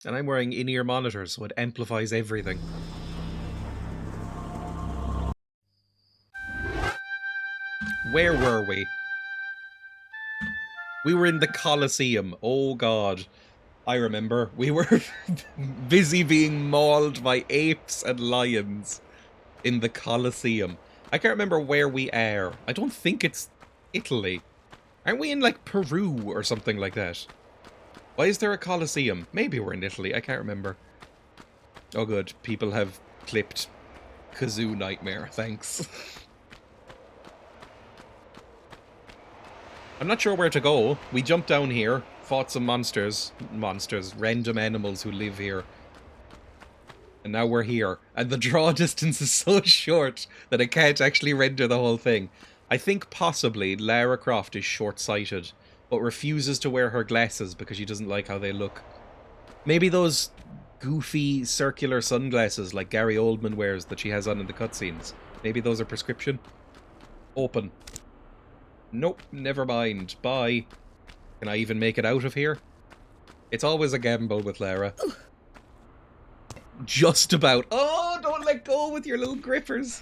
And I'm wearing in-ear monitors, so it amplifies everything. Where were we? We were in the Colosseum. Oh god. I remember. We were busy being mauled by apes and lions in the Colosseum. I can't remember where we are. I don't think it's Italy. Aren't we in, like, Peru or something like that? Why is there a Colosseum? Maybe we're in Italy. I can't remember. Oh good. People have clipped Kazoo Nightmare. Thanks. I'm not sure where to go. We jumped down here, fought some monsters, random animals who live here. And now we're here. And the draw distance is so short that I can't actually render the whole thing. I think possibly Lara Croft is short-sighted, but refuses to wear her glasses because she doesn't like how they look. Maybe those goofy circular sunglasses like Gary Oldman wears that she has on in the cutscenes. Maybe those are prescription. Open. Nope, never mind. Bye. Can I even make it out of here? It's always a gamble with Lara. Just about. Oh, don't let go with your little grippers.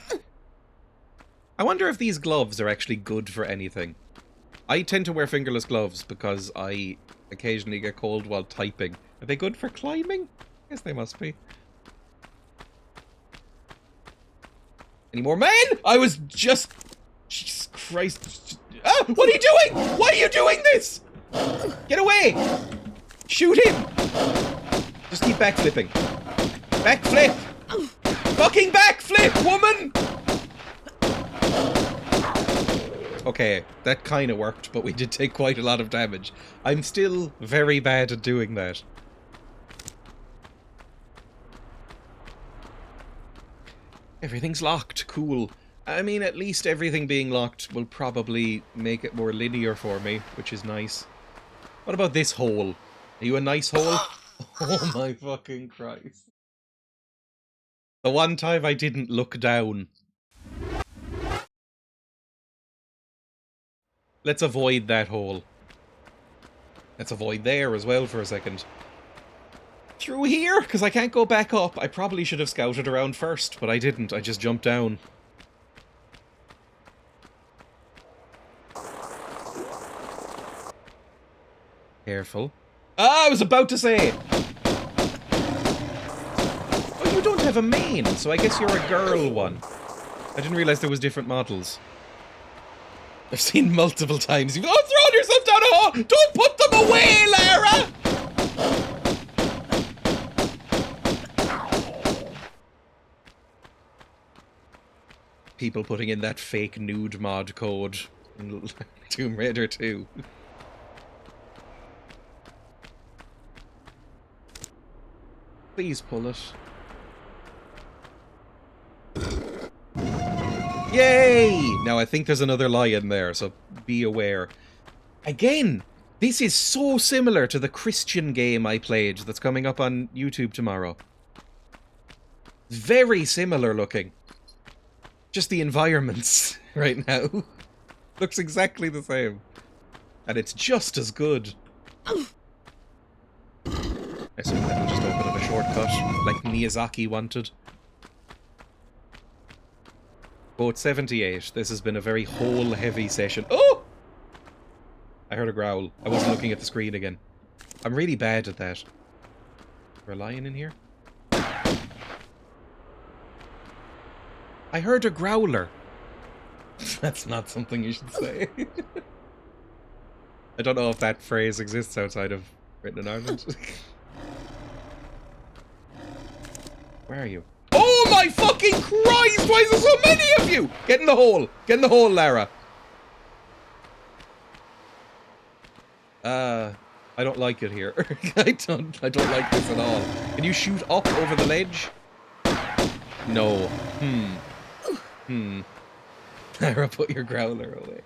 I wonder if these gloves are actually good for anything. I tend to wear fingerless gloves because I occasionally get cold while typing. Are they good for climbing? Yes, they must be. Any more men? I was just... Jesus Christ. Ah, what are you doing? Why are you doing this? Get away! Shoot him! Just keep backflipping. Backflip! Fucking backflip, woman! Okay, that kind of worked, but we did take quite a lot of damage. I'm still very bad at doing that. Everything's locked. Cool. I mean, at least everything being locked will probably make it more linear for me, which is nice. What about this hole? Are you a nice hole? Oh my fucking Christ. The one time I didn't look down. Let's avoid that hole. Let's avoid there as well for a second. Through here? Because I can't go back up. I probably should have scouted around first, but I didn't. I just jumped down. Careful. Ah, I was about to say! Oh, you don't have a main, so I guess you're a girl one. I didn't realise there was different models. I've seen multiple times. You've thrown yourself down a hole! Don't put them away, Lara! People putting in that fake nude mod code in Tomb Raider 2. Please pull it. Yay! Now I think there's another lion there, so be aware. Again, this is so similar to the Christian game I played that's coming up on YouTube tomorrow. Very similar looking. Just the environments right now. Looks exactly the same. And it's just as good. I assume that'll just open up a shortcut, like Miyazaki wanted. Quote 78. This has been a very hole-heavy session. Oh! I heard a growl. I wasn't looking at the screen again. I'm really bad at that. Is there a lion in here? I heard a growler. That's not something you should say. I don't know if that phrase exists outside of Britain and Ireland. Where are you? Oh my fucking Christ! Why is there so many of you? Get in the hole! Get in the hole, Lara! I don't like it here. I don't like this at all. Can you shoot up over the ledge? No. Lara, put your growler away.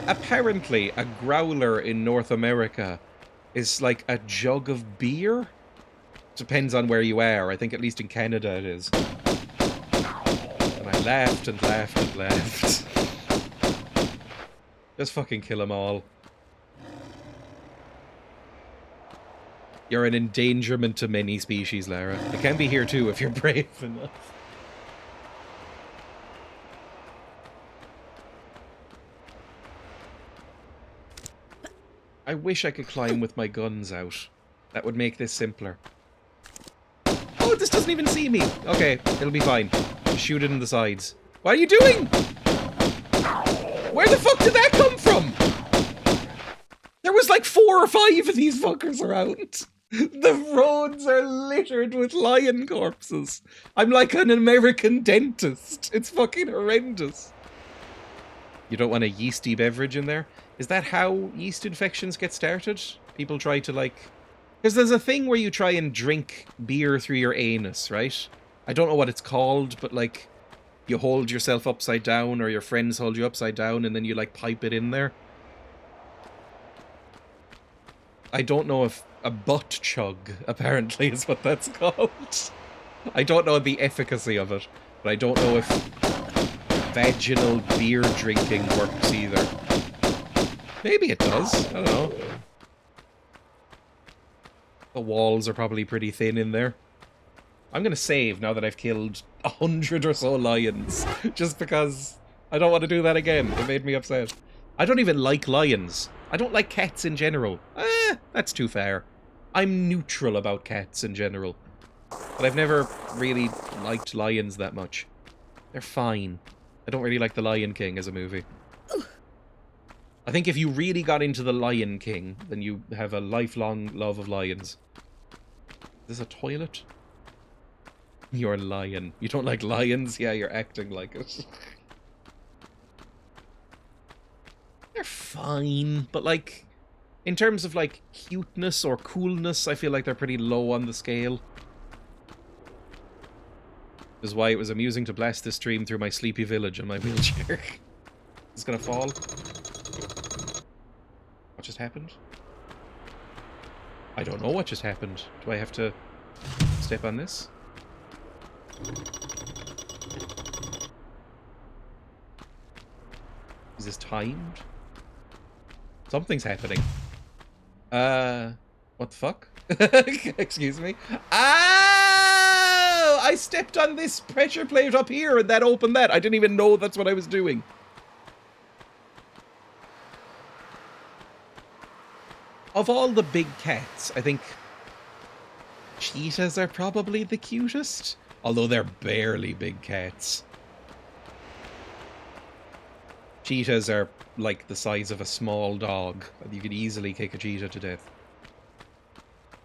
Apparently, a growler in North America is like a jug of beer? Depends on where you are. I think at least in Canada it is. And I laughed and laughed and laughed. Just fucking kill them all. You're an endangerment to many species, Lara. It can be here too if you're brave enough. I wish I could climb with my guns out. That would make this simpler. Oh, this doesn't even see me. Okay, it'll be fine. Just shoot it in the sides. What are you doing? Where the fuck did that come from? There was like 4 or 5 of these fuckers around. The roads are littered with lion corpses. I'm like an American dentist. It's fucking horrendous. You don't want a yeasty beverage in there? Is that how yeast infections get started? People try to like... Because there's a thing where you try and drink beer through your anus, right? I don't know what it's called, but like... You hold yourself upside down, or your friends hold you upside down, and then you like pipe it in there. I don't know if a butt chug, apparently, is what that's called. I don't know the efficacy of it, but I don't know if vaginal beer drinking works either. Maybe it does. I don't know. The walls are probably pretty thin in there. I'm gonna save now that I've killed 100 or so lions, just because I don't want to do that again. It made me upset. I don't even like lions. I don't like cats in general. That's too fair. I'm neutral about cats in general. But I've never really liked lions that much. They're fine. I don't really like The Lion King as a movie. I think if you really got into The Lion King, then you have a lifelong love of lions. Is this a toilet? You're a lion. You don't like lions? Yeah, you're acting like it. They're fine, but like, in terms of like cuteness or coolness, I feel like they're pretty low on the scale. This is why it was amusing to blast this stream through my sleepy village in my wheelchair. It's gonna fall. What just happened? I don't know what just happened. Do I have to step on this? Is this timed? Something's happening. What the fuck? Excuse me. Oh! I stepped on this pressure plate up here and that opened that. I didn't even know that's what I was doing. Of all the big cats, I think cheetahs are probably the cutest. Although they're barely big cats. Cheetahs are like the size of a small dog. You could easily kick a cheetah to death.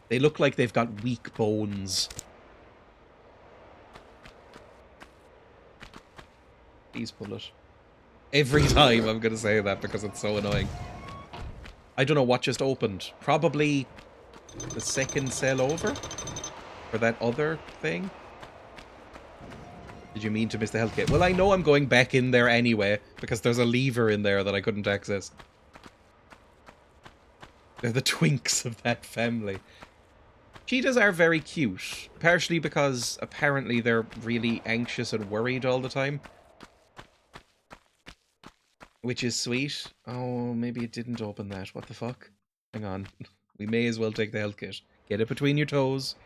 They look like they've got weak bones. Please pull it. Every time I'm going to say that because it's so annoying. I don't know what just opened. Probably the second cell over? For that other thing? Did you mean to miss the health kit? Well, I know I'm going back in there anyway, because there's a lever in there that I couldn't access. They're the twinks of that family. Cheetahs are very cute, partially because apparently they're really anxious and worried all the time. Which is sweet. Oh, maybe it didn't open that. What the fuck? Hang on. We may as well take the health kit. Get it between your toes.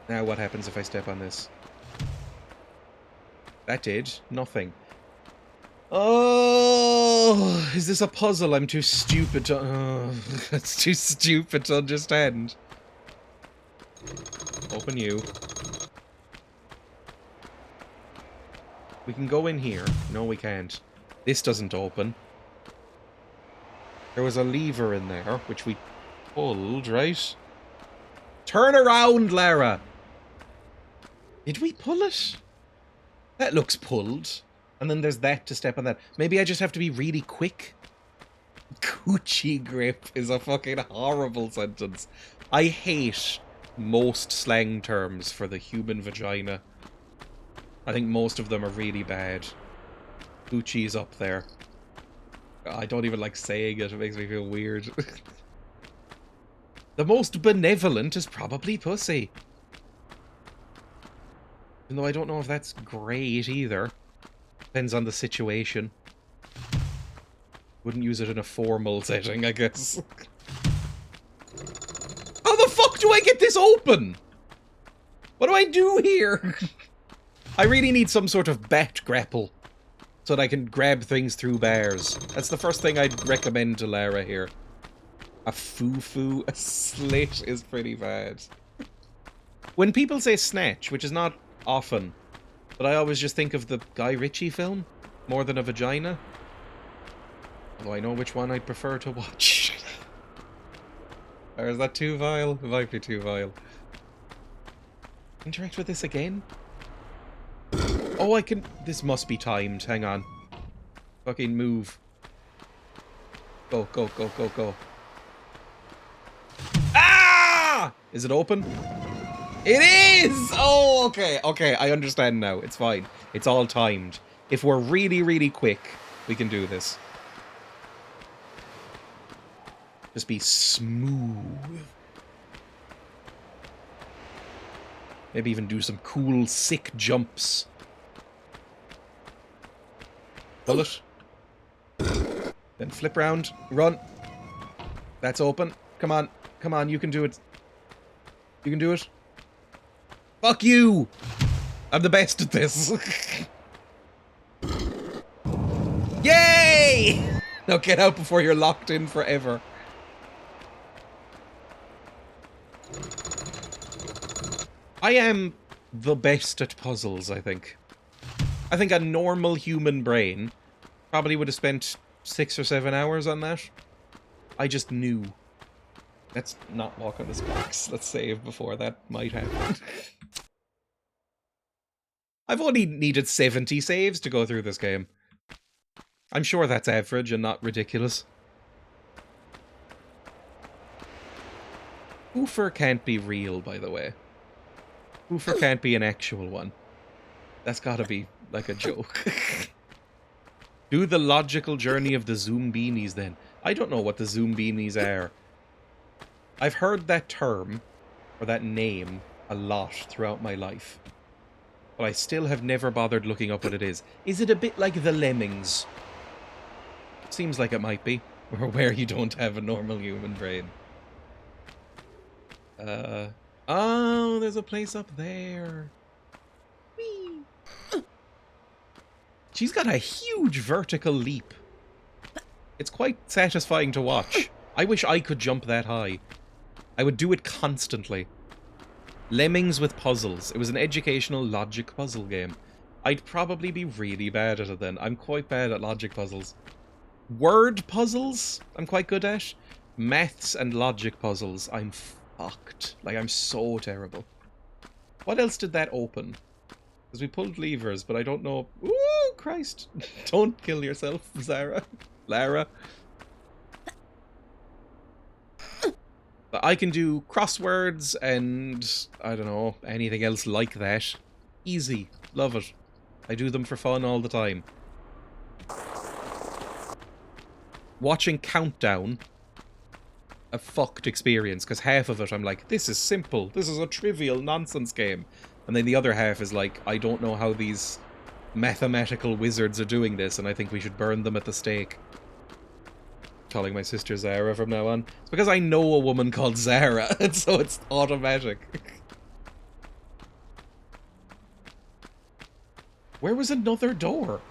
Now what happens if I step on this? That did nothing. Oh, is this a puzzle? I'm too stupid to... Oh, it's too stupid to understand. Open you. We can go in here. No, we can't. This doesn't open. There was a lever in there, which we pulled, right? Turn around, Lara! Did we pull it? That looks pulled. And then there's that to step on that. Maybe I just have to be really quick. Coochie grip is a fucking horrible sentence. I hate most slang terms for the human vagina. I think most of them are really bad. Coochie's up there. I don't even like saying it. It makes me feel weird. The most benevolent is probably pussy. Even though I don't know if that's great either. Depends on the situation. Wouldn't use it in a formal setting, I guess. do I get this open? What do I do here? I really need some sort of bat grapple so that I can grab things through bars. That's the first thing I'd recommend to Lara here. A foo-foo, a slit is pretty bad. When people say snatch, which is not often, but I always just think of the Guy Ritchie film more than a vagina. Although I know which one I'd prefer to watch. Or is that too vile? It might be too vile. Interact with this again? Oh, I can... This must be timed. Hang on. Fucking move. Go, go, go, go, go. Ah! Is it open? It is! Oh, okay. Okay, I understand now. It's fine. It's all timed. If we're really, really quick, we can do this. Just be smooth. Maybe even do some cool, sick jumps. Bullet. Then flip round. Run. That's open. Come on. Come on, you can do it. You can do it. Fuck you! I'm the best at this. Yay! Now get out before you're locked in forever. I am the best at puzzles, I think. I think a normal human brain probably would have spent 6 or 7 hours on that. I just knew. Let's not walk on this box. Let's save before that might happen. I've only needed 70 saves to go through this game. I'm sure that's average and not ridiculous. Hoofer can't be real, by the way. Hoofer can't be an actual one. That's gotta be, like, a joke. Do the logical journey of the Zoombeanies, then. I don't know what the Zoombeanies are. I've heard that term, or that name, a lot throughout my life. But I still have never bothered looking up what it is. Is it a bit like the Lemmings? Seems like it might be. Or where you don't have a normal human brain. Oh, there's a place up there. Whee! She's got a huge vertical leap. It's quite satisfying to watch. I wish I could jump that high. I would do it constantly. Lemmings with puzzles. It was an educational logic puzzle game. I'd probably be really bad at it then. I'm quite bad at logic puzzles. Word puzzles, I'm quite good at. Maths and logic puzzles, I'm fucked. Like, I'm so terrible. What else did that open? Because we pulled levers, but I don't know... Ooh, Christ. Don't kill yourself, Zara. Lara. But I can do crosswords and, I don't know, anything else like that. Easy. Love it. I do them for fun all the time. Watching Countdown, a fucked experience, because half of it I'm like, this is simple, this is a trivial nonsense game. And then the other half is like, I don't know how these mathematical wizards are doing this, and I think we should burn them at the stake. Calling my sister Zara from now on. It's because I know a woman called Zara, and so it's automatic. Where was another door?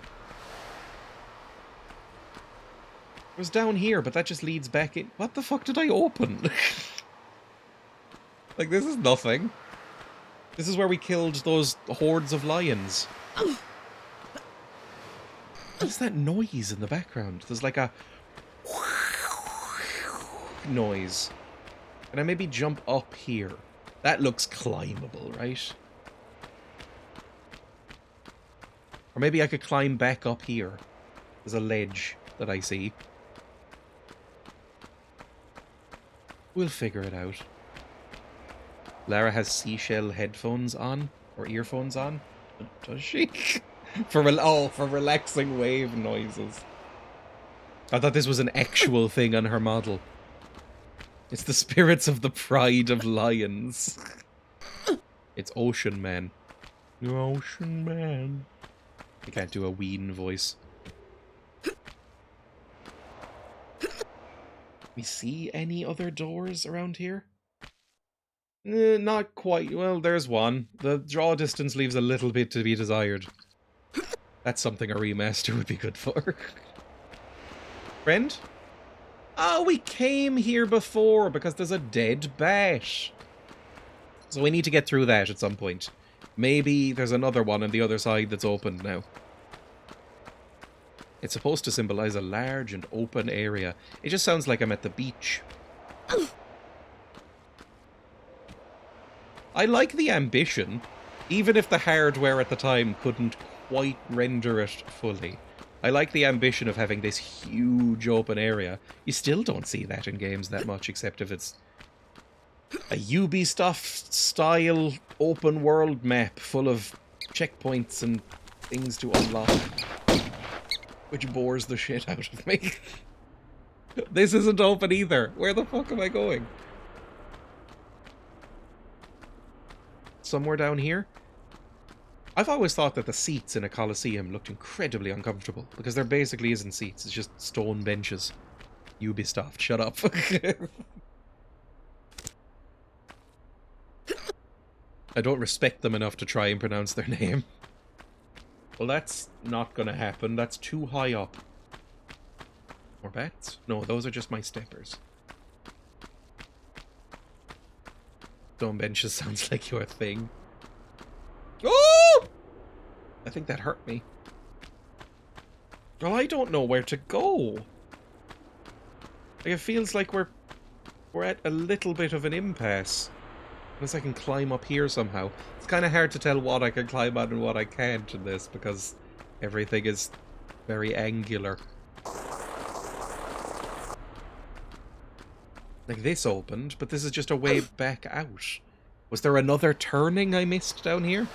It was down here, but that just leads back in. What the fuck did I open? Like, this is nothing. This is where we killed those hordes of lions. What is that noise in the background? There's like a noise. Can I maybe jump up here? That looks climbable, right? Or maybe I could climb back up here. There's a ledge that I see. We'll figure it out. Lara has seashell headphones on, or earphones on. Does she? for relaxing wave noises. I thought this was an actual thing on her model. It's the spirits of the pride of lions. It's Ocean Man. You Ocean Man. I can't do a ween voice. We see any other doors around here? Not quite. Well, there's one. The draw distance leaves a little bit to be desired. That's something a remaster would be good for. Friend? Oh, we came here before because there's a dead bat. So we need to get through that at some point. Maybe there's another one on the other side that's opened now. It's supposed to symbolize a large and open area. It just sounds like I'm at the beach. I like the ambition, even if the hardware at the time couldn't quite render it fully. I like the ambition of having this huge open area. You still don't see that in games that much, except if it's a Ubisoft-style open-world map full of checkpoints and things to unlock. Which bores the shit out of me. This isn't open either. Where the fuck am I going? Somewhere down here? I've always thought that the seats in a coliseum looked incredibly uncomfortable, because there basically isn't seats, it's just stone benches. Ubisoft, shut up. I don't respect them enough to try and pronounce their name. Well, that's not gonna happen, that's too high up. More bats? No, those are just my steppers. Stone benches sounds like your thing. Oh! I think that hurt me. Well, I don't know where to go. Like, it feels like we're at a little bit of an impasse. Unless I can climb up here somehow. It's kind of hard to tell what I can climb on and what I can't in this, because everything is very angular. Like, this opened, but this is just a way back out. Was there another turning I missed down here?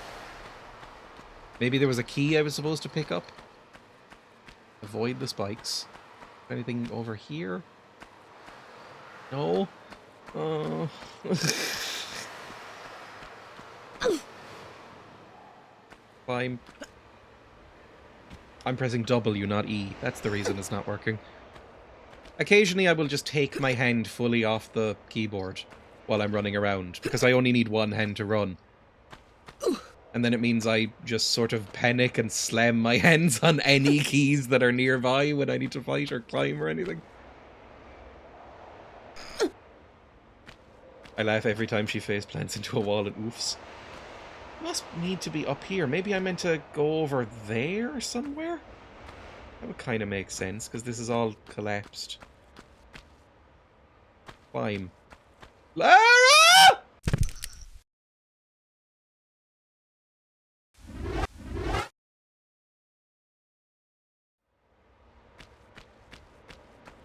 Maybe there was a key I was supposed to pick up? Avoid the spikes. Anything over here? No? Oh. Climb. I'm pressing W, not E. That's the reason it's not working. Occasionally I will just take my hand fully off the keyboard while I'm running around, because I only need one hand to run. And then it means I just sort of panic and slam my hands on any keys that are nearby when I need to fight or climb or anything. I laugh every time she face plants into a wall and oofs. Must need to be up here. Maybe I meant to go over there somewhere? That would kind of make sense, because this is all collapsed. Climb. Lara!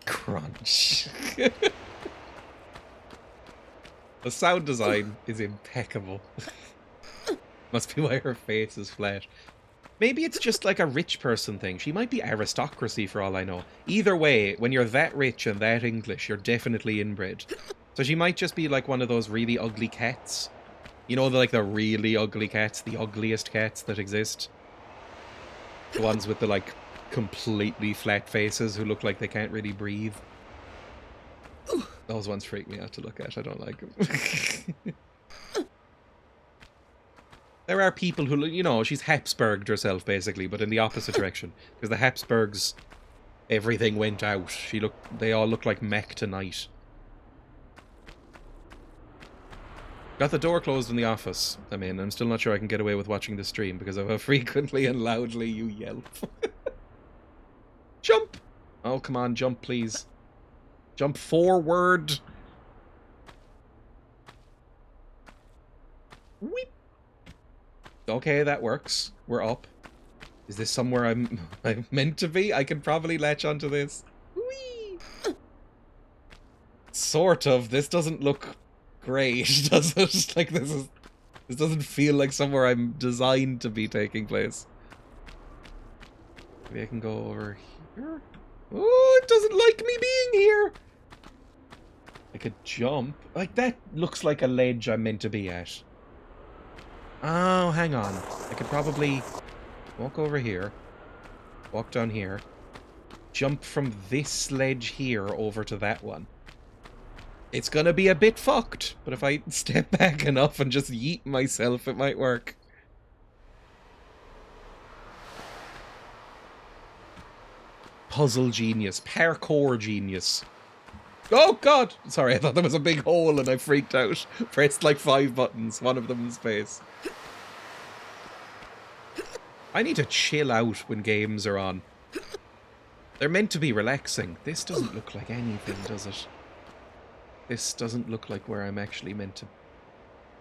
Crunch. The sound design is impeccable. Must be why her face is flat. Maybe it's just like a rich person thing. She might be aristocracy for all I know. Either way, when you're that rich and that English, you're definitely inbred. So she might just be like one of those really ugly cats. You know, the really ugly cats, the ugliest cats that exist. The ones with the like completely flat faces who look like they can't really breathe. Those ones freak me out to look at. I don't like them. There are people who, you know, she's Habsburged herself, basically, but in the opposite direction. Because the Habsburgs, everything went out. They all look like mech tonight. Got the door closed in the office. I mean, I'm still not sure I can get away with watching the stream because of how frequently and loudly you yelp. Jump! Oh, come on, jump, please. Jump forward. Weep. Okay, that works. We're up. Is this somewhere I'm meant to be? I can probably latch onto this. Whee! Sort of. This doesn't look great, does it? Like, this doesn't feel like somewhere I'm designed to be taking place. Maybe I can go over here? Oh, it doesn't like me being here! I could jump. Like, that looks like a ledge I'm meant to be at. Oh, hang on. I could probably walk over here, walk down here, jump from this ledge here over to that one. It's gonna be a bit fucked, but if I step back enough and just yeet myself, it might work. Puzzle genius. Parkour genius. Oh god! Sorry, I thought there was a big hole and I freaked out. Pressed like 5 buttons, one of them in space. I need to chill out when games are on. They're meant to be relaxing. This doesn't look like anything, does it? This doesn't look like where I'm actually meant to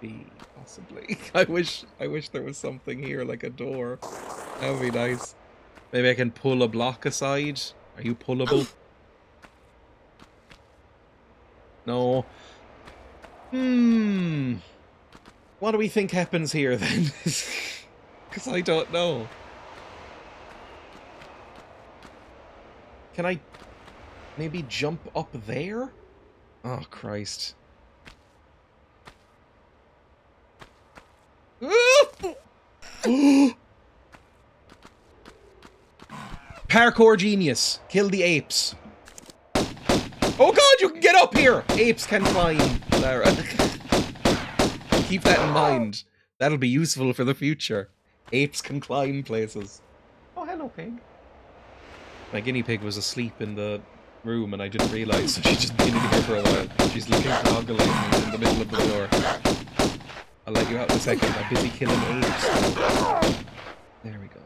be, possibly. I wish there was something here, like a door. That would be nice. Maybe I can pull a block aside. Are you pullable? No. What do we think happens here, then? Because I don't know. Can I maybe jump up there? Oh, Christ. Parkour genius. Kill the apes. Oh god, you can get up here! Apes can climb. Keep that in mind. That'll be useful for the future. Apes can climb places. Oh, hello, pig. My guinea pig was asleep in the room and I didn't realise, so she's just been in here for a while. She's looking goggling in the middle of the door. I'll let you out in a second. I'm busy killing apes. There we go.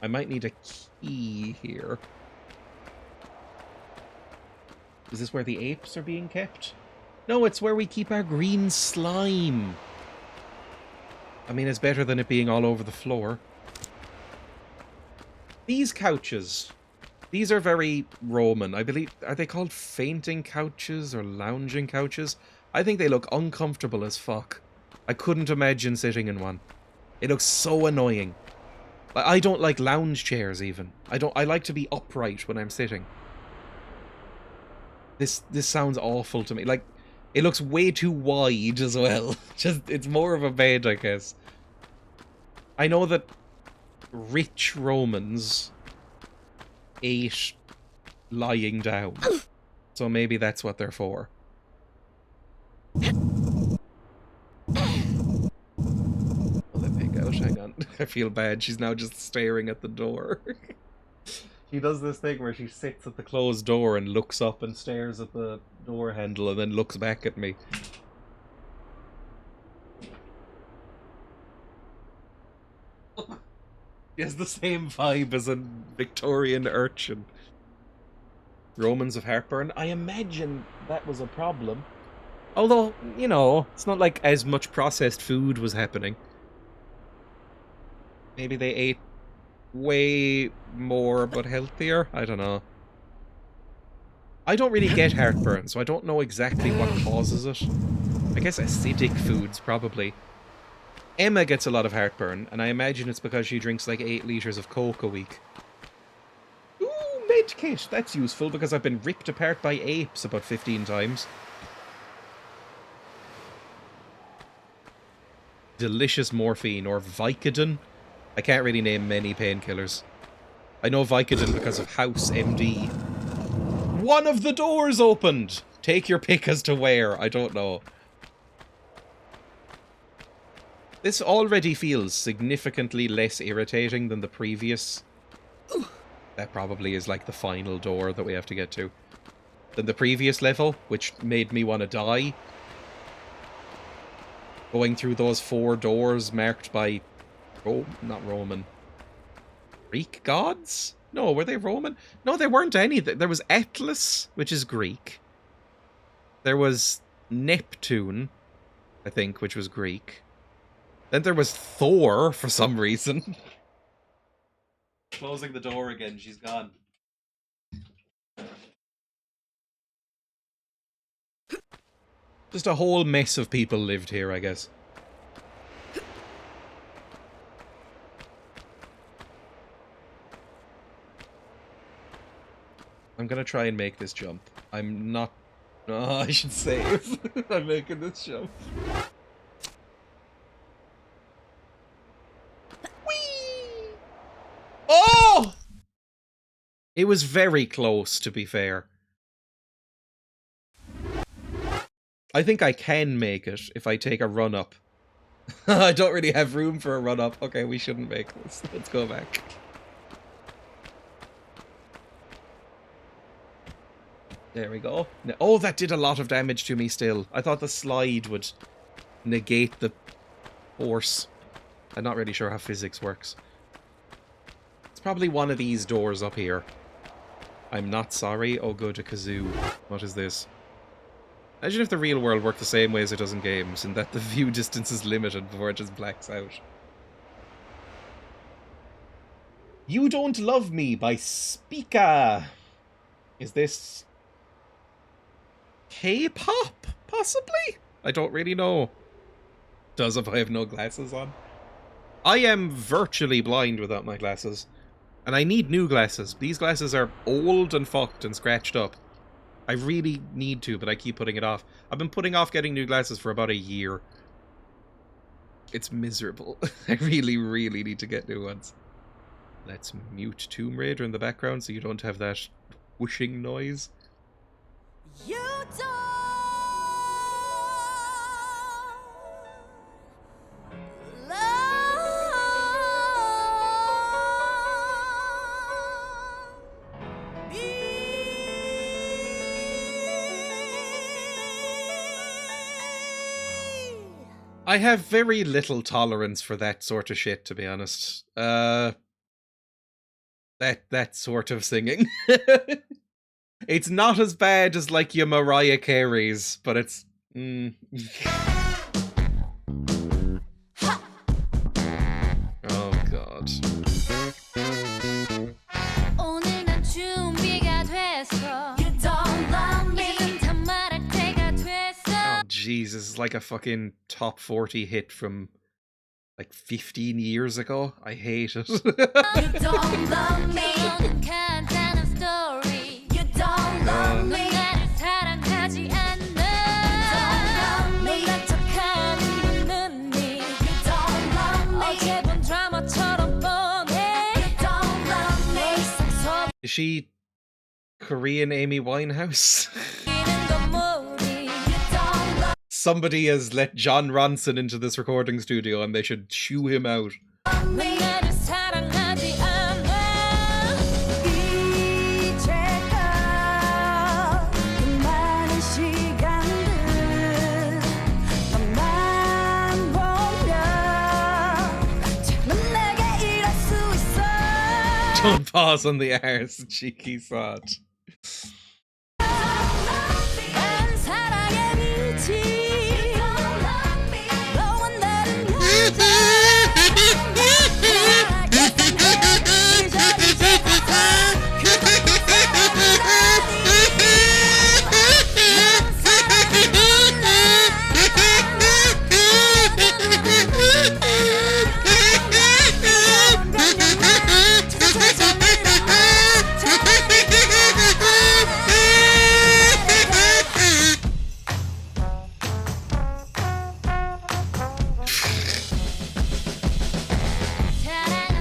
I might need a key here. Is this where the apes are being kept? No, it's where we keep our green slime. I mean, it's better than it being all over the floor. These couches. These are very Roman. I believe, are they called fainting couches or lounging couches? I think they look uncomfortable as fuck. I couldn't imagine sitting in one. It looks so annoying. I don't like lounge chairs even. I like to be upright when I'm sitting. This sounds awful to me. Like, it looks way too wide as well. Just, it's more of a bed, I guess. I know that rich Romans ate lying down. So maybe that's what they're for. I'll let Pig out, hang on. I feel bad, she's now just staring at the door. She does this thing where she sits at the closed door and looks up and stares at the door handle and then looks back at me. She has the same vibe as a Victorian urchin. Romans of heartburn? I imagine that was a problem. Although, you know, it's not like as much processed food was happening. Maybe they ate way more but healthier? I don't know. I don't really get heartburn, so I don't know exactly what causes it. I guess acidic foods, probably. Emma gets a lot of heartburn, and I imagine it's because she drinks like 8 litres of Coke a week. Ooh, medkit! That's useful because I've been ripped apart by apes about 15 times. Delicious morphine, or Vicodin. I can't really name many painkillers. I know Vicodin because of House MD. One of the doors opened! Take your pick as to where, I don't know. This already feels significantly less irritating than the previous. That probably is like the final door that we have to get to. Than the previous level, which made me want to die. Going through those 4 doors marked by... Oh, not Roman. Greek gods? No, were they Roman? No, there weren't any. There was Atlas, which is Greek. There was Neptune, I think, which was Greek. Then there was Thor, for some reason. Closing the door again, she's gone. Just a whole mess of people lived here, I guess. I'm gonna try and make this jump. I'm not... Oh, I should save. I'm making this jump. Whee! Oh! It was very close, to be fair. I think I can make it if I take a run up. I don't really have room for a run up. Okay, we shouldn't make this. Let's go back. There we go. Oh, that did a lot of damage to me still. I thought the slide would negate the force. I'm not really sure how physics works. It's probably one of these doors up here. I'm not sorry. Oh, good, a kazoo. What is this? Imagine if the real world worked the same way as it does in games, and that the view distance is limited before it just blacks out. You Don't Love Me by Speaker. Is this K-pop, possibly? I don't really know. Does if I have no glasses on. I am virtually blind without my glasses. And I need new glasses. These glasses are old and fucked and scratched up. I really need to, but I keep putting it off. I've been putting off getting new glasses for about a year. It's miserable. I really, really need to get new ones. Let's mute Tomb Raider in the background so you don't have that whooshing noise. You don't I have very little tolerance for that sort of shit, to be honest. That sort of singing. It's not as bad as, like, your Mariah Carey's, but it's... Oh, God. Jesus, it's like a fucking top 40 hit from like 15 years ago. I hate it. You don't love me. You don't love me. Is she Korean Amy Winehouse? Somebody has let John Ronson into this recording studio and they should shoo him out. Don't pause on the arse, cheeky sod.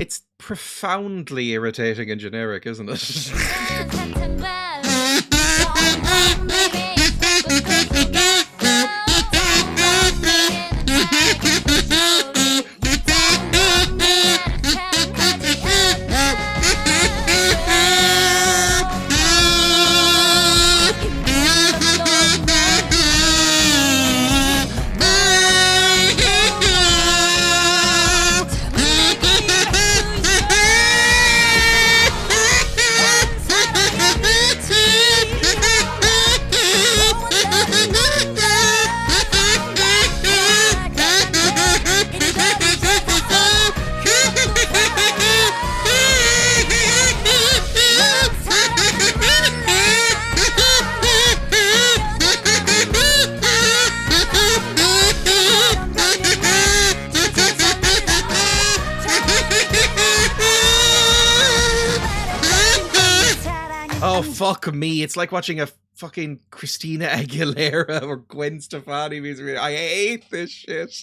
It's profoundly irritating and generic, isn't it? Oh, fuck me. It's like watching a fucking Christina Aguilera or Gwen Stefani music video. I hate this shit.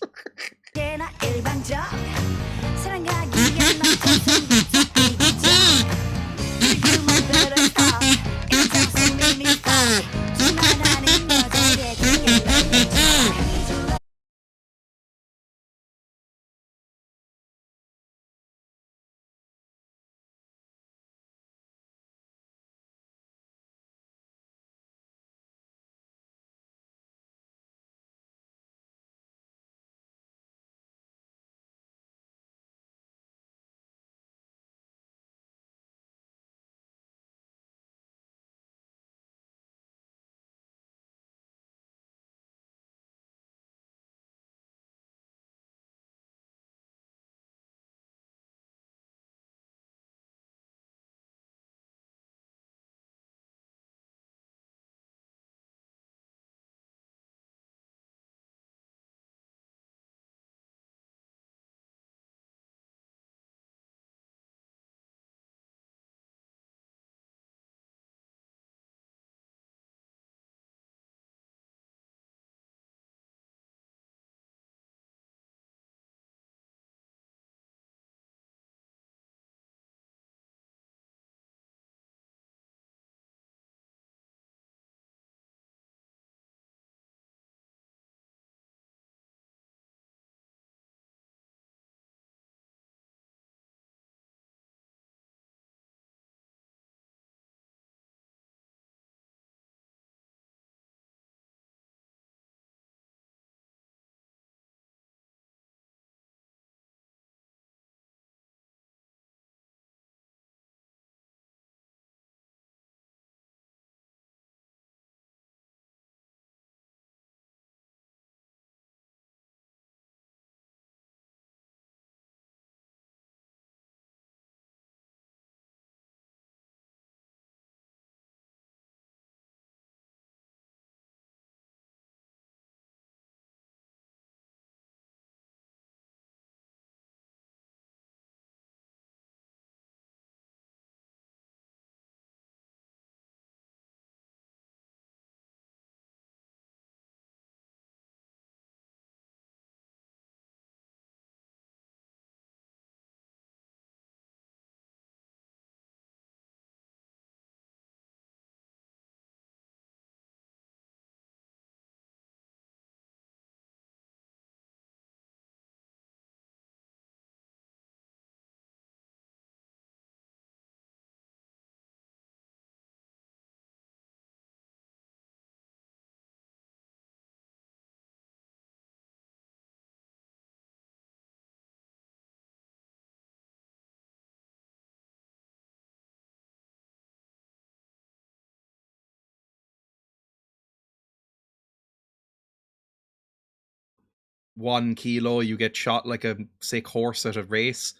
1 kilo, you get shot like a sick horse at a race.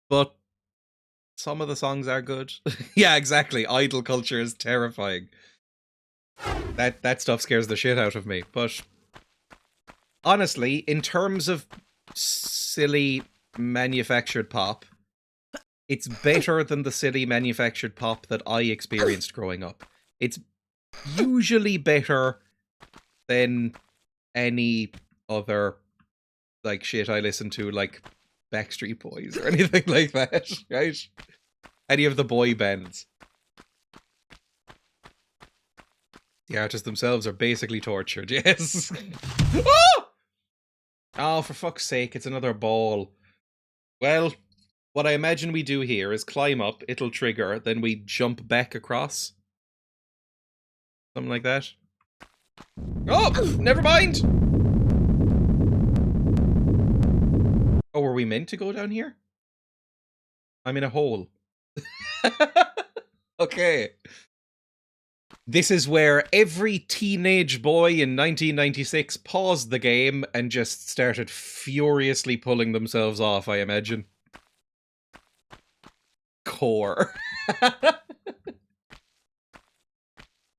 But some of the songs are good. Yeah, exactly. Idol culture is terrifying. That stuff scares the shit out of me. But honestly, in terms of silly manufactured pop, it's better than the silly manufactured pop that I experienced growing up. It's usually better than any other like shit I listen to, like Backstreet Boys or anything like that, right? Any of the boy bands. The artists themselves are basically tortured, yes. Oh! Oh, for fuck's sake, it's another ball. Well, what I imagine we do here is climb up, it'll trigger, then we jump back across. Something like that. Oh, never mind! Oh, were we meant to go down here? I'm in a hole. Okay. This is where every teenage boy in 1996 paused the game and just started furiously pulling themselves off, I imagine. Core.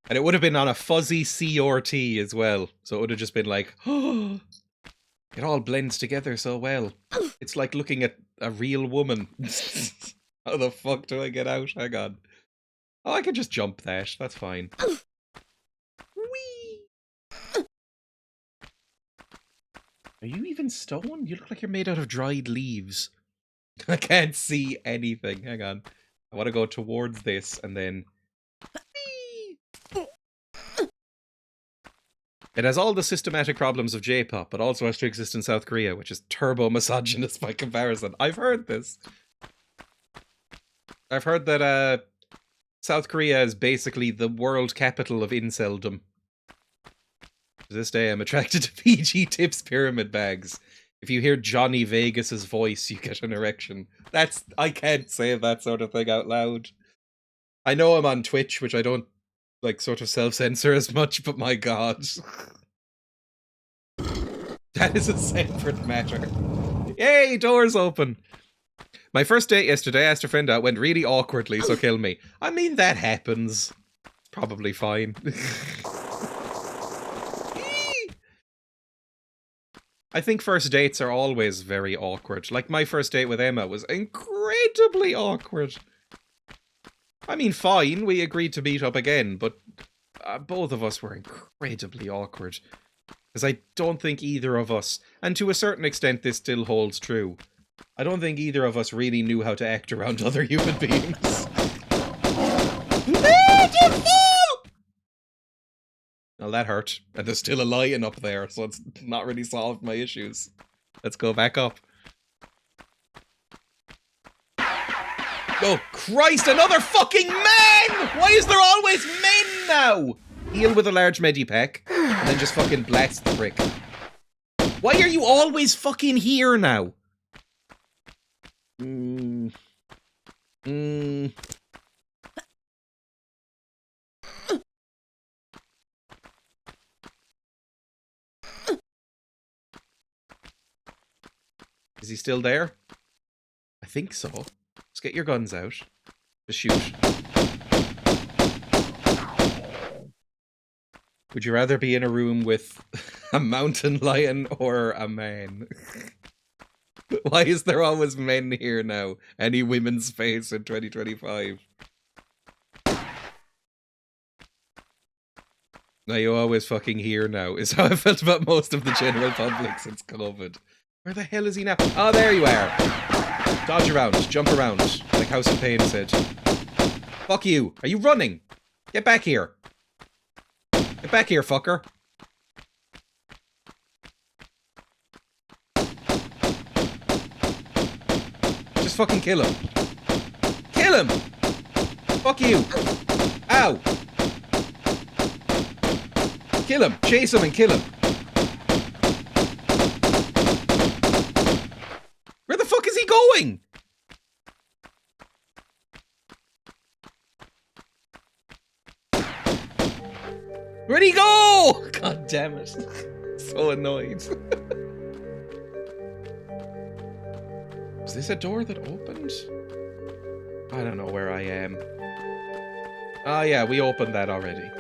And it would have been on a fuzzy CRT as well. So it would have just been like, oh, it all blends together so well. It's like looking at a real woman. How the fuck do I get out? Hang on. Oh, I can just jump that. That's fine. Whee! Are you even stone? You look like you're made out of dried leaves. I can't see anything. Hang on. I want to go towards this and then... It has all the systematic problems of J-pop, but also has to exist in South Korea, which is turbo-misogynist by comparison. I've heard this. I've heard that South Korea is basically the world capital of inceldom. To this day, I'm attracted to PG Tips pyramid bags. If you hear Johnny Vegas's voice, you get an erection. I can't say that sort of thing out loud. I know I'm on Twitch, which I don't like sort of self-censor as much, but my god. That is a separate matter. Yay, doors open. My first date yesterday, asked a friend out, went really awkwardly, so kill me. I mean, that happens. It's probably fine. I think first dates are always very awkward. Like, my first date with Emma was incredibly awkward. I mean, fine, we agreed to meet up again, but both of us were incredibly awkward. Because I don't think either of us, and to a certain extent this still holds true, I don't think either of us really knew how to act around other human beings. Well, that hurt. And there's still a lion up there, so it's not really solved my issues. Let's go back up. Oh, Christ, another fucking man! Why is there always men now? Heal with a large medipack, and then just fucking blast the prick. Why are you always fucking here now? Is he still there? I think so. Let's get your guns out. Just shoot. Would you rather be in a room with a mountain lion or a man? Why is there always men here now? Any women's space in 2025? Now you always fucking here now, is how I felt about most of the general public since COVID. Where the hell is he now? Oh, there you are. Dodge around, jump around, like House of Pain said. Fuck you. Are you running? Get back here. Get back here, fucker. Just fucking kill him. Kill him! Fuck you. Ow. Kill him. Chase him and kill him. Where the fuck is he going? Where'd he go? God damn it. So annoyed. this a door that opened? I don't know where I am. Ah, yeah, we opened that already.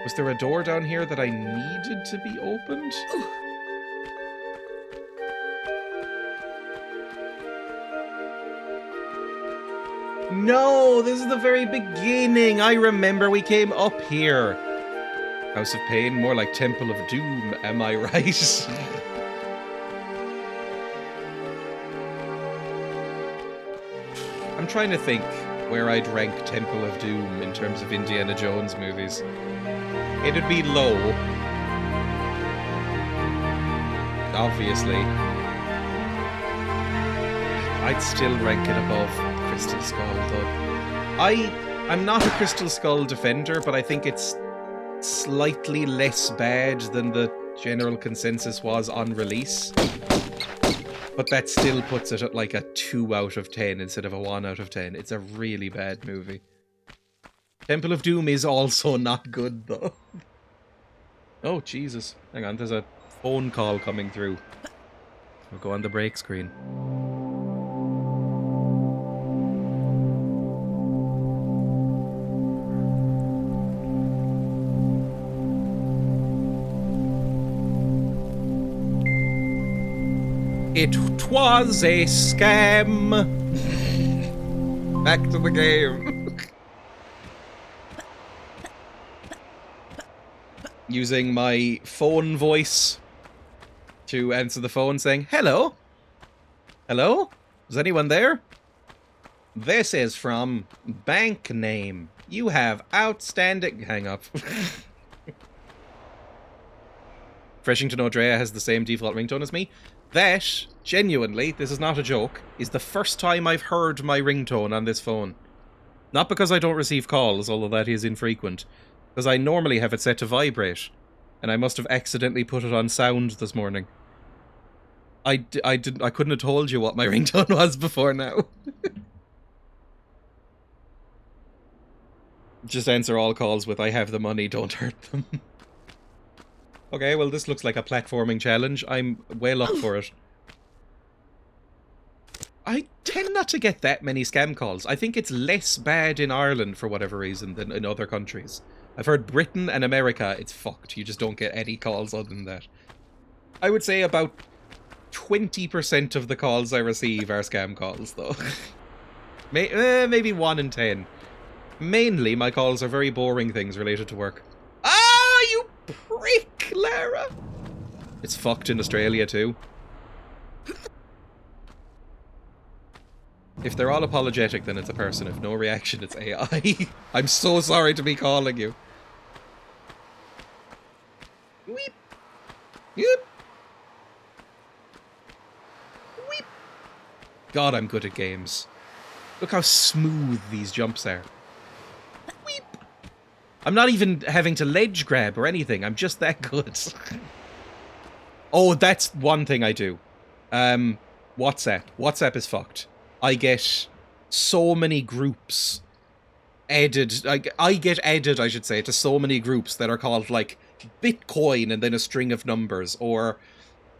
Was there a door down here that I needed to be opened? No, this is the very beginning. I remember we came up here. House of Pain, more like Temple of Doom, am I right? I'm trying to think where I'd rank Temple of Doom in terms of Indiana Jones movies. It'd be low. Obviously. I'd still rank it above Crystal Skull, though. I'm not a Crystal Skull defender, but I think it's slightly less bad than the general consensus was on release. But that still puts it at like a 2 out of 10 instead of a 1 out of 10. It's a really bad movie. Temple of Doom is also not good, though. Oh, Jesus. Hang on, there's a phone call coming through. We'll go on the break screen. It was a scam. Back to the game. Using my phone voice to answer the phone saying, hello? Hello? Is anyone there? This is from bank name. You have outstanding... Hang up. Refreshing to know Dreya has the same default ringtone as me. That, genuinely, this is not a joke, is the first time I've heard my ringtone on this phone. Not because I don't receive calls, although that is infrequent, because I normally have it set to vibrate, and I must have accidentally put it on sound this morning. I couldn't have told you what my ringtone was before now. Just answer all calls with, I have the money, don't hurt them. Okay, well this looks like a platforming challenge. I'm well up for it. I tend not to get that many scam calls. I think it's less bad in Ireland for whatever reason than in other countries. I've heard Britain and America, it's fucked. You just don't get any calls other than that. I would say about 20% of the calls I receive are scam calls, though. Maybe 1 in 10. Mainly, my calls are very boring things related to work. Ah, you prick, Lara! It's fucked in Australia, too. If they're all apologetic, then it's a person. If no reaction, it's AI. I'm so sorry to be calling you. Weep. Yep. Weep. God, I'm good at games. Look how smooth these jumps are. Weep. I'm not even having to ledge grab or anything. I'm just that good. Oh, that's one thing I do. WhatsApp. WhatsApp is fucked. I get so many groups added. I get added, I should say, to so many groups that are called, like, Bitcoin and then a string of numbers, or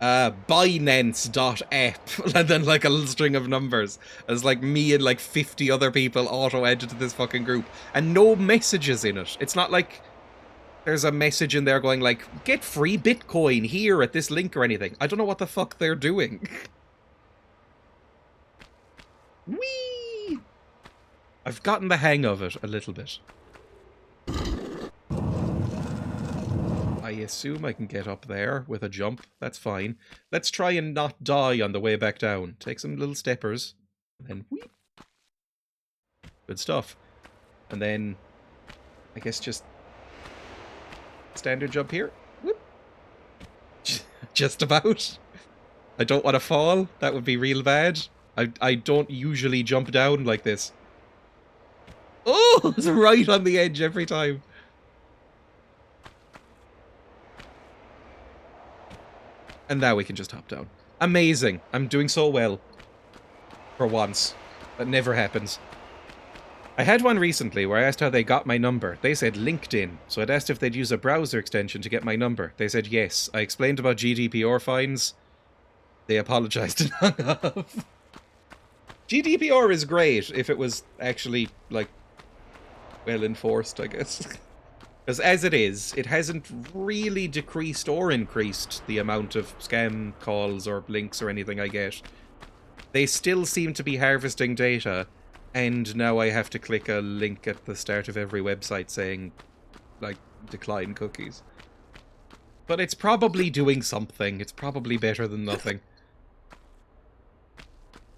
Binance.app and then, like, a little string of numbers. As, like, me and, like, 50 other people auto-added to this fucking group. And no messages in it. It's not like there's a message in there going, like, get free Bitcoin here at this link or anything. I don't know what the fuck they're doing. Whee! I've gotten the hang of it a little bit. I assume I can get up there with a jump. That's fine. Let's try and not die on the way back down. Take some little steppers. And then whee! Good stuff. And then, I guess just standard jump here. Whoop. Just about. I don't want to fall. That would be real bad. I don't usually jump down like this. Oh, it's right on the edge every time. And now we can just hop down. Amazing. I'm doing so well. For once. That never happens. I had one recently where I asked how they got my number. They said LinkedIn. So I'd asked if they'd use a browser extension to get my number. They said yes. I explained about GDPR fines. They apologized and hung up. GDPR is great if it was actually, like, well enforced, I guess. Because as it is, it hasn't really decreased or increased the amount of scam calls or links or anything I get. They still seem to be harvesting data, and now I have to click a link at the start of every website saying, like, decline cookies. But it's probably doing something. It's probably better than nothing.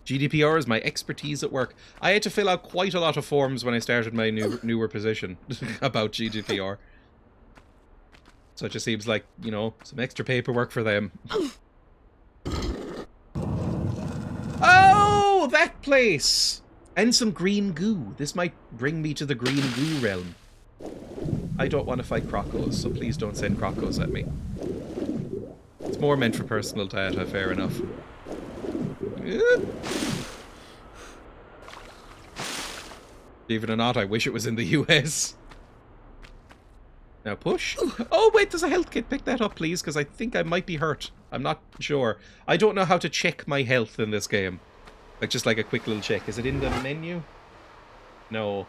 GDPR is my expertise at work. I had to fill out quite a lot of forms when I started my newer position about GDPR. So it just seems like, you know, some extra paperwork for them. Oh, that place! And some green goo. This might bring me to the green goo realm. I don't want to fight crocos, so please don't send crocos at me. It's more meant for personal data, fair enough. Believe it or not, I wish it was in the US. Now push. Oh wait, there's a health kit. Pick that up, please, because I think I might be hurt. I'm not sure. I don't know how to check my health in this game. Like, just like a quick little check. Is it in the menu? No.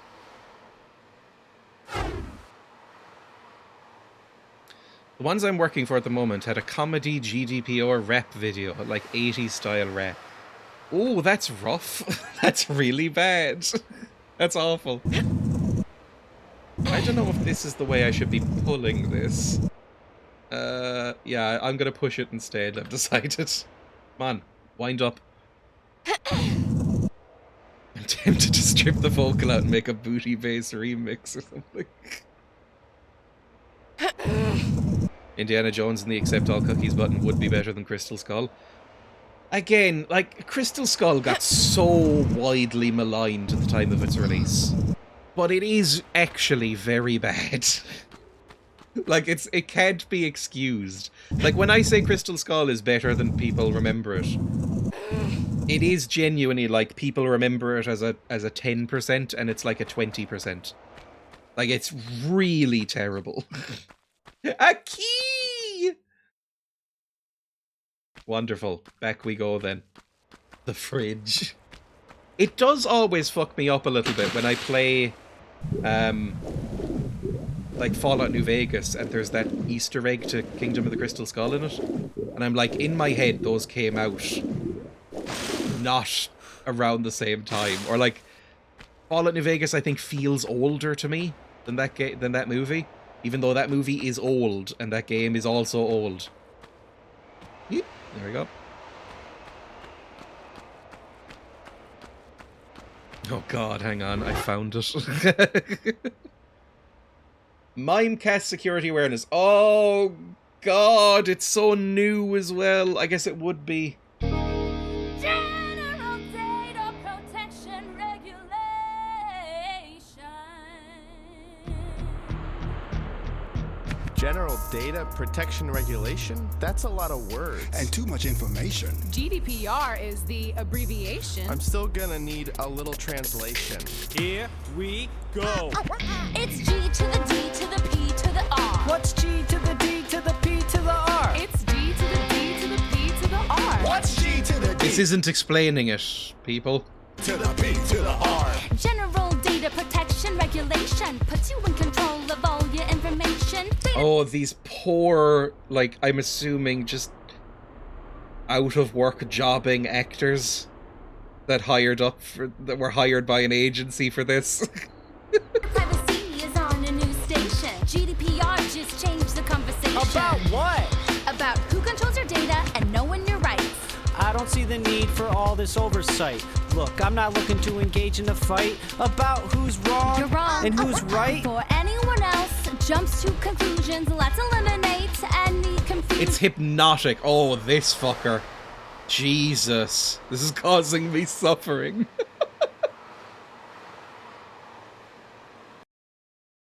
The ones I'm working for at the moment had a comedy GDPR rap video, like 80s style rap. Oh, that's rough. That's really bad. That's awful. I don't know if this is the way I should be pulling this. Yeah, I'm gonna push it instead, I've decided. Come on, wind up. I'm tempted to strip the vocal out and make a booty bass remix or something. Indiana Jones and the accept all cookies button would be better than Crystal Skull. Again, like, Crystal Skull got so widely maligned at the time of its release. But it is actually very bad. Like, it can't be excused. Like, when I say Crystal Skull is better than people remember it, it is genuinely, like, people remember it as a 10% and it's like a 20%. Like, it's really terrible. A key! Wonderful. Back we go then. The fridge. It does always fuck me up a little bit when I play, like Fallout New Vegas and there's that Easter egg to Kingdom of the Crystal Skull in it. And I'm like, in my head, those came out not around the same time. Or like, Fallout New Vegas, I think, feels older to me than that movie. Even though that movie is old and that game is also old. Yep, there we go. Oh god, hang on, I found it. Mimecast security awareness. Oh god, it's so new as well. I guess it would be. General data protection regulation. General Data Protection Regulation? That's a lot of words. And too much information. GDPR is the abbreviation. I'm still gonna need a little translation. Here we go. It's G to the D to the P to the R. What's G to the D to the P to the R? It's G to the D to the P to the R. What's G to the D This isn't explaining it, people. to the P to the R? General data protection regulation puts you in control of all your information. Oh, these poor, like, I'm assuming just out of work jobbing actors that were hired by an agency for this. Privacy is on a new station. GDPR just changed the conversation. About what? About who controls your data and knowing your rights. I don't see the need for all this oversight. Look, I'm not looking to engage in a fight about who's wrong, You're wrong. and who's right. Before anyone else jumps to conclusions, let's eliminate any confusion. It's hypnotic. Oh, this fucker. Jesus. This is causing me suffering.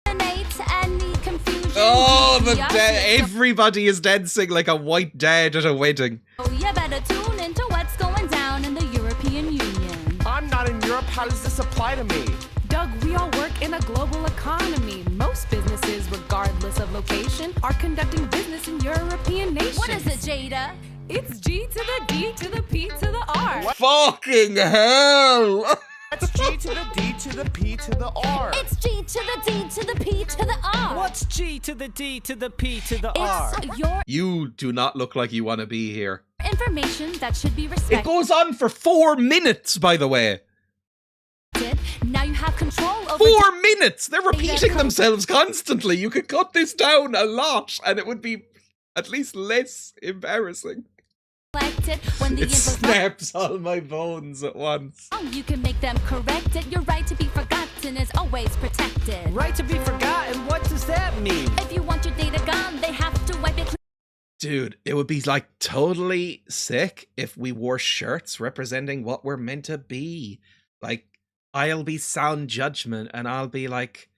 Eliminate any confusion. Oh, the GDPR dad. says Everybody is dancing like a white dad at a wedding. so you better tune into what's going down in the European Union. I'm not in Europe. How does this apply to me? Doug, we all work in a global economy. Most businesses, regardless of location, are conducting business in European nations. What is it, Jada? It's G to the D to the P to the R. Fucking hell! That's G to the D to the P to the R. It's G to the D to the P to the R. What's G to the D to the P to the R? It's your You do not look like you want to be here. information that should be It respected. goes on for 4 minutes, by the way. Now you have control over 4 minutes! They're repeating themselves constantly. You could cut this down a lot, and it would be at least less embarrassing. collected when the It info's snaps all my bones at once. wrong. You can make them corrected. Your right to be forgotten is always protected. Right to be forgotten? What does that mean? If you want your data gone, they have to wipe it clean. Dude, it would be like totally sick if we wore shirts representing what we're meant to be. Like, I'll be sound judgment and I'll be like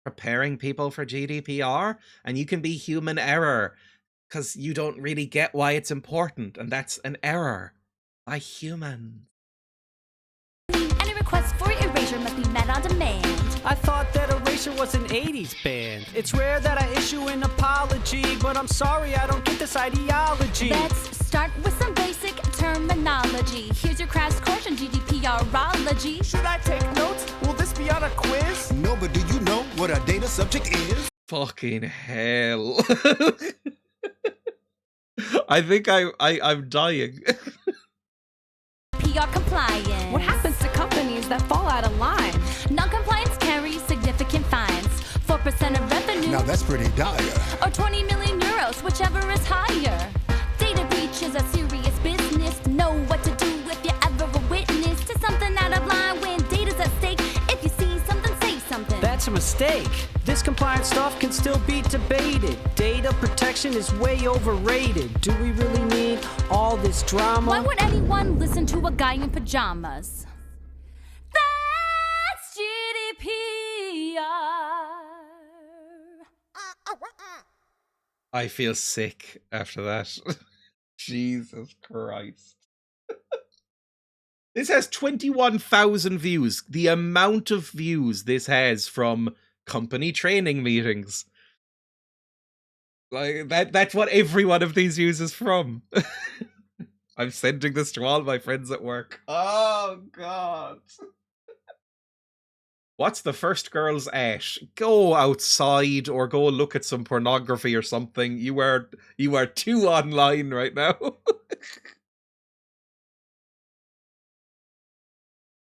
preparing people for GDPR, and you can be human error because you don't really get why it's important, and that's an error by humans. Any request for erasure must be met on demand. I thought that Erasure was an 80s band. It's rare that I issue an apology, but I'm sorry I don't get this ideology. Let's start with some basic terminology. Here's your crash course in GDPRology. Should I take notes? Will this be on a quiz? No, but do you know what our data subject is? Fucking hell. I think I'm dying. PR compliance. What happens to companies that fall out of line? Non-compliance carries significant fines. 4% of revenue Now that's pretty dire. or 20 million euros, whichever is higher. Data breach is a serious business. Know what to do if you're ever a witness to something out of line when data's at stake. If you see something, say something. That's a mistake. This compliance stuff can still be debated. Data protection is way overrated. Do we really need all this drama? Why would anyone listen to a guy in pajamas? That's GDPR. I feel sick after that. Jesus Christ. This has 21,000 views. The amount of views this has from company training meetings. Like, that's what every one of these views is from. I'm sending this to all my friends at work. Oh, God. What's the first girl's at? Go outside or go look at some pornography or something. You are too online right now.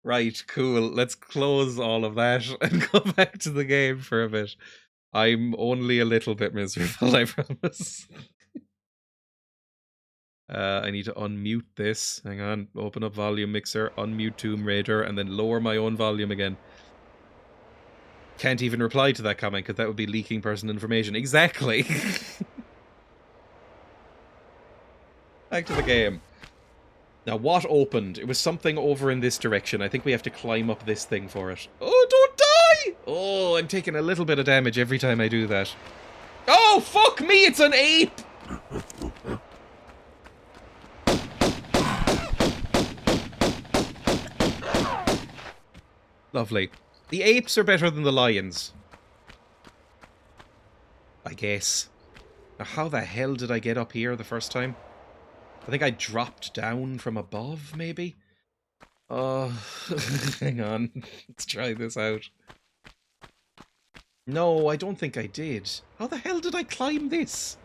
Right, cool. Let's close all of that and go back to the game for a bit. I'm only a little bit miserable, I promise. I need to unmute this. Hang on. Open up volume mixer, unmute Tomb Raider, and then lower my own volume again. Can't even reply to that comment because that would be leaking personal information. Exactly. Back to the game. Now, what opened? It was something over in this direction. I think we have to climb up this thing for it. Oh, don't die! Oh, I'm taking a little bit of damage every time I do that. Oh, fuck me! It's an ape! Lovely. The apes are better than the lions. I guess. Now, how the hell did I get up here the first time? I think I dropped down from above, maybe? Oh, hang on. Let's try this out. No, I don't think I did. How the hell did I climb this?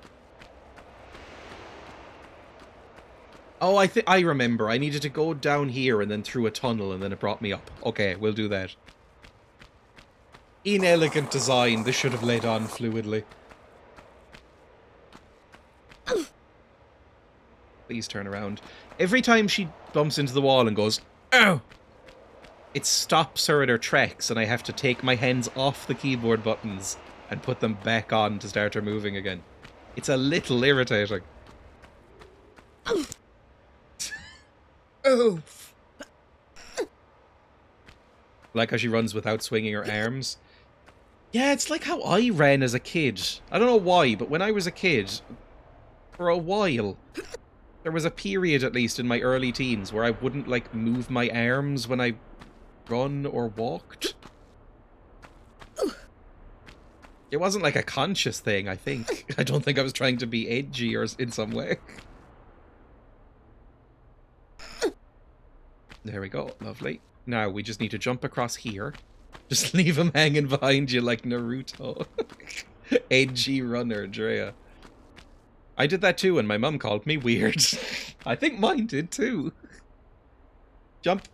Oh, I remember. I needed to go down here and then through a tunnel and then it brought me up. Okay, we'll do that. Inelegant design. This should have led on fluidly. Please turn around. Every time she bumps into the wall and goes, "Ow!" it stops her in her tracks and I have to take my hands off the keyboard buttons and put them back on to start her moving again. It's a little irritating. Oh. Like how she runs without swinging her arms. Yeah, it's like how I ran as a kid. I don't know why, but when I was a kid, for a while, there was a period, at least in my early teens, where I wouldn't, like, move my arms when I run or walked. It wasn't, like, a conscious thing, I think. I don't think I was trying to be edgy or in some way. There we go. Lovely. Now, we just need to jump across here. Just leave him hanging behind you like Naruto. Edgy runner, Dreya. I did that too, and my mum called me weird. I think mine did too. Jump.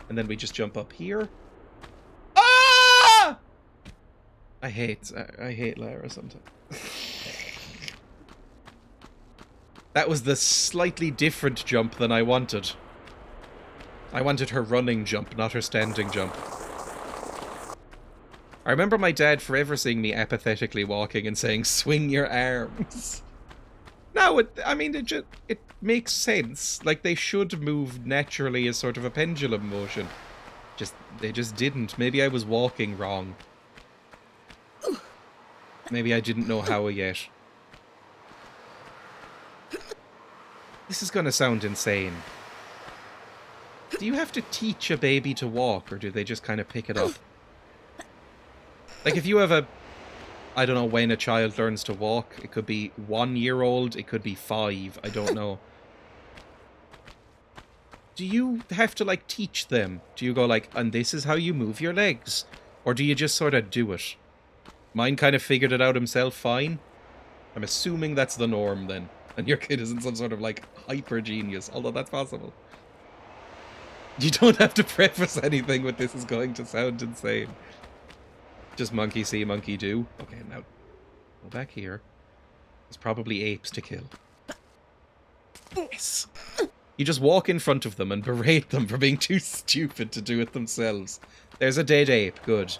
And then we just jump up here. Ah! I hate Lara sometimes. That was the slightly different jump than I wanted. I wanted her running jump, not her standing jump. I remember my dad forever seeing me apathetically walking and saying, swing your arms. No, it makes sense. Like, they should move naturally as sort of a pendulum motion. They just didn't. Maybe I was walking wrong. Maybe I didn't know how yet. This is gonna sound insane. Do you have to teach a baby to walk, or do they just kind of pick it up? Like, if you have I don't know when a child learns to walk. It could be 1 year old, it could be 5, I don't know. Do you have to, like, teach them? Do you go like, and this is how you move your legs? Or do you just sort of do it? Mine kind of figured it out himself fine. I'm assuming that's the norm then. And your kid isn't some sort of, like, hyper genius, although that's possible. You don't have to preface anything with this is going to sound insane. Just monkey see, monkey do. Okay, now go back here. There's probably apes to kill. Yes! You just walk in front of them and berate them for being too stupid to do it themselves. There's a dead ape, good.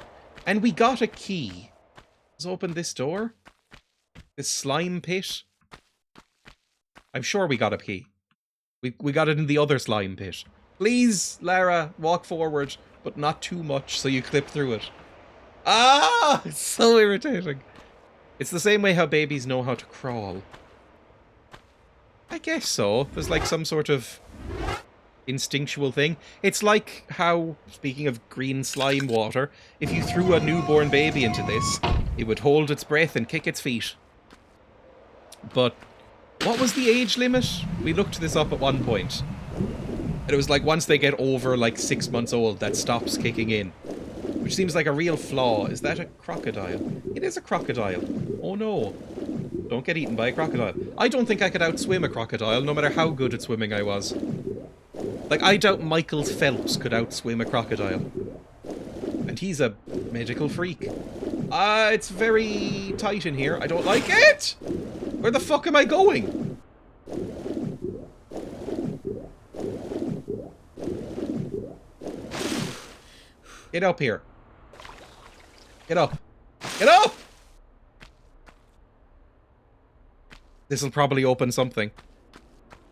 And we got a key. Let's open this door. This slime pit. I'm sure we got a key. We got it in the other slime pit. Please, Lara, walk forward, but not too much so you clip through it. Ah! It's so irritating. It's the same way how babies know how to crawl. I guess so. There's like some sort of instinctual thing. It's like how, speaking of green slime water, if you threw a newborn baby into this, it would hold its breath and kick its feet. But what was the age limit? We looked this up at one point. And it was like once they get over like 6 months old, that stops kicking in. Which seems like a real flaw. Is that a crocodile? It is a crocodile. Oh no. Don't get eaten by a crocodile. I don't think I could outswim a crocodile, no matter how good at swimming I was. Like, I doubt Michael Phelps could outswim a crocodile. And he's a medical freak. It's very tight in here. I don't like it! Where the fuck am I going? Get up here. Get up. Get up! This'll probably open something.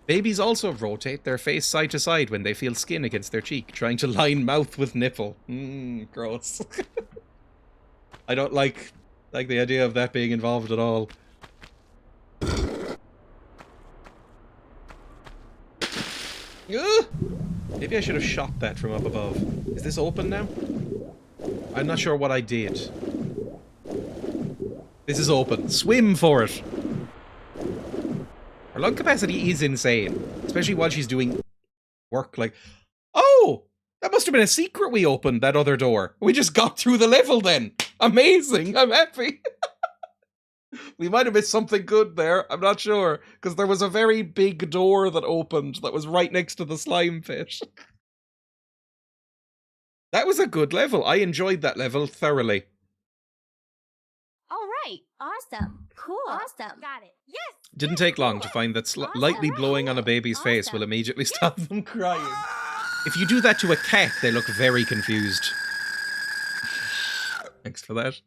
Babies also rotate their face side to side when they feel skin against their cheek, trying to line mouth with nipple. Gross. I don't like the idea of that being involved at all. Maybe I should have shot that from up above. Is this open now? I'm not sure what I did. This is open. Swim for it! Her lung capacity is insane. Especially while she's doing work like... Oh! That must have been a secret we opened, that other door. We just got through the level then. Amazing! I'm happy. We might have missed something good there. I'm not sure. Because there was a very big door that opened that was right next to the slime pit. That was a good level. I enjoyed that level thoroughly. All right. Awesome. Cool. Awesome. Got it. Yes. Didn't take long to find that lightly blowing on a baby's face will immediately stop them crying. If you do that to a cat, they look very confused. Thanks for that.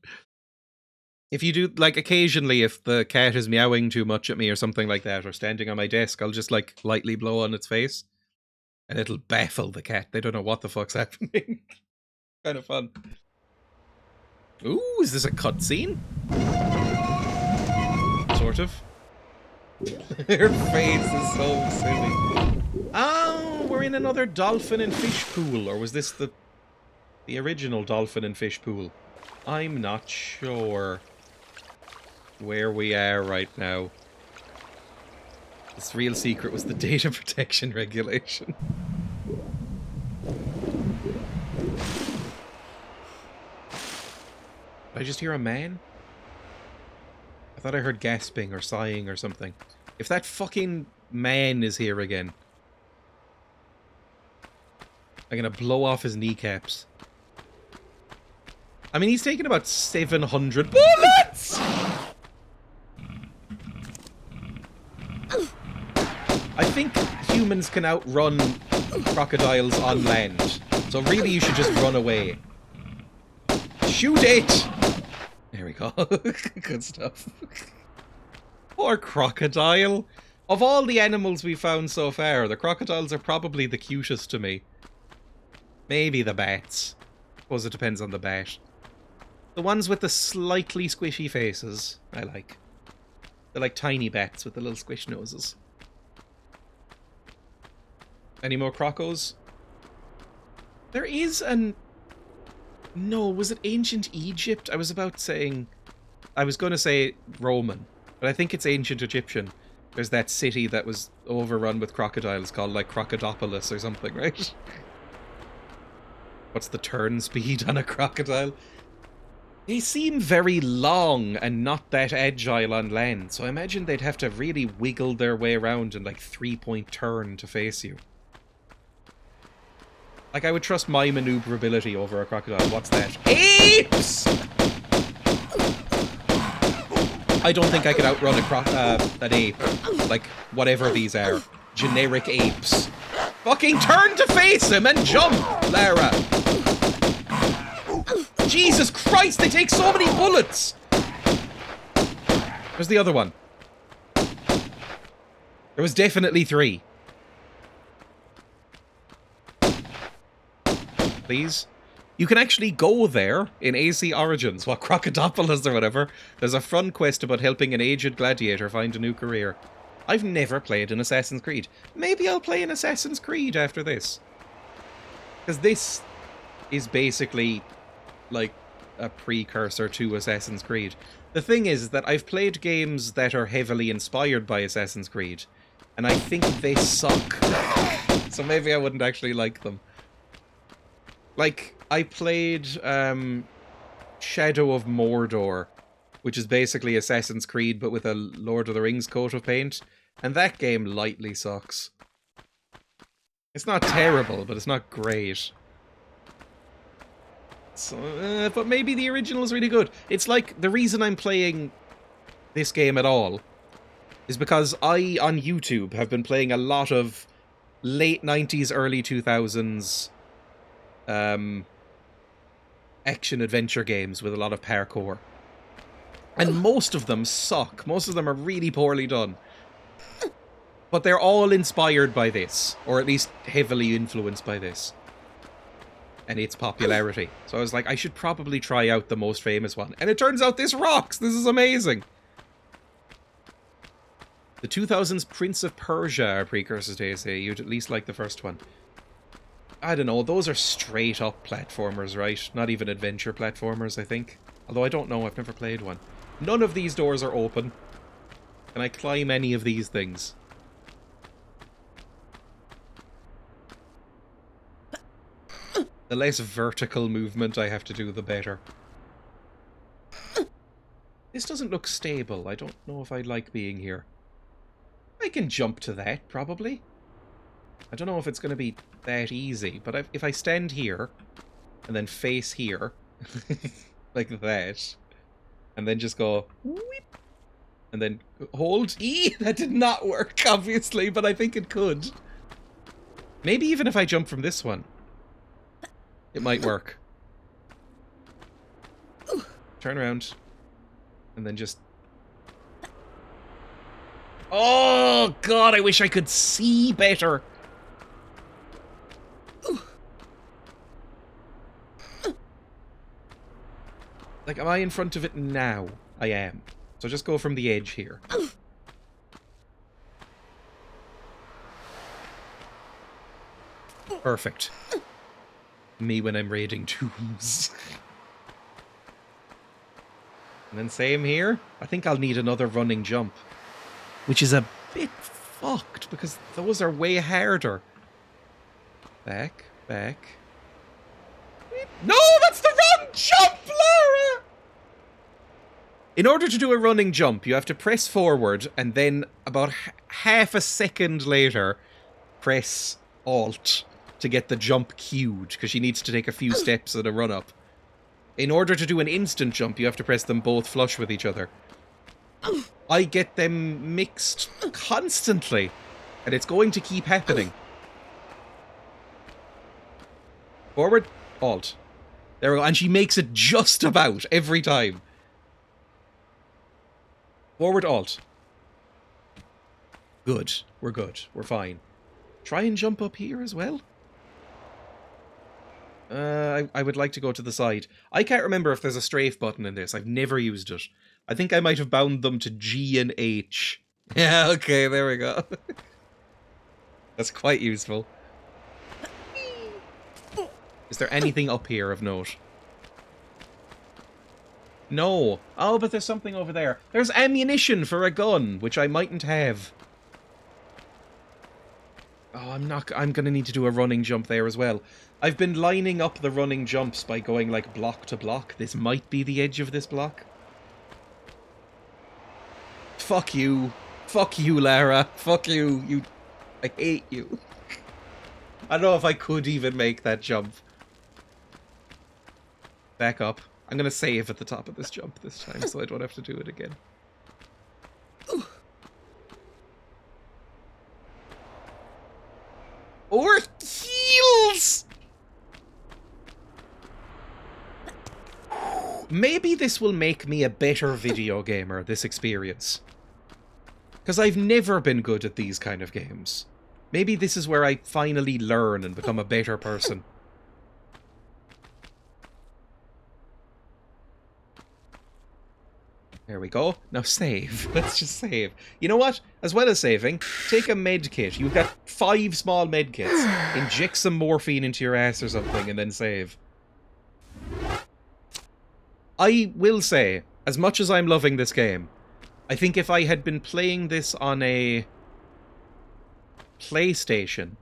If you do, like, occasionally, if the cat is meowing too much at me or something like that, or standing on my desk, I'll just, like, lightly blow on its face. And it'll baffle the cat. They don't know what the fuck's happening. Kind of fun. Ooh, is this a cutscene? Sort of. Her face is so silly. Oh, we're in another dolphin and fish pool. Or was this the original dolphin and fish pool? I'm not sure where we are right now. This real secret was the data protection regulation. Did I just hear a man? I thought I heard gasping or sighing or something. If that fucking man is here again, I'm gonna blow off his kneecaps. I mean, he's taken about 700 bullets! I think humans can outrun crocodiles on land. So really you should just run away. Shoot it! There we go. Good stuff. Poor crocodile. Of all the animals we've found so far, the crocodiles are probably the cutest to me. Maybe the bats. Suppose it depends on the bat. The ones with the slightly squishy faces, I like. They're like tiny bats with the little squish noses. Any more crocos? There is an... No, was it ancient Egypt? I was going to say Roman, but I think it's ancient Egyptian. There's that city that was overrun with crocodiles called, like, Crocodipolis or something, right? What's the turn speed on a crocodile? They seem very long and not that agile on land, so I imagine they'd have to really wiggle their way around in, like, 3-point turn to face you. Like, I would trust my maneuverability over a crocodile. What's that? Apes! I don't think I could outrun an ape. Like, whatever these are. Generic apes. Fucking turn to face him and jump, Lara! Jesus Christ, they take so many bullets! Where's the other one? There was definitely 3. Please? You can actually go there in AC Origins, what, Crocodipolis or whatever. There's a fun quest about helping an aged gladiator find a new career. I've never played an Assassin's Creed. Maybe I'll play an Assassin's Creed after this. Because this is basically like a precursor to Assassin's Creed. The thing is that I've played games that are heavily inspired by Assassin's Creed, and I think they suck. So maybe I wouldn't actually like them. Like, I played Shadow of Mordor, which is basically Assassin's Creed but with a Lord of the Rings coat of paint, and that game lightly sucks. It's not terrible, but it's not great. So, but maybe the original is really good. It's like, the reason I'm playing this game at all is because I, on YouTube, have been playing a lot of late 90s, early 2000s action-adventure games with a lot of parkour. And most of them suck. Most of them are really poorly done. But they're all inspired by this, or at least heavily influenced by this. And its popularity. So I was like, I should probably try out the most famous one. And it turns out this rocks! This is amazing! The 2000s Prince of Persia are precursors to AC. You'd at least like the first one. I don't know, those are straight-up platformers, right? Not even adventure platformers, I think. Although I don't know, I've never played one. None of these doors are open. Can I climb any of these things? The less vertical movement I have to do, the better. This doesn't look stable. I don't know if I'd like being here. I can jump to that, probably. I don't know if it's going to be that easy, but if I stand here, and then face here, like that, and then just go, whoop, and then hold E, that did not work, obviously, but I think it could. Maybe even if I jump from this one, it might work. Turn around, and then just... Oh, God, I wish I could see better. Like, am I in front of it now? I am. So just go from the edge here. Perfect. Me when I'm raiding tombs. And then same here. I think I'll need another running jump. Which is a bit fucked because those are way harder. Back, back. No, that's the wrong jump, Lara! In order to do a running jump, you have to press forward and then about half a second later, press Alt to get the jump queued because she needs to take a few steps at a run up. In order to do an instant jump, you have to press them both flush with each other. I get them mixed constantly, and it's going to keep happening. Forward, Alt. There we go, and she makes it just about every time. Forward, Alt. Good. We're good. We're fine. Try and jump up here as well. I would like to go to the side. I can't remember if there's a strafe button in this. I've never used it. I think I might have bound them to G and H. Yeah, okay, there we go. That's quite useful. Is there anything up here of note? No. Oh, but there's something over there. There's ammunition for a gun, which I mightn't have. Oh, I'm gonna need to do a running jump there as well. I've been lining up the running jumps by going, like, block to block. This might be the edge of this block. Fuck you. Fuck you, Lara. Fuck you. I hate you. I don't know if I could even make that jump. Back up. I'm gonna save at the top of this jump this time so I don't have to do it again. Or heels! Maybe this will make me a better video gamer, this experience. Because I've never been good at these kind of games. Maybe this is where I finally learn and become a better person. There we go. Now save. Let's just save. You know what? As well as saving, take a med kit. You've got 5 small med kits. Inject some morphine into your ass or something and then save. I will say, as much as I'm loving this game, I think if I had been playing this on a PlayStation,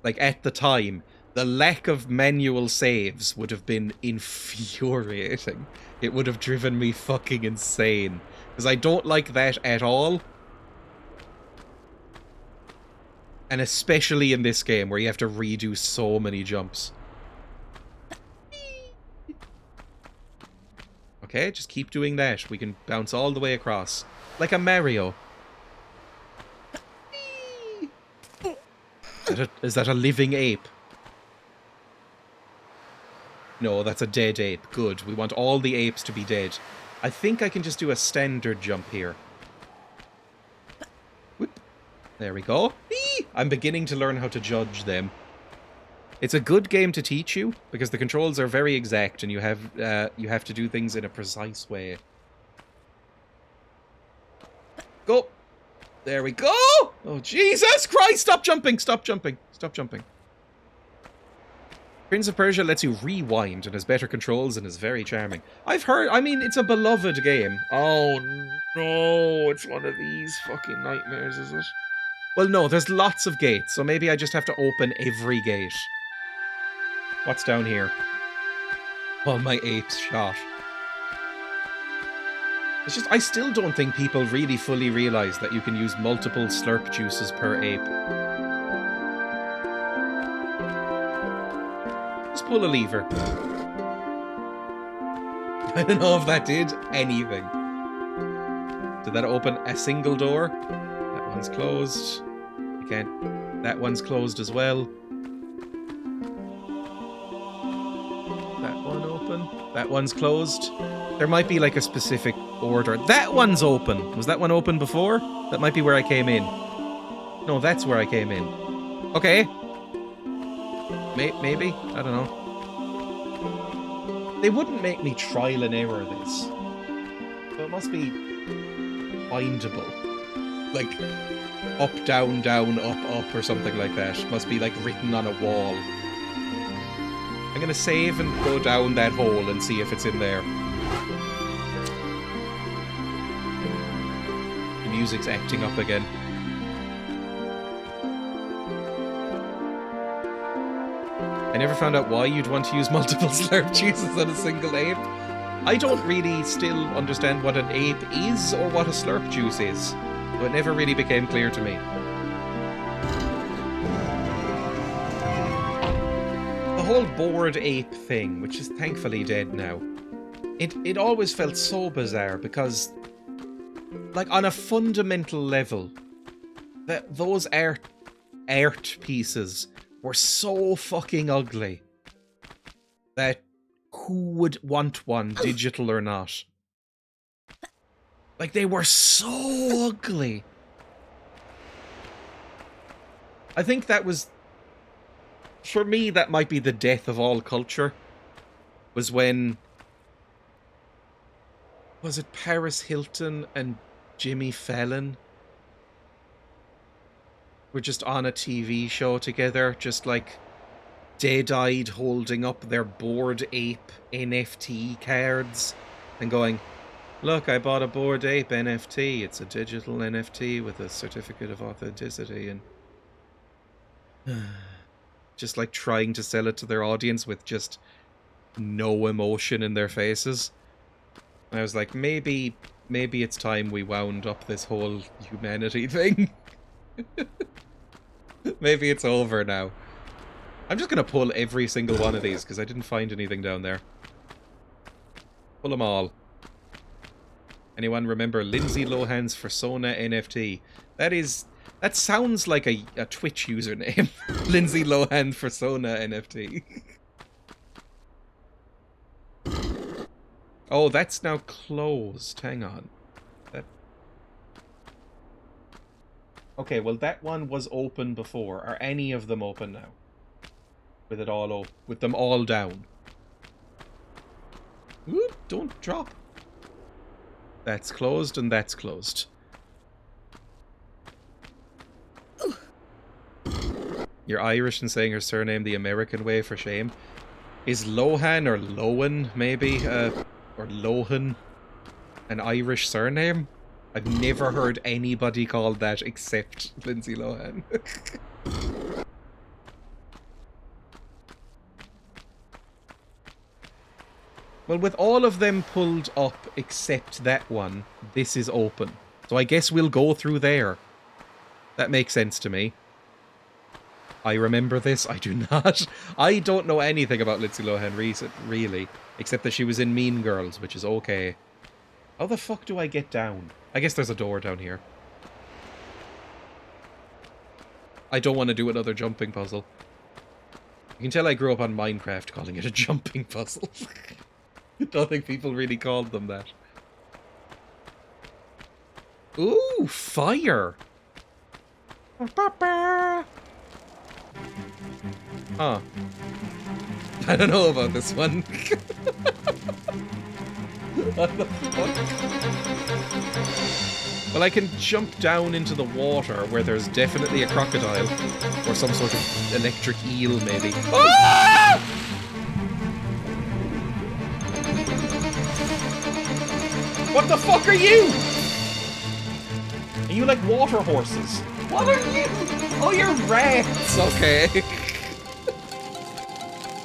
like at the time, the lack of manual saves would have been infuriating. It would have driven me fucking insane. Because I don't like that at all. And especially in this game where you have to redo so many jumps. Okay, just keep doing that. We can bounce all the way across. Like a Mario. Is that a living ape? No, that's a dead ape. Good. We want all the apes to be dead. I think I can just do a standard jump here. Whoop. There we go. Eee! I'm beginning to learn how to judge them. It's a good game to teach you, because the controls are very exact and you have to do things in a precise way. Go! There we go! Oh, Jesus Christ! Stop jumping! Stop jumping! Stop jumping. Prince of Persia lets you rewind and has better controls and is very charming. I've heard, I mean, it's a beloved game. Oh no, it's one of these fucking nightmares, is it? Well, no, there's lots of gates, so maybe I just have to open every gate. What's down here? Oh, my ape's shot. It's just, I still don't think people really fully realise that you can use multiple slurp juices per ape. Just pull a lever. I don't know if that did anything. Did that open a single door? That one's closed. I can't. That one's closed as well. That one open. That one's closed. There might be like a specific order. That one's open. Was that one open before? That might be where I came in. No, that's where I came in. Okay. Maybe? I don't know. They wouldn't make me trial and error this. So it must be findable. Like, up, down, up, or something like that. Must be like written on a wall. I'm gonna save and go down that hole and see if it's in there. The music's acting up again. I never found out why you'd want to use multiple slurp juices on a single ape. I don't really still understand what an ape is or what a slurp juice is. So it never really became clear to me. The whole bored ape thing, which is thankfully dead now, it always felt so bizarre because, like, on a fundamental level, that those art pieces were so fucking ugly that who would want one, digital or not? Like, they were so ugly. I think that was, for me, that might be the death of all culture, was when, was it Paris Hilton and Jimmy Fallon were just on a TV show together, just like dead-eyed holding up their Bored Ape NFT cards and going, look, I bought a Bored Ape NFT. It's a digital NFT with a certificate of authenticity, and just like trying to sell it to their audience with just no emotion in their faces. And I was like, maybe it's time we wound up this whole humanity thing. Maybe it's over now. I'm just gonna pull every single one of these because I didn't find anything down there. Pull them all. Anyone remember Lindsay Lohan's Persona NFT? That sounds like a Twitch username. Lindsay Lohan Persona NFT. Oh, that's now closed. Hang on. Okay, well that one was open before. Are any of them open now? With it all with them all down. Whoop, don't drop. That's closed and that's closed. You're Irish and saying her surname the American way, for shame. Is Lohan or Lohan maybe or Lohan an Irish surname? I've never heard anybody called that except Lindsay Lohan. Well, with all of them pulled up except that one, this is open. So I guess we'll go through there. That makes sense to me. I remember this. I do not. I don't know anything about Lindsay Lohan really. Except that she was in Mean Girls, which is okay. How the fuck do I get down? I guess there's a door down here. I don't want to do another jumping puzzle. You can tell I grew up on Minecraft calling it a jumping puzzle. I don't think people really called them that. Ooh, fire! Huh. I don't know about this one. What the fuck? Well, I can jump down into the water where there's definitely a crocodile. Or some sort of electric eel, maybe. Ah! What the fuck are you? Are you like water horses? What are you? Oh, you're rats. Okay.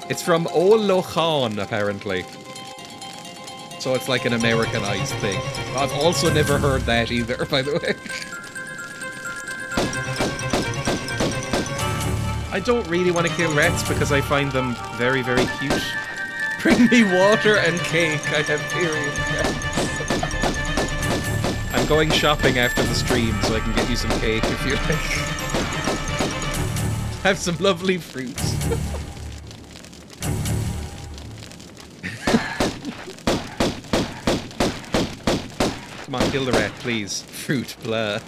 It's from Olochan, apparently. So it's like an Americanized thing. I've also never heard that either, by the way. I don't really want to kill rats because I find them very, very cute. Bring me water and cake. I have period cats. I'm going shopping after the stream so I can get you some cake if you like. Have some lovely fruits. Come on, kill the rat, please. Fruit, blah.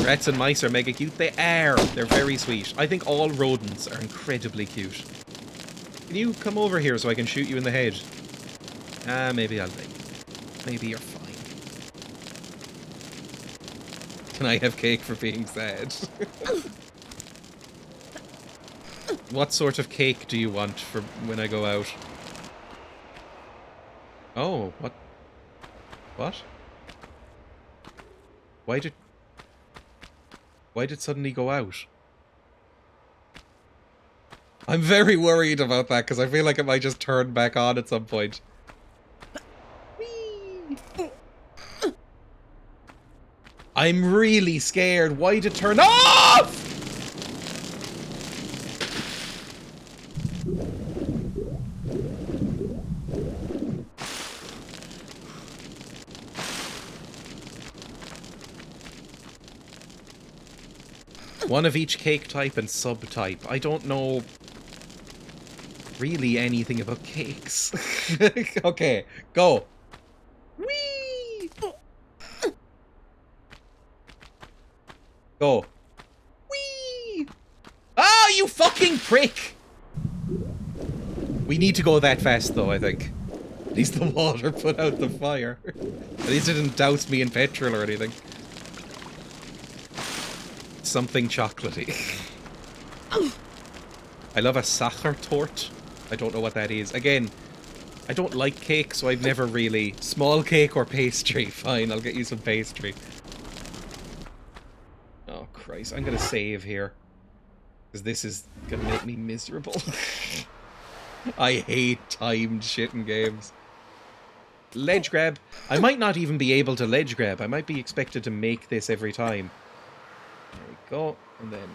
Rats and mice are mega cute. They are. They're very sweet. I think all rodents are incredibly cute. Can you come over here so I can shoot you in the head? Ah, maybe I'll leave. Maybe you're fine. Can I have cake for being sad? What sort of cake do you want for when I go out? Oh, what? What? Why did it suddenly go out? I'm very worried about that because I feel like it might just turn back on at some point. Whee! I'm really scared. Why did it turn off? One of each cake type and subtype. I don't know really anything about cakes. Okay, go. Whee! Go. Whee! Ah, you fucking prick! We need to go that fast, though, I think. At least the water put out the fire. At least it didn't douse me in petrol or anything. Something chocolatey. I love a Sachertorte. I don't know what that is. Again, I don't like cake, so I've never really... Small cake or pastry? Fine, I'll get you some pastry. Oh, Christ. I'm gonna save here. Because this is gonna make me miserable. I hate timed shit in games. Ledge grab. I might not even be able to ledge grab. I might be expected to make this every time. There we go. And then...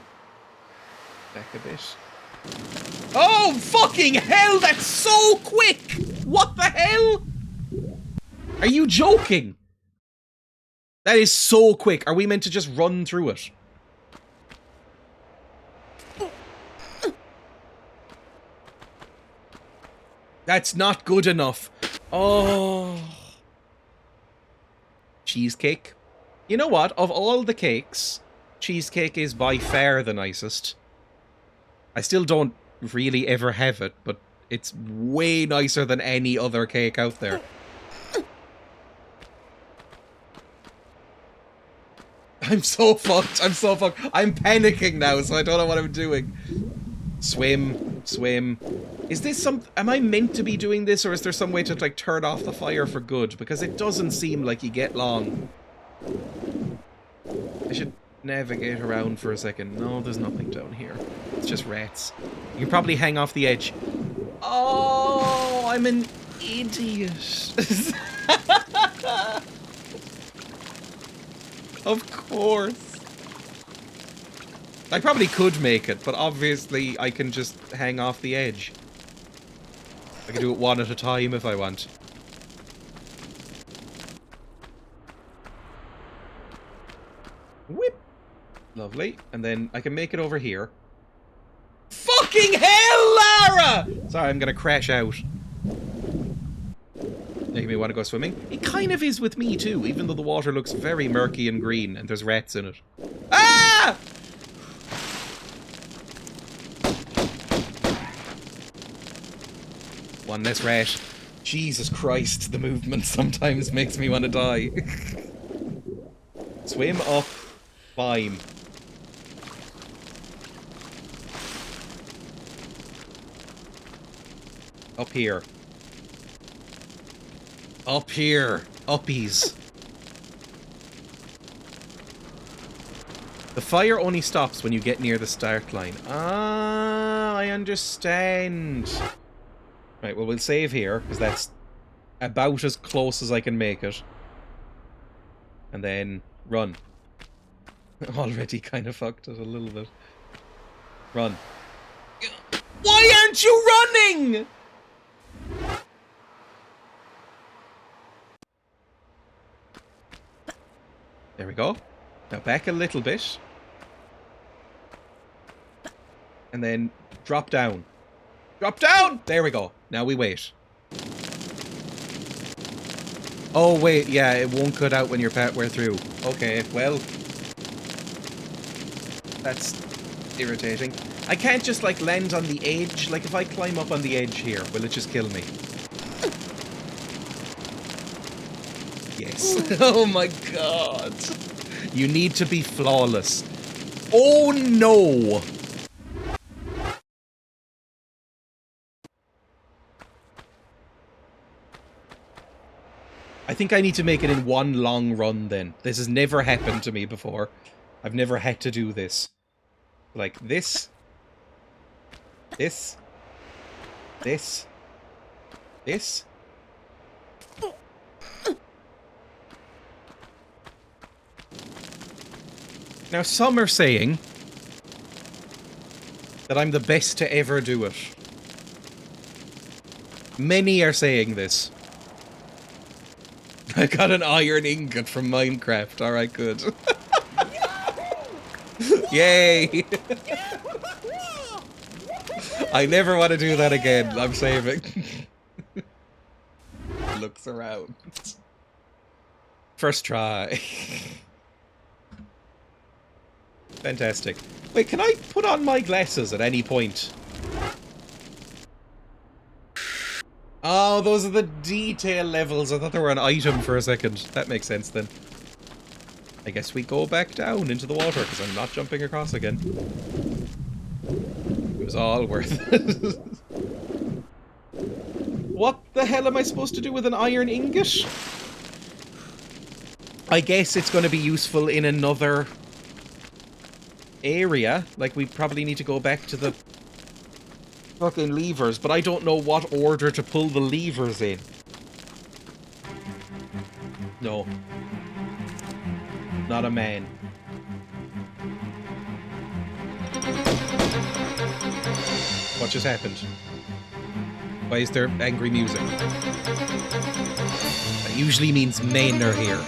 back a bit. Oh, fucking hell! That's so quick! What the hell? Are you joking? That is so quick. Are we meant to just run through it? That's not good enough. Oh. Cheesecake. You know what? Of all the cakes, cheesecake is by far the nicest. I still don't really ever have it, but it's way nicer than any other cake out there. I'm so fucked. I'm so fucked. I'm panicking now, so I don't know what I'm doing. Swim. Swim. Is this some... Am I meant to be doing this, or is there some way to, like, turn off the fire for good? Because it doesn't seem like you get long. I should navigate around for a second. No, there's nothing down here. It's just rats. You can probably hang off the edge. Oh, I'm an idiot. Of course. I probably could make it, but obviously I can just hang off the edge. I can do it one at a time if I want. Whip! Lovely. And then I can make it over here. Fucking hell, Lara! Sorry, I'm gonna crash out. Making me want to go swimming. It kind of is with me too, even though the water looks very murky and green and there's rats in it. Ah! One less rat. Jesus Christ, the movement sometimes makes me want to die. Swim up. Fine. Up here. Up here. Uppies. The fire only stops when you get near the start line. Ah, I understand. Right, well, we'll save here, because that's about as close as I can make it. And then run. Already kind of fucked it a little bit. Run. Why aren't you running? There we go. Now back a little bit. And then drop down. Drop down! There we go. Now we wait. Oh, wait. Yeah, it won't cut out when you're partway through. Okay, well. That's irritating. I can't just, like, land on the edge. Like, if I climb up on the edge here, will it just kill me? Yes. Oh my god. You need to be flawless. Oh no! I think I need to make it in one long run then. This has never happened to me before. I've never had to do this. Like this. This. This. This. Now, some are saying that I'm the best to ever do it. Many are saying this. I got an iron ingot from Minecraft. Alright, good. Yay! I never want to do that again. I'm saving. Looks around. First try. Fantastic. Wait, can I put on my glasses at any point? Oh, those are the detail levels. I thought they were an item for a second. That makes sense then. I guess we go back down into the water because I'm not jumping across again. It was all worth it. What the hell am I supposed to do with an iron ingot? I guess it's going to be useful in another area. Like, we probably need to go back to the fucking levers, but I don't know what order to pull the levers in. No. Not a man. What just happened? Why is there angry music? That usually means men are here.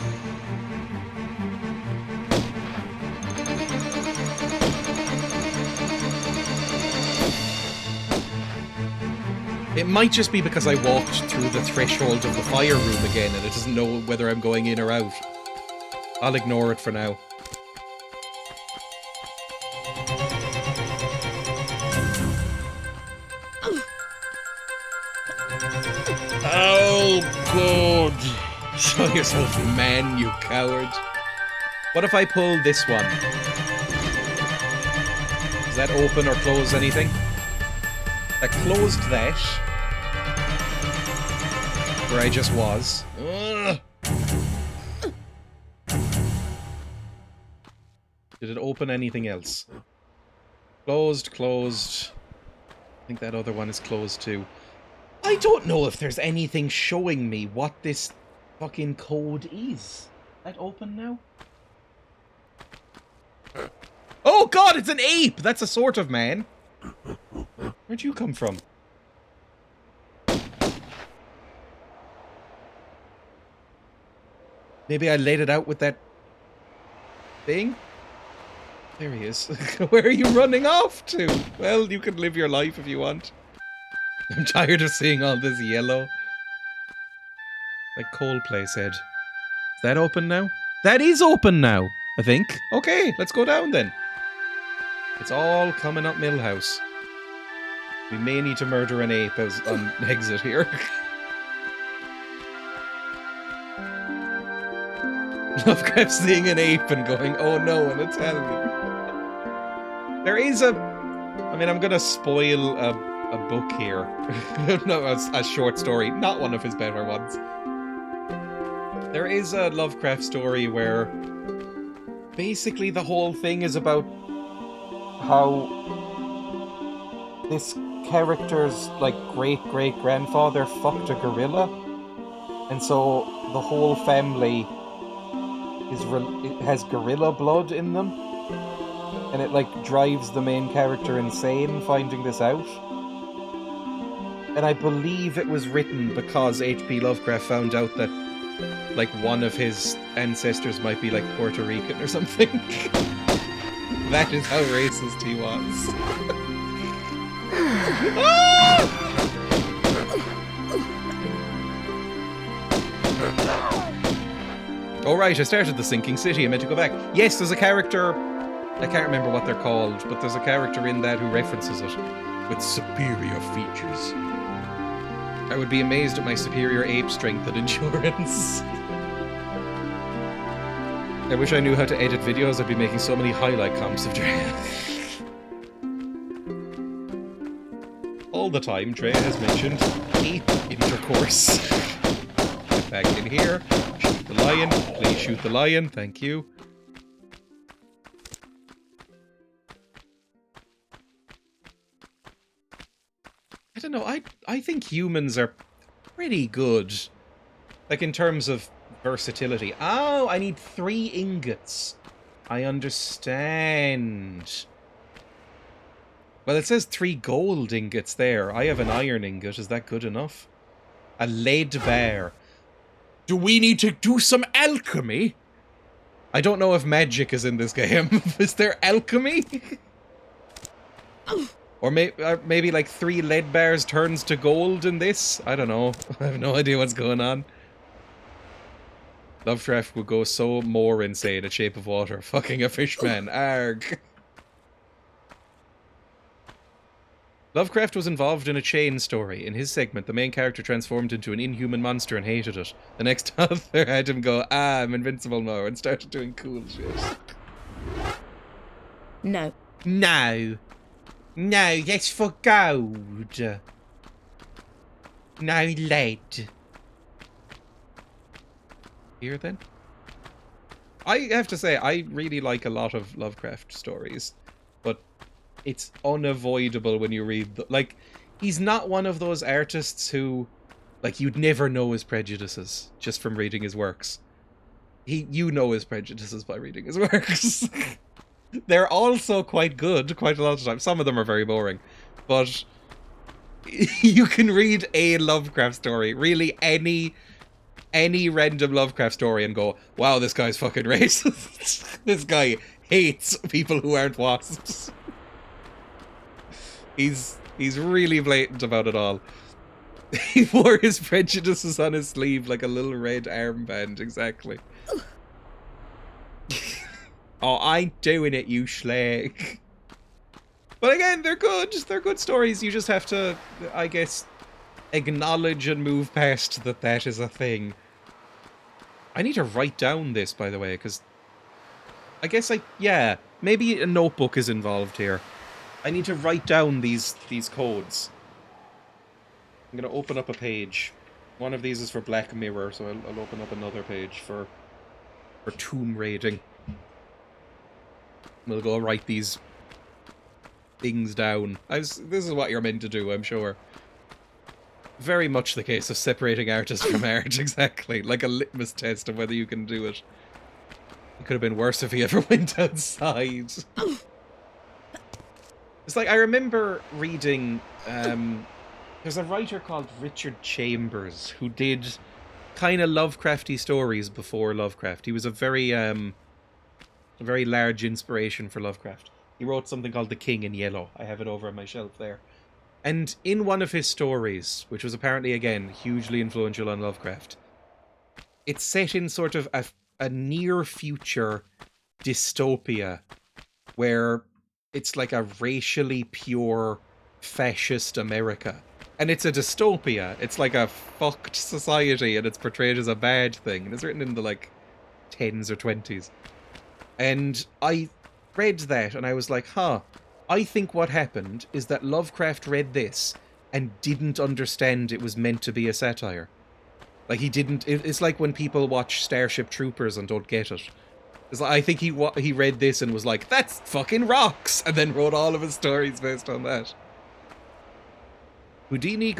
It might just be because I walked through the threshold of the fire room again and it doesn't know whether I'm going in or out. I'll ignore it for now. Oh, God. Show yourself, man, you coward. What if I pull this one? Does that open or close anything? That closed that. Where I just was. Ugh. Did it open anything else? Closed, closed. I think that other one is closed too. I don't know if there's anything showing me what this fucking code is. That open now? Oh God, it's an ape! That's a sort of man. Where'd you come from? Maybe I laid it out with that thing? There he is. Where are you running off to? Well, you can live your life if you want. I'm tired of seeing all this yellow. Like Coldplay said. Is that open now? That is open now, I think. Okay, let's go down then. It's all coming up Millhouse. We may need to murder an ape as on exit here. Lovecraft seeing an ape and going, oh no, and it's Halloween. There is a... I mean, I'm gonna spoil a book here. No, a short story. Not one of his better ones. There is a Lovecraft story where basically the whole thing is about how this character's, like, great-great-grandfather fucked a gorilla. And so the whole family it has gorilla blood in them. And it, like, drives the main character insane finding this out. And I believe it was written because H.P. Lovecraft found out that, like, one of his ancestors might be, like, Puerto Rican or something. That is how racist he was. Oh right, I started the sinking city. I meant to go back. Yes, there's a character. I can't remember what they're called, but there's a character in that who references it with superior features. I would be amazed at my superior ape strength and endurance. I wish I knew how to edit videos. I'd be making so many highlight comps of Dreya. All the time, Dreya has mentioned ape intercourse. Get back in here. Shoot the lion. Please shoot the lion. Thank you. don't know. I think humans are pretty good. Like, in terms of versatility. Oh, I need 3 ingots. I understand. Well, it says 3 gold ingots there. I have an iron ingot. Is that good enough? A lead bear. Do we need to do some alchemy? I don't know if magic is in this game. Is there alchemy? Or maybe like 3 lead bears turns to gold in this? I don't know. I have no idea what's going on. Lovecraft would go so more insane at Shape of Water. Fucking a fishman. Arg. Lovecraft was involved in a chain story. In his segment, the main character transformed into an inhuman monster and hated it. The next author had him go, I'm invincible now, and started doing cool shit. No. No. No, that's for gold. No lead. Here then? I have to say, I really like a lot of Lovecraft stories, but it's unavoidable when you read like, he's not one of those artists who, like, you'd never know his prejudices just from reading his works. You know his prejudices by reading his works. They're also quite good, quite a lot of the time. Some of them are very boring, but you can read a Lovecraft story, really any random Lovecraft story, and go, wow, this guy's fucking racist. This guy hates people who aren't wasps. He's really blatant about it all. He wore his prejudices on his sleeve like a little red armband, exactly. Oh, I ain't doing it, you schlag. But again, they're good. They're good stories. You just have to, I guess, acknowledge and move past that is a thing. I need to write down this, by the way, because I guess, yeah, maybe a notebook is involved here. I need to write down these codes. I'm going to open up a page. One of these is for Black Mirror, so I'll open up another page for tomb raiding. We'll go write these things down. This is what you're meant to do, I'm sure. Very much the case of separating artist from art, exactly. Like a litmus test of whether you can do it. It could have been worse if he ever went outside. It's like, I remember reading, there's a writer called Richard Chambers who did kind of Lovecrafty stories before Lovecraft. He was a very large inspiration for Lovecraft. He wrote something called The King in Yellow. I have it over on my shelf there. And in one of his stories, which was apparently, again, hugely influential on Lovecraft, it's set in sort of a near-future dystopia where it's like a racially pure fascist America. And it's a dystopia. It's like a fucked society, and it's portrayed as a bad thing. And it's written in the, like, 10s or 20s. And I read that, and I was like, huh, I think what happened is that Lovecraft read this and didn't understand it was meant to be a satire. Like, he didn't... It's like when people watch Starship Troopers and don't get it. It's like, I think he read this and was like, that's fucking rocks! And then wrote all of his stories based on that. Houdini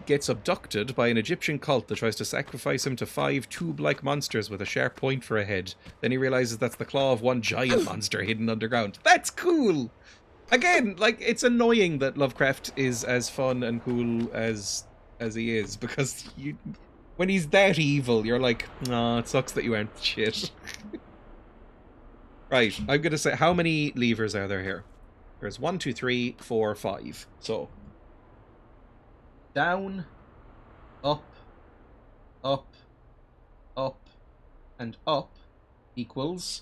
gets abducted by an Egyptian cult that tries to sacrifice him to 5 tube-like monsters with a sharp point for a head. Then he realizes that's the claw of one giant monster hidden underground. That's cool! Again, like, it's annoying that Lovecraft is as fun and cool as he is, because when he's that evil, you're like, nah, it sucks that you aren't shit. Right, I'm gonna say, how many levers are there here? There's 1, 2, 3, 4, 5. So, down, up, up, up, and up equals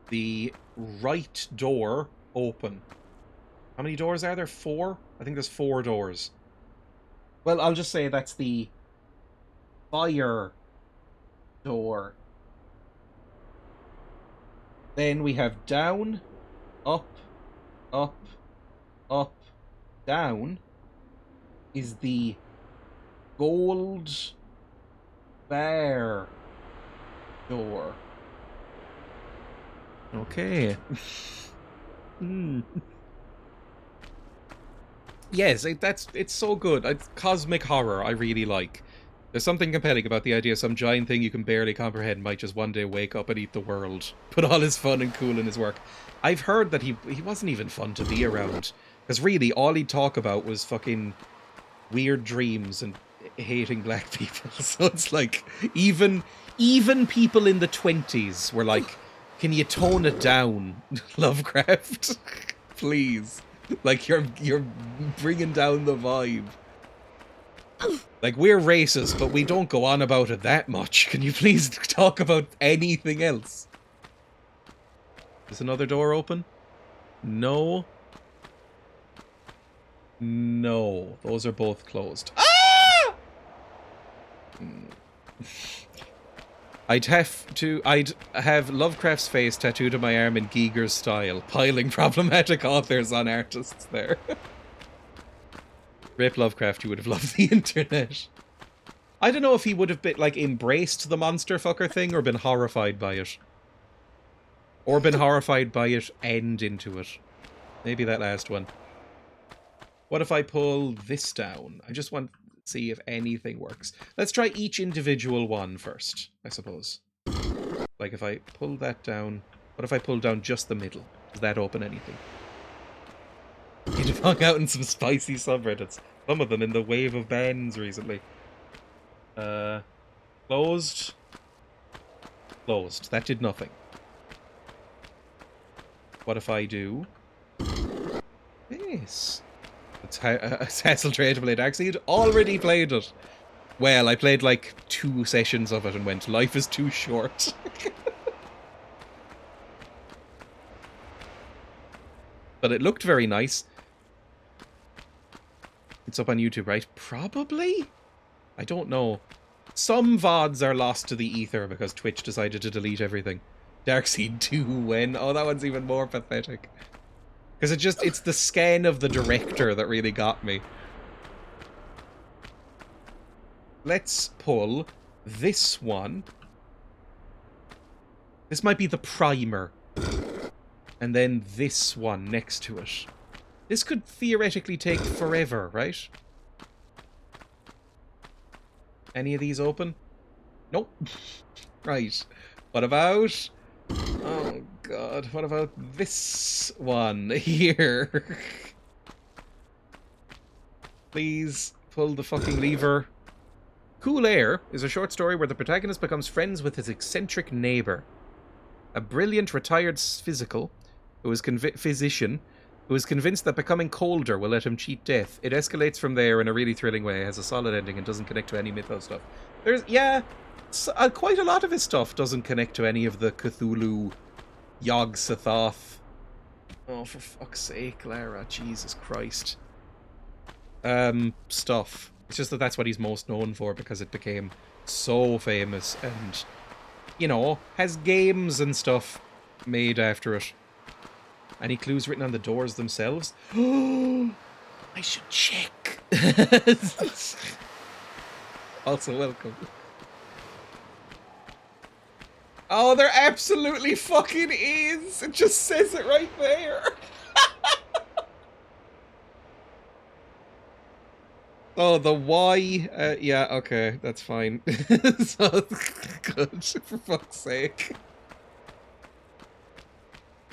the right door open. How many doors are there? 4? I think there's 4 doors. Well, I'll just say that's the fire door. Then we have down, up, up, up, down is the gold bear door. Okay. Yes, it's so good. It's cosmic horror I really like. There's something compelling about the idea of some giant thing you can barely comprehend might just one day wake up and eat the world. Put all his fun and cool in his work. I've heard that he wasn't even fun to be around. Because really, all he'd talk about was fucking weird dreams and hating black people. So it's like, even people in the 20s were like, can you tone it down, Lovecraft? Please. Like, you're bringing down the vibe. Like, we're racist, but we don't go on about it that much. Can you please talk about anything else? Is another door open? No. No. Those are both closed. Ah! I'd have Lovecraft's face tattooed on my arm in Giger's style, piling problematic authors on artists there. Rip Lovecraft, you would have loved the internet. I don't know if he would have been, like, embraced the monster fucker thing or been horrified by it. Or been horrified by it and into it. Maybe that last one. What if I pull this down? I just want to see if anything works. Let's try each individual one first, I suppose. Like, if I pull that down... What if I pull down just the middle? Does that open anything? You'd have hung out in some spicy subreddits. Some of them in the wave of bans recently. Closed. Closed. That did nothing. What if I do... this? It's Hassel Dreya to play Darkseid. Already played it. Well, I played like 2 sessions of it and went, life is too short. But it looked very nice. It's up on YouTube, right? Probably? I don't know. Some VODs are lost to the ether because Twitch decided to delete everything. Darkseid 2 when? Oh, that one's even more pathetic. Because it's the scan of the director that really got me. Let's pull this one. This might be the primer. And then this one next to it. This could theoretically take forever, right? Any of these open? Nope. Right. What about... oh god, what about this one here? Please pull the fucking lever. Cool Air is a short story where the protagonist becomes friends with his eccentric neighbor. A brilliant retired physician who is convinced that becoming colder will let him cheat death. It escalates from there in a really thrilling way, has a solid ending, and doesn't connect to any mythos stuff. There's, yeah, quite a lot of his stuff doesn't connect to any of the Cthulhu, Yog-Sothoth. Oh, for fuck's sake, Lara, Jesus Christ. Stuff. It's just that that's what he's most known for because it became so famous and, you know, has games and stuff made after it. Any clues written on the doors themselves? Oh, I should check. Also welcome. Oh, there absolutely fucking is. It just says it right there. Oh, the Y. Yeah, okay, that's fine. So good, for fuck's sake.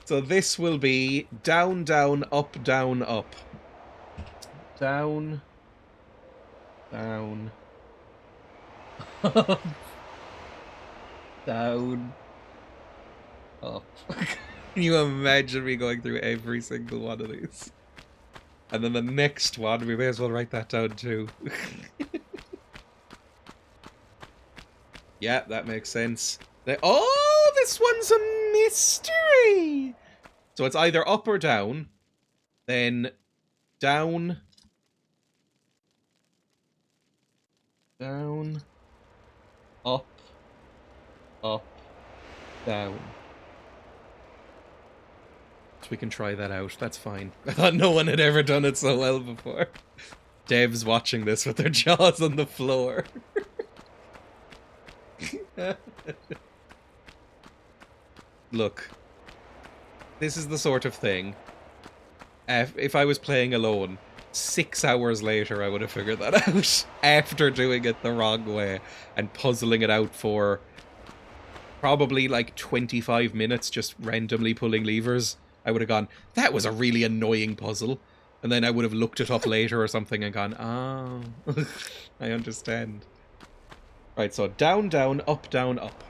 So this will be down, down, up, down, up. Down. Down. Down. Up. Can you imagine me going through every single one of these? And then the next one, we may as well write that down too. Yeah, that makes sense. Oh, this one's a mystery! So it's either up or down. Then down. Down. Up. Up. Down. So we can try that out. That's fine. I thought no one had ever done it so well before. Dev's watching this with their jaws on the floor. Look. This is the sort of thing. If I was playing alone, 6 hours later, I would have figured that out after doing it the wrong way and puzzling it out for probably like 25 minutes just randomly pulling levers. I would have gone, that was a really annoying puzzle. And then I would have looked it up later or something and gone, oh, I understand. Right, so down, down, up, down, up.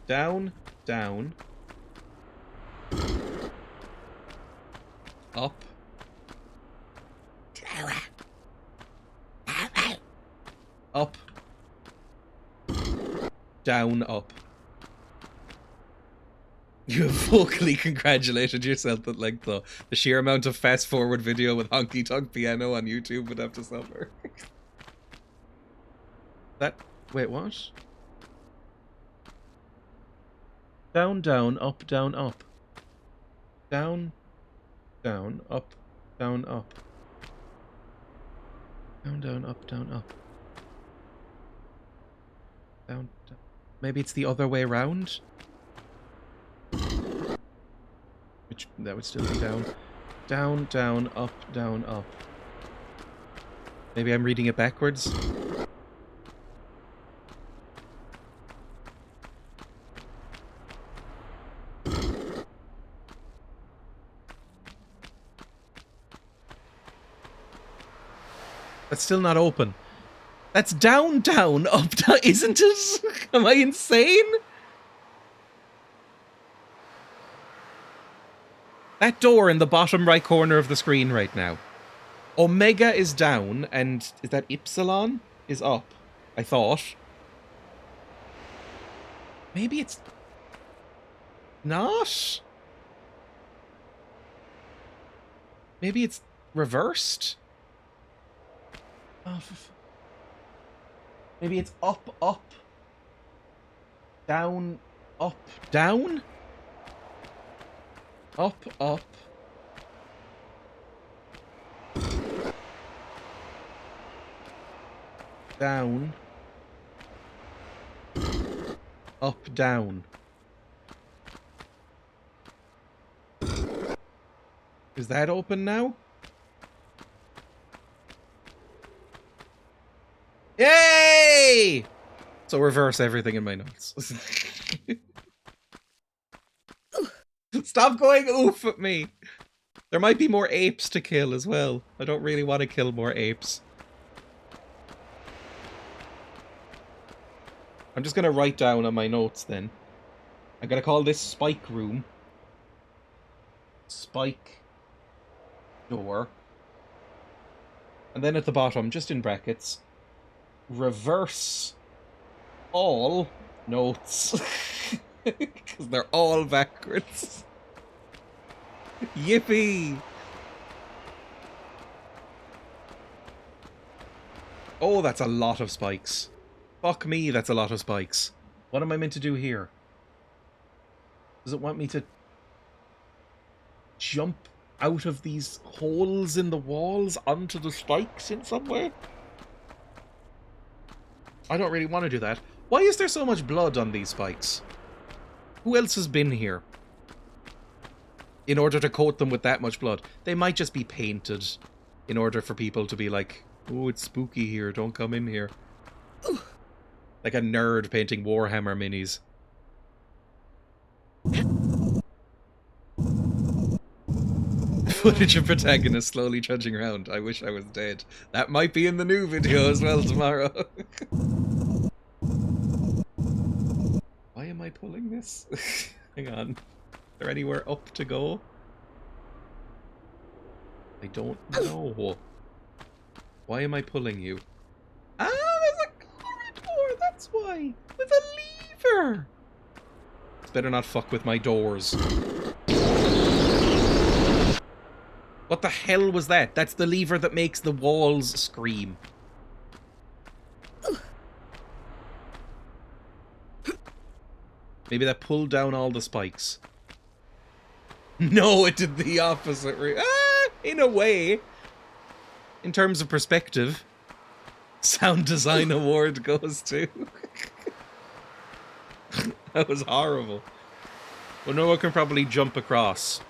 Down, down. Up. Up. Down, up. You have vocally congratulated yourself that, like, the sheer amount of fast-forward video with honky-tonk piano on YouTube would have to suffer. That... Wait, what? Down, down, up, down, up. Down, down, up, down, up. Down, down, up, down, up. Down, down. Maybe it's the other way around? Which, that would still be down. Down, down, up, down, up. Maybe I'm reading it backwards? That's still not open. That's down, down, up, down, isn't it? Am I insane? That door in the bottom right corner of the screen right now. Omega is down, and is that Ipsilon is up? I thought. Maybe it's not? Maybe it's reversed? Oh, maybe it's up, up, down, up, down? Up, up. Down. Up, down. Is that open now? Yay! So reverse everything in my notes. Stop going oof at me. There might be more apes to kill as well. I don't really want to kill more apes. I'm just going to write down on my notes then. I'm going to call this spike room. Spike door. And then at the bottom, just in brackets, reverse all notes. Because they're all backwards. Yippee! Oh, that's a lot of spikes. Fuck me, that's a lot of spikes. What am I meant to do here? Does it want me to jump out of these holes in the walls onto the spikes in some way? I don't really want to do that. Why is there so much blood on these spikes? Who else has been here? In order to coat them with that much blood. They might just be painted in order for people to be like, oh, it's spooky here, don't come in here. Like a nerd painting Warhammer minis. Footage of protagonist slowly trudging around. I wish I was dead. That might be in the new video as well tomorrow. Why am I pulling this? Hang on. Is there anywhere up to go? I don't know. Why am I pulling you? Ah, there's a corridor! That's why! With a lever! It's better not fuck with my doors. What the hell was that? That's the lever that makes the walls scream. Maybe that pulled down all the spikes. No, it did the opposite. In a way. In terms of perspective. Sound design award goes to. That was horrible. Well, Noah can probably jump across.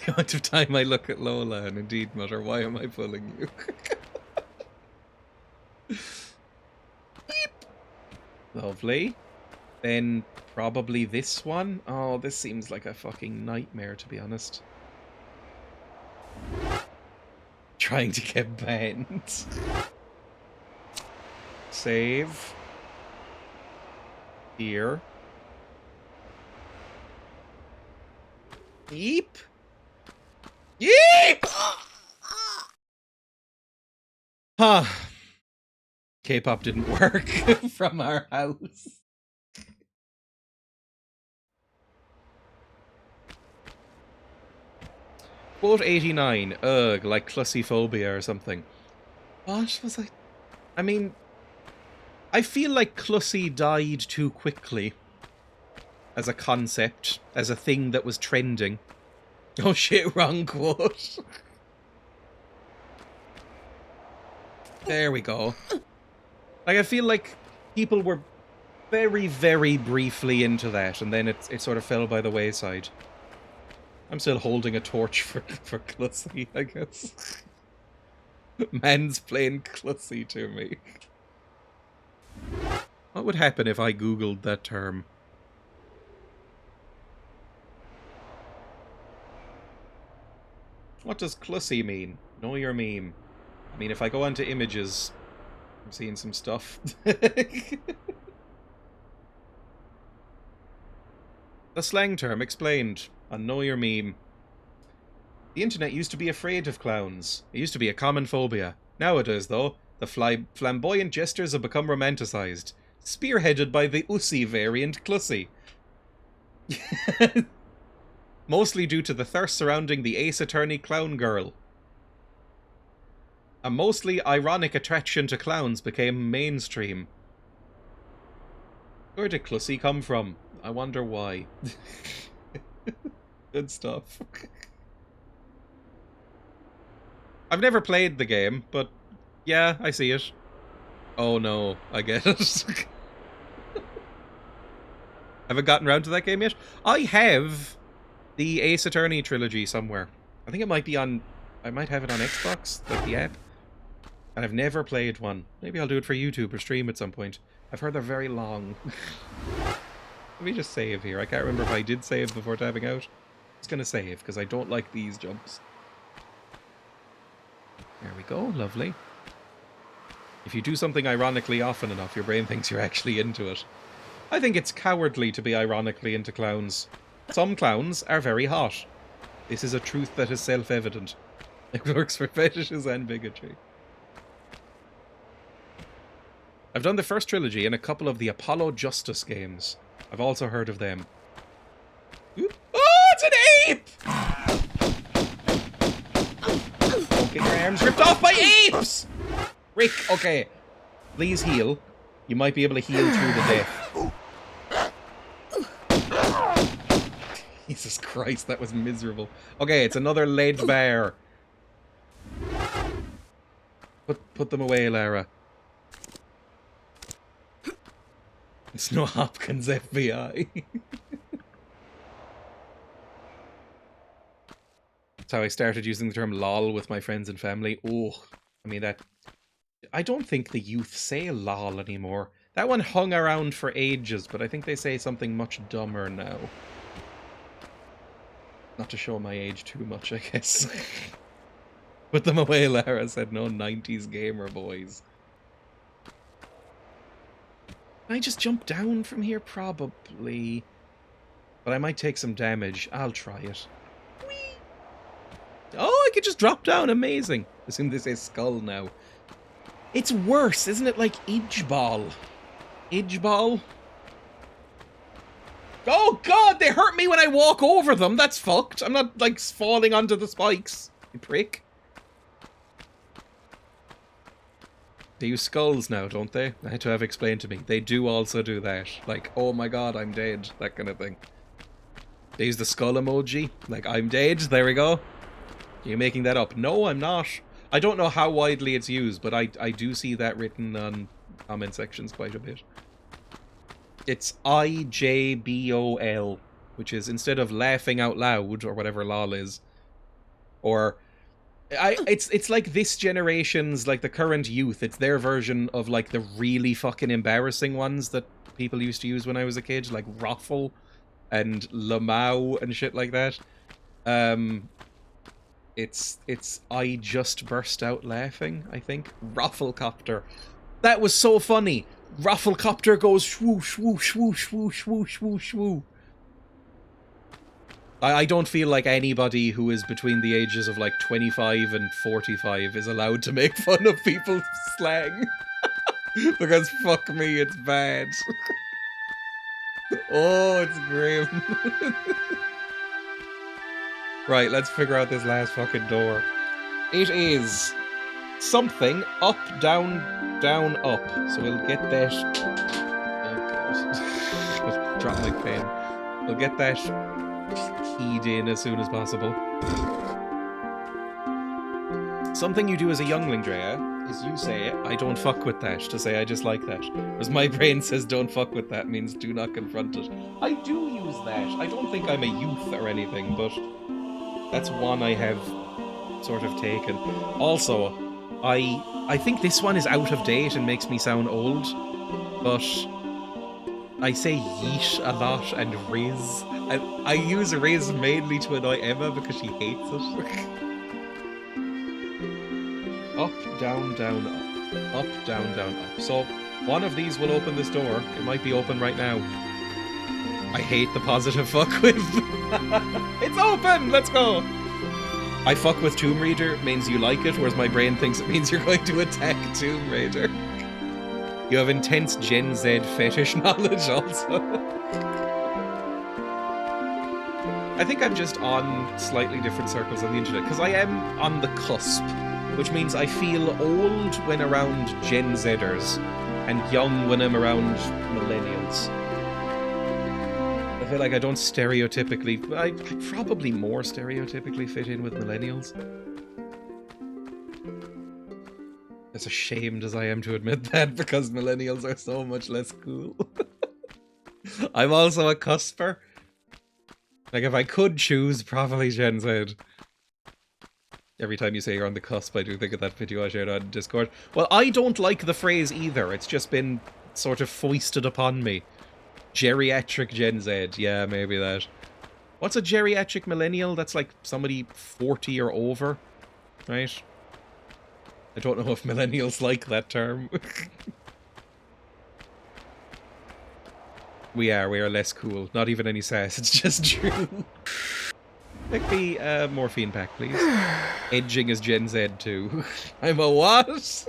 The amount of time I look at Lola and indeed mutter, why am I pulling you? Beep. Lovely. Then probably this one. Oh, this seems like a fucking nightmare, to be honest. Trying to get banned. Save. Here. Yeep. Yeep! Huh. K-pop didn't work from our house. Quote 89. Ugh, like clussyphobia or something. What was I mean, I feel like Clussy died too quickly. As a concept. As a thing that was trending. Oh shit, wrong quote. There we go. Like, I feel like people were very, very briefly into that, and then it sort of fell by the wayside. I'm still holding a torch for Clussy, I guess. Mansplain Clussy to me. What would happen if I googled that term? What does Clussy mean? Know your meme. I mean, if I go onto images, I'm seeing some stuff. The slang term explained on Know Your Meme. The internet used to be afraid of clowns. It used to be a common phobia. Nowadays, though, the flamboyant jesters have become romanticized, spearheaded by the Ussy variant Clussy. Mostly due to the thirst surrounding the Ace Attorney clown girl. A mostly ironic attraction to clowns became mainstream. Where did Clussy come from? I wonder why. Good stuff. I've never played the game, but yeah, I see it. Oh no, I get it. Haven't gotten around to that game yet? I have the Ace Attorney trilogy somewhere. I think it might be on... I might have it on Xbox, like the app. And I've never played one. Maybe I'll do it for YouTube or stream at some point. I've heard they're very long. Let me just save here. I can't remember if I did save before tabbing out. I'm just gonna save, because I don't like these jumps. There we go, lovely. If you do something ironically often enough, your brain thinks you're actually into it. I think it's cowardly to be ironically into clowns. Some clowns are very hot. This is a truth that is self-evident. It works for fetishes and bigotry. I've done the first trilogy and a couple of the Apollo Justice games. I've also heard of them. Ooh. Oh, it's an ape! Don't get your arms ripped off by apes! Rick, okay. Please heal. You might be able to heal through the death. Jesus Christ, that was miserable. Okay, it's another lead bear. Put them away, Lara. It's no Hopkins FBI. That's how I started using the term lol with my friends and family. Oh, I mean that... I don't think the youth say lol anymore. That one hung around for ages, but I think they say something much dumber now. Not to show my age too much, I guess. Put them away, Lara said. No 90s gamer boys. Can I just jump down from here? Probably. But I might take some damage. I'll try it. Whee! Oh, I could just drop down. Amazing. Assume this is skull now. It's worse, isn't it? Like Idgeball. Idgeball? Oh god, they hurt me when I walk over them. That's fucked. I'm not, like, falling onto the spikes. You prick. They use skulls now, don't they? I had to have explained to me. They do also do that. Like, oh my god, I'm dead. That kind of thing. They use the skull emoji. Like, I'm dead. There we go. Are you making that up? No, I'm not. I don't know how widely it's used, but I do see that written on comment sections quite a bit. It's IJBOL, which is instead of laughing out loud, or whatever lol is, Or it's like this generation's, like the current youth, it's their version of like the really fucking embarrassing ones that people used to use when I was a kid, like Ruffle and Lamau and shit like that. It's I just burst out laughing, I think. Rufflecopter. That was so funny. Rufflecopter goes swoosh, swoosh, swoosh, swoosh, swoosh, swoosh, swoosh. I don't feel like anybody who is between the ages of like 25 and 45 is allowed to make fun of people's slang. Because fuck me, it's bad. Oh, it's grim. Right, let's figure out this last fucking door. It is something up, down, down, up. So we'll get that... Oh god. Drop my pen. We'll get that keyed in as soon as possible. Something you do as a youngling, Dreya, is you say, I don't fuck with that, to say I just like that. Whereas my brain says don't fuck with that means do not confront it. I do use that. I don't think I'm a youth or anything, but that's one I have sort of taken. Also, I think this one is out of date and makes me sound old, but I say yeet a lot and riz. I use riz mainly to annoy Emma because she hates it. Up, down, down, up. Up, down, down, up. So, one of these will open this door. It might be open right now. I hate the positive fuck with. It's open! Let's go! I fuck with Tomb Raider means you like it, whereas my brain thinks it means you're going to attack Tomb Raider. You have intense Gen Z fetish knowledge also. I think I'm just on slightly different circles on the internet, because I am on the cusp, which means I feel old when around Gen Zers, and young when I'm around millennials. I feel like I don't stereotypically... I probably more stereotypically fit in with millennials. As ashamed as I am to admit that, because millennials are so much less cool. I'm also a cusper. Like, if I could choose, probably Gen Z. Every time you say you're on the cusp, I do think of that video I shared on Discord. Well, I don't like the phrase either. It's just been sort of foisted upon me. Geriatric Gen Z. Yeah, maybe that. What's a geriatric millennial? That's like somebody 40 or over, right? I don't know if millennials like that term. We are less cool. Not even any sass, it's just true. Pick the morphine pack, please. Edging is Gen Z too. I'm a what?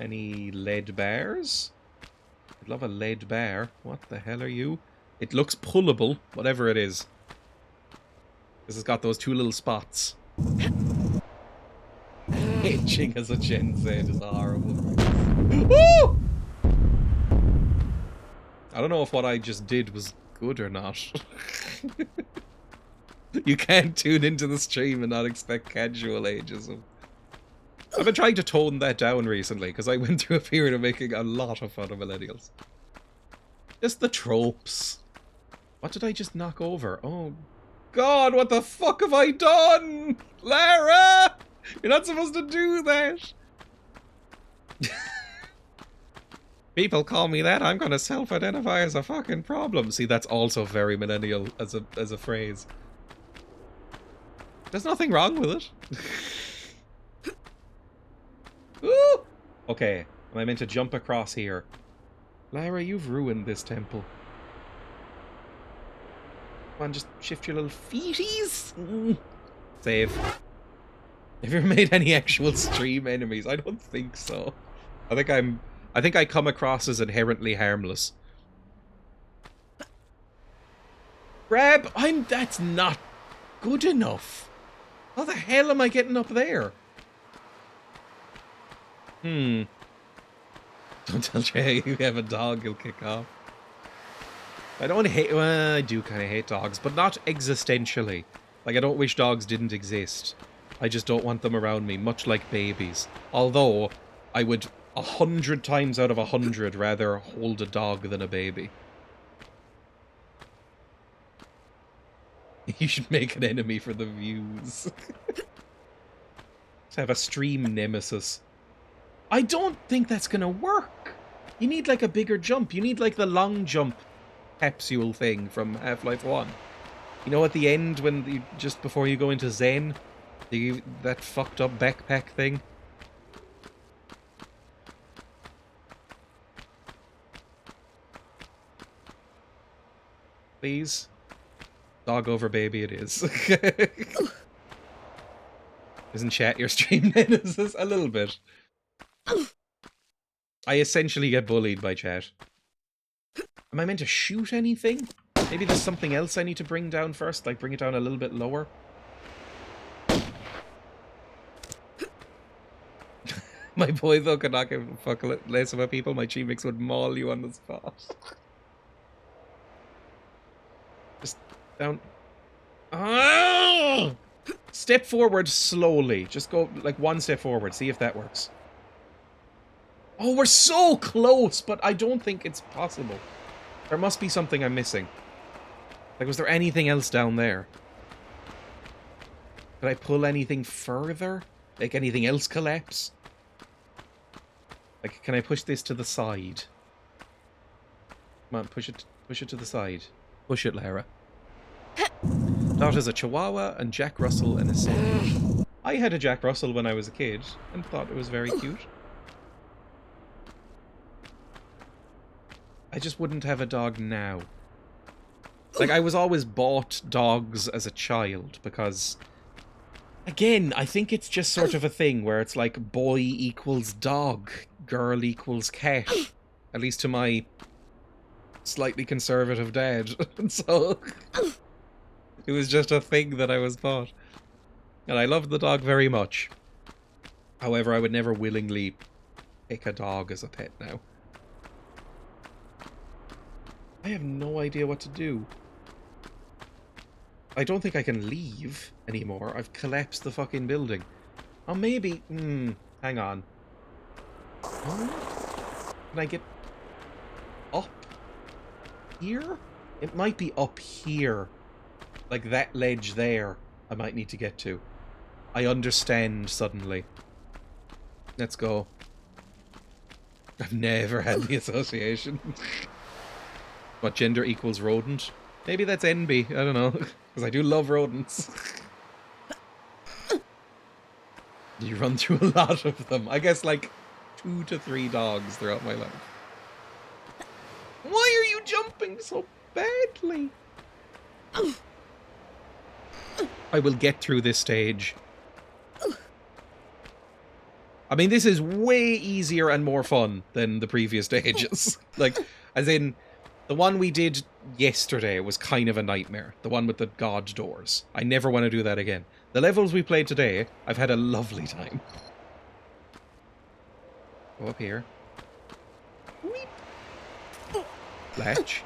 Any lead bars? I'd love a lead bar. What the hell are you? It looks pullable, whatever it is. This has got those two little spots. Edging as a Gen Z is horrible. Woo! I don't know if what I just did was good or not. You can't tune into the stream and not expect casual ageism. I've been trying to tone that down recently, because I went through a period of making a lot of fun of millennials. Just the tropes. What did I just knock over? Oh god, what the fuck have I done? Lara! You're not supposed to do that! People call me that, I'm gonna self-identify as a fucking problem. See, that's also very millennial as a phrase. There's nothing wrong with it. Ooh! Okay, am I meant to jump across here? Lara, you've ruined this temple. Come on, just shift your little feeties. Save. Have you ever made any actual stream enemies? I don't think so. I think I come across as inherently harmless. Grab! That's not good enough. How the hell am I getting up there? Don't tell Jay you have a dog, he'll kick off. I don't hate... Well, I do kind of hate dogs, but not existentially. Like, I don't wish dogs didn't exist. I just don't want them around me, much like babies. Although, I would 100 times out of 100 rather hold a dog than a baby. You should make an enemy for the views. To have a stream nemesis. I don't think that's gonna work. You need like a bigger jump. You need like the long jump capsule thing from Half-Life 1. You know, at the end when just before you go into Zen, that fucked up backpack thing. Please. Dog over baby it is. Isn't chat your stream nemesis? A little bit. I essentially get bullied by chat. Am I meant to shoot anything? Maybe there's something else I need to bring down first, like bring it down a little bit lower. My boy though could not give a fuck less about people. My G-Mix would maul you on the spot. Just down. Oh! Step forward slowly. Just go like one step forward. See if that works. Oh, we're so close, but I don't think it's possible. There must be something I'm missing. Like, was there anything else down there? Could I pull anything further? Like, anything else collapse? Like, can I push this to the side? Come on, push it to the side. Push it, Lara. Dot is a Chihuahua and Jack Russell and a Sedge. I had a Jack Russell when I was a kid and thought it was very cute. I just wouldn't have a dog now. Like, I was always bought dogs as a child because, again, I think it's just sort of a thing where it's like boy equals dog, girl equals cat. At least to my slightly conservative dad. So, it was just a thing that I was bought. And I loved the dog very much. However, I would never willingly pick a dog as a pet now. I have no idea what to do. I don't think I can leave anymore. I've collapsed the fucking building. Oh, maybe... hang on. Oh, can I get up here? It might be up here. Like that ledge there I might need to get to. I understand suddenly. Let's go. I've never had the association. What, gender equals rodent? Maybe that's envy, I don't know. Because I do love rodents. You run through a lot of them. I guess like 2 to 3 dogs throughout my life. Why are you jumping so badly? I will get through this stage. I mean, this is way easier and more fun than the previous stages. Like, as in... The one we did yesterday was kind of a nightmare. The one with the god doors. I never want to do that again. The levels we played today, I've had a lovely time. Go up here. Weep. Latch.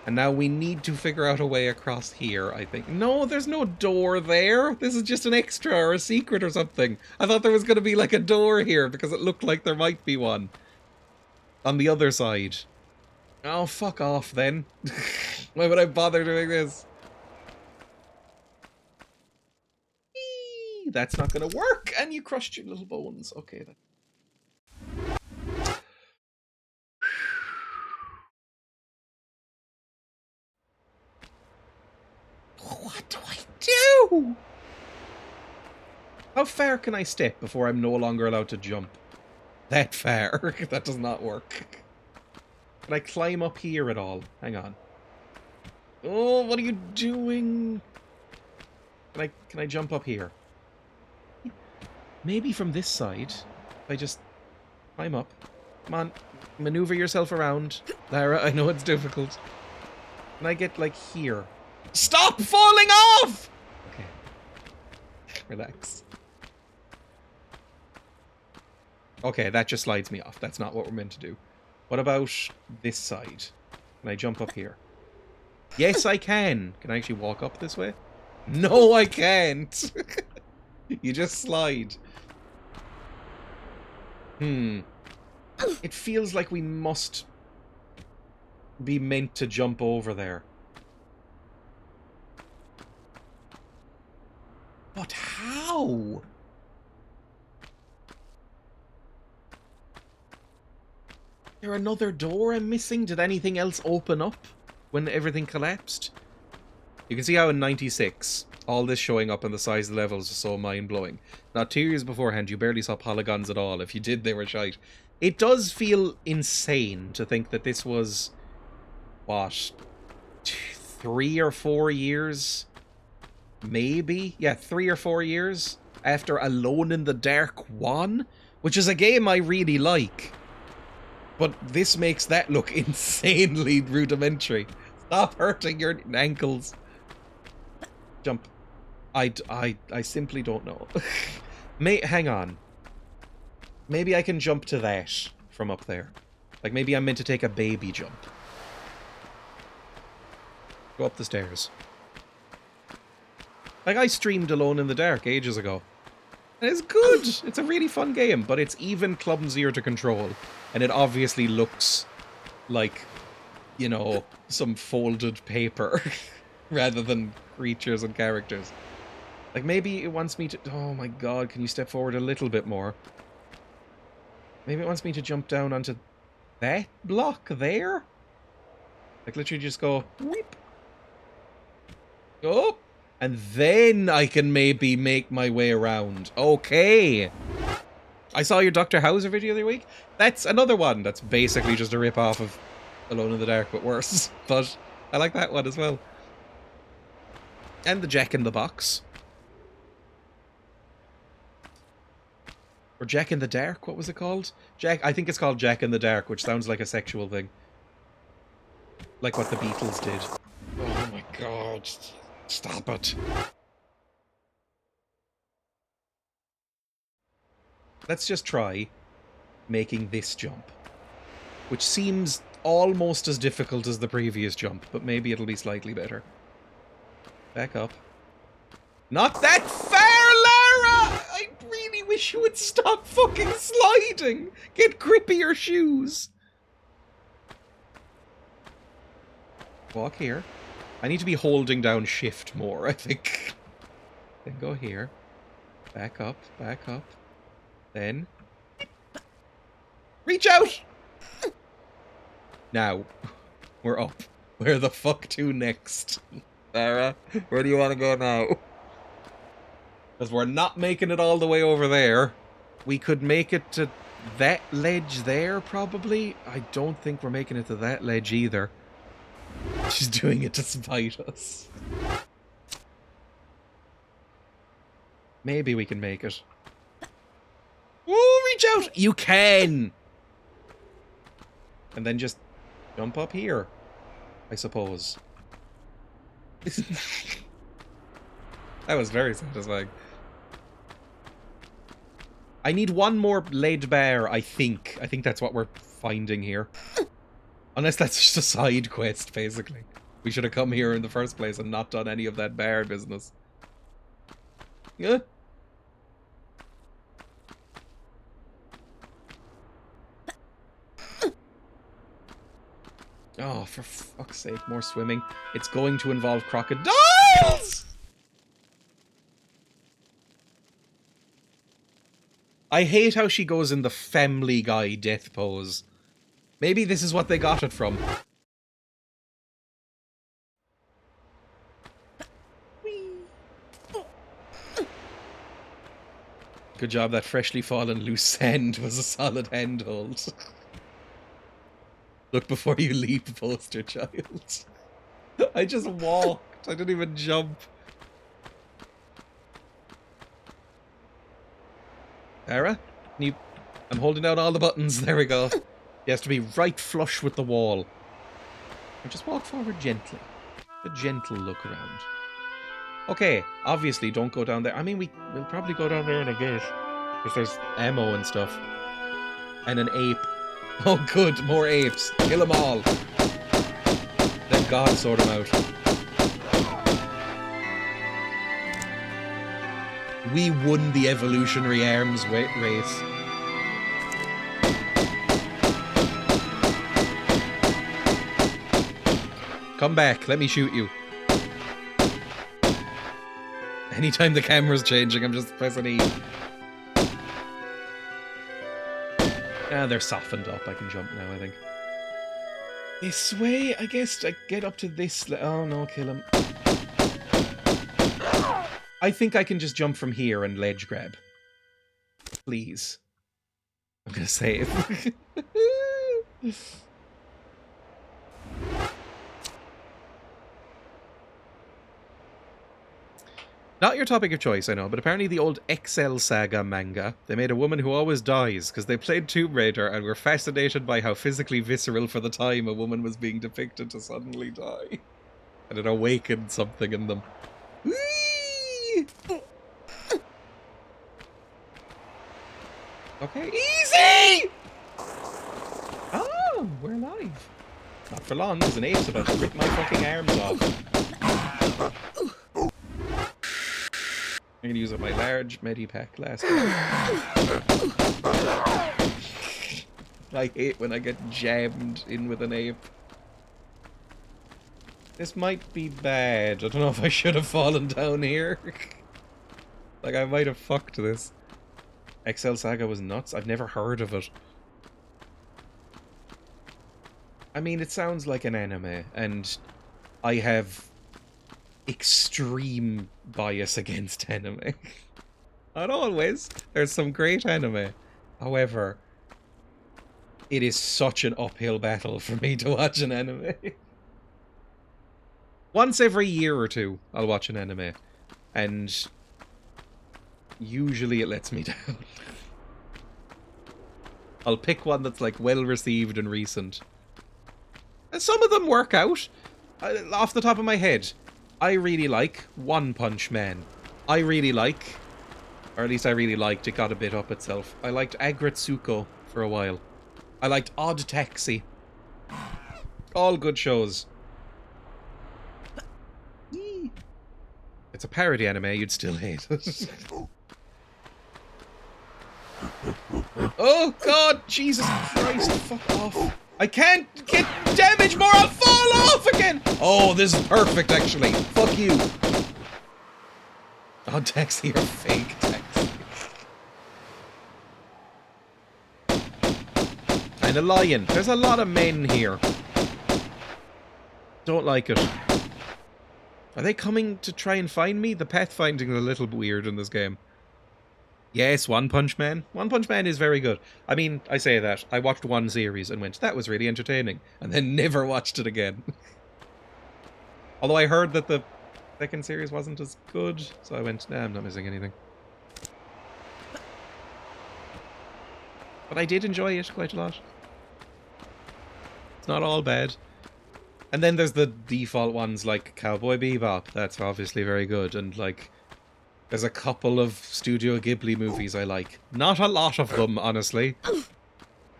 And now we need to figure out a way across here, I think. No, there's no door there. This is just an extra or a secret or something. I thought there was going to be like a door here because it looked like there might be one. On the other side. Oh, fuck off, then. Why would I bother doing this? Eee, that's not gonna work, and you crushed your little bones. Okay, then. What do I do? How far can I step before I'm no longer allowed to jump? That far. That does not work. Can I climb up here at all? Hang on. Oh, what are you doing? Can I jump up here? Maybe from this side. If I just climb up. Come on. Maneuver yourself around. Lara, I know it's difficult. Can I get, like, here? Stop falling off! Okay. Relax. Okay, that just slides me off. That's not what we're meant to do. What about this side? Can I jump up here? Yes, I can. Can I actually walk up this way? No, I can't. You just slide. It feels like we must be meant to jump over there. there another door I'm missing? Did anything else open up when everything collapsed? You can see how in 96, all this showing up and the size of the levels is so mind-blowing. Not 2 years beforehand, you barely saw polygons at all. If you did, they were shite. It does feel insane to think that this was, what, 3 or 4 years? Maybe? Yeah, 3 or 4 years after Alone in the Dark 1, which is a game I really like. But this makes that look insanely rudimentary. Stop hurting your ankles. Jump. I simply don't know. Hang on. Maybe I can jump to that from up there. Like, maybe I'm meant to take a baby jump. Go up the stairs. Like, I streamed Alone in the Dark ages ago. And it's good! It's a really fun game, but it's even clumsier to control. And it obviously looks like, you know, some folded paper. Rather than creatures and characters. Like, maybe it wants me to... Oh my god, can you step forward a little bit more? Maybe it wants me to jump down onto that block there? Like, literally just go... Whip. Oh! And then I can maybe make my way around. Okay! I saw your Dr. Hauser video the other week. That's another one that's basically just a rip-off of Alone in the Dark, but worse. But I like that one as well. And the Jack in the Box. Or Jack in the Dark, what was it called? I think it's called Jack in the Dark, which sounds like a sexual thing. Like what the Beatles did. Oh my god. Stop it. Let's just try making this jump. Which seems almost as difficult as the previous jump, but maybe it'll be slightly better. Back up. Not that far, Lara! I really wish you would stop fucking sliding! Get grippier shoes! Walk here. I need to be holding down shift more, I think. Then go here. Back up, back up. Then... reach out! Now, we're up. Where the fuck to next? Sarah, where do you want to go now? Because we're not making it all the way over there. We could make it to that ledge there, probably. I don't think we're making it to that ledge either. She's doing it to spite us. Maybe we can make it. Woo, reach out! You can! And then just jump up here, I suppose. That was very satisfying. I need one more lead bar, I think. I think that's what we're finding here. Unless that's just a side quest, basically. We should have come here in the first place and not done any of that bar business. Yeah. Oh, for fuck's sake, more swimming. It's going to involve crocodiles! I hate how she goes in the Family Guy death pose. Maybe this is what they got it from. Good job, that freshly fallen loose sand was a solid handhold. Look before you leap, poster child. I just walked. I didn't even jump. Sarah? Can you... I'm holding down all the buttons. There we go. He has to be right flush with the wall. And just walk forward gently. A gentle look around. Okay, obviously don't go down there. I mean, we'll probably go down there in a bit. Because there's ammo and stuff. And an ape. Oh good, more apes. Kill them all. Let God sort them out. We won the evolutionary arms race. Come back, let me shoot you. Anytime the camera's changing, I'm just pressing E. Ah, they're softened up. I can jump now, I think. This way, I guess. I get up to this. Oh no, kill him. I think I can just jump from here and ledge grab. Please. I'm gonna save. Not your topic of choice, I know, but apparently the old XL Saga manga, they made a woman who always dies because they played Tomb Raider and were fascinated by how physically visceral for the time a woman was being depicted to suddenly die. And it awakened something in them. Whee! Okay, easy! Oh, we're alive. Not for long, there's an ape's about to rip my fucking arms off. I'm gonna use up my large medipack last time. I hate when I get jammed in with an ape. This might be bad. I don't know if I should have fallen down here. Like, I might have fucked this. XL Saga was nuts. I've never heard of it. I mean, it sounds like an anime, and I have extreme bias against anime. Not always. There's some great anime. However, it is such an uphill battle for me to watch an anime. Once every year or two, I'll watch an anime. And usually it lets me down. I'll pick one that's like well received and recent. And some of them work out. Off the top of my head, I really like One Punch Man. I really like, or at least I really liked, it got a bit up itself. I liked Agretsuko for a while. I liked Odd Taxi. All good shows. It's a parody anime, you'd still hate it. Oh god, Jesus Christ, fuck off. I can't get damage more, I'll fall off again! Oh, this is perfect, actually. Fuck you. Oh, Taxi, you're fake, Taxi. And a lion. There's a lot of men here. Don't like it. Are they coming to try and find me? The pathfinding is a little weird in this game. Yes, One Punch Man. One Punch Man is very good. I mean, I say that. I watched one series and went, that was really entertaining. And then never watched it again. Although I heard that the second series wasn't as good. So I went, nah, I'm not missing anything. But I did enjoy it quite a lot. It's not all bad. And then there's the default ones like Cowboy Bebop. That's obviously very good. And like... there's a couple of Studio Ghibli movies I like. Not a lot of them, honestly.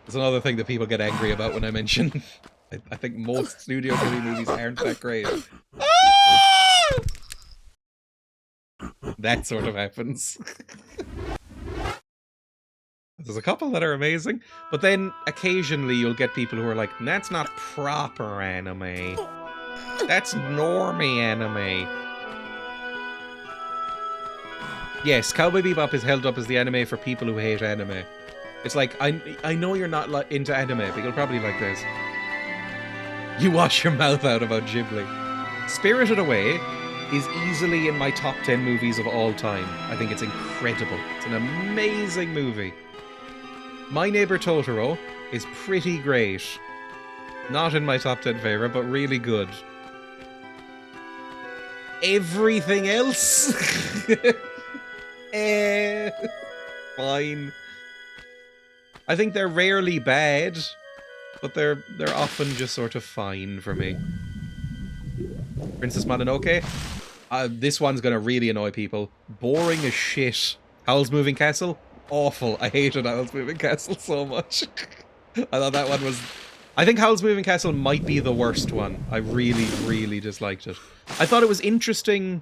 It's another thing that people get angry about when I mention. I think most Studio Ghibli movies aren't that great. Ah! That sort of happens. There's a couple that are amazing, but then occasionally you'll get people who are like, that's not proper anime. That's normie anime. Yes, Cowboy Bebop is held up as the anime for people who hate anime. It's like, I know you're not into anime, but you'll probably like this. You wash your mouth out about Ghibli. Spirited Away is easily in my top 10 movies of all time. I think it's incredible. It's an amazing movie. My Neighbor Totoro is pretty great. Not in my top 10 favorite, but really good. Everything else... fine. I think they're rarely bad, but they're often just sort of fine for me. Princess Mononoke? This one's gonna really annoy people. Boring as shit. Howl's Moving Castle? Awful. I hated Howl's Moving Castle so much. I thought that one was... I think Howl's Moving Castle might be the worst one. I really, really disliked it. I thought it was interesting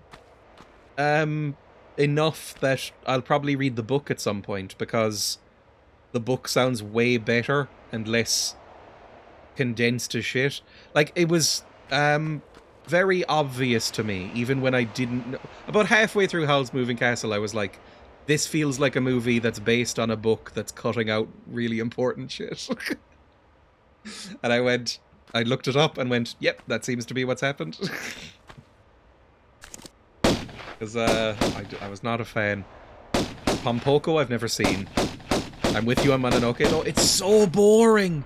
enough that I'll probably read the book at some point, because the book sounds way better and less condensed to shit. Like, it was very obvious to me, even when I didn't know. About halfway through Howl's Moving Castle, I was like, This feels like a movie that's based on a book that's cutting out really important shit. And I looked it up and went, yep, that seems to be what's happened. Because I was not a fan. Pompoko I've never seen. I'm with you on Mononoke though. It's so boring.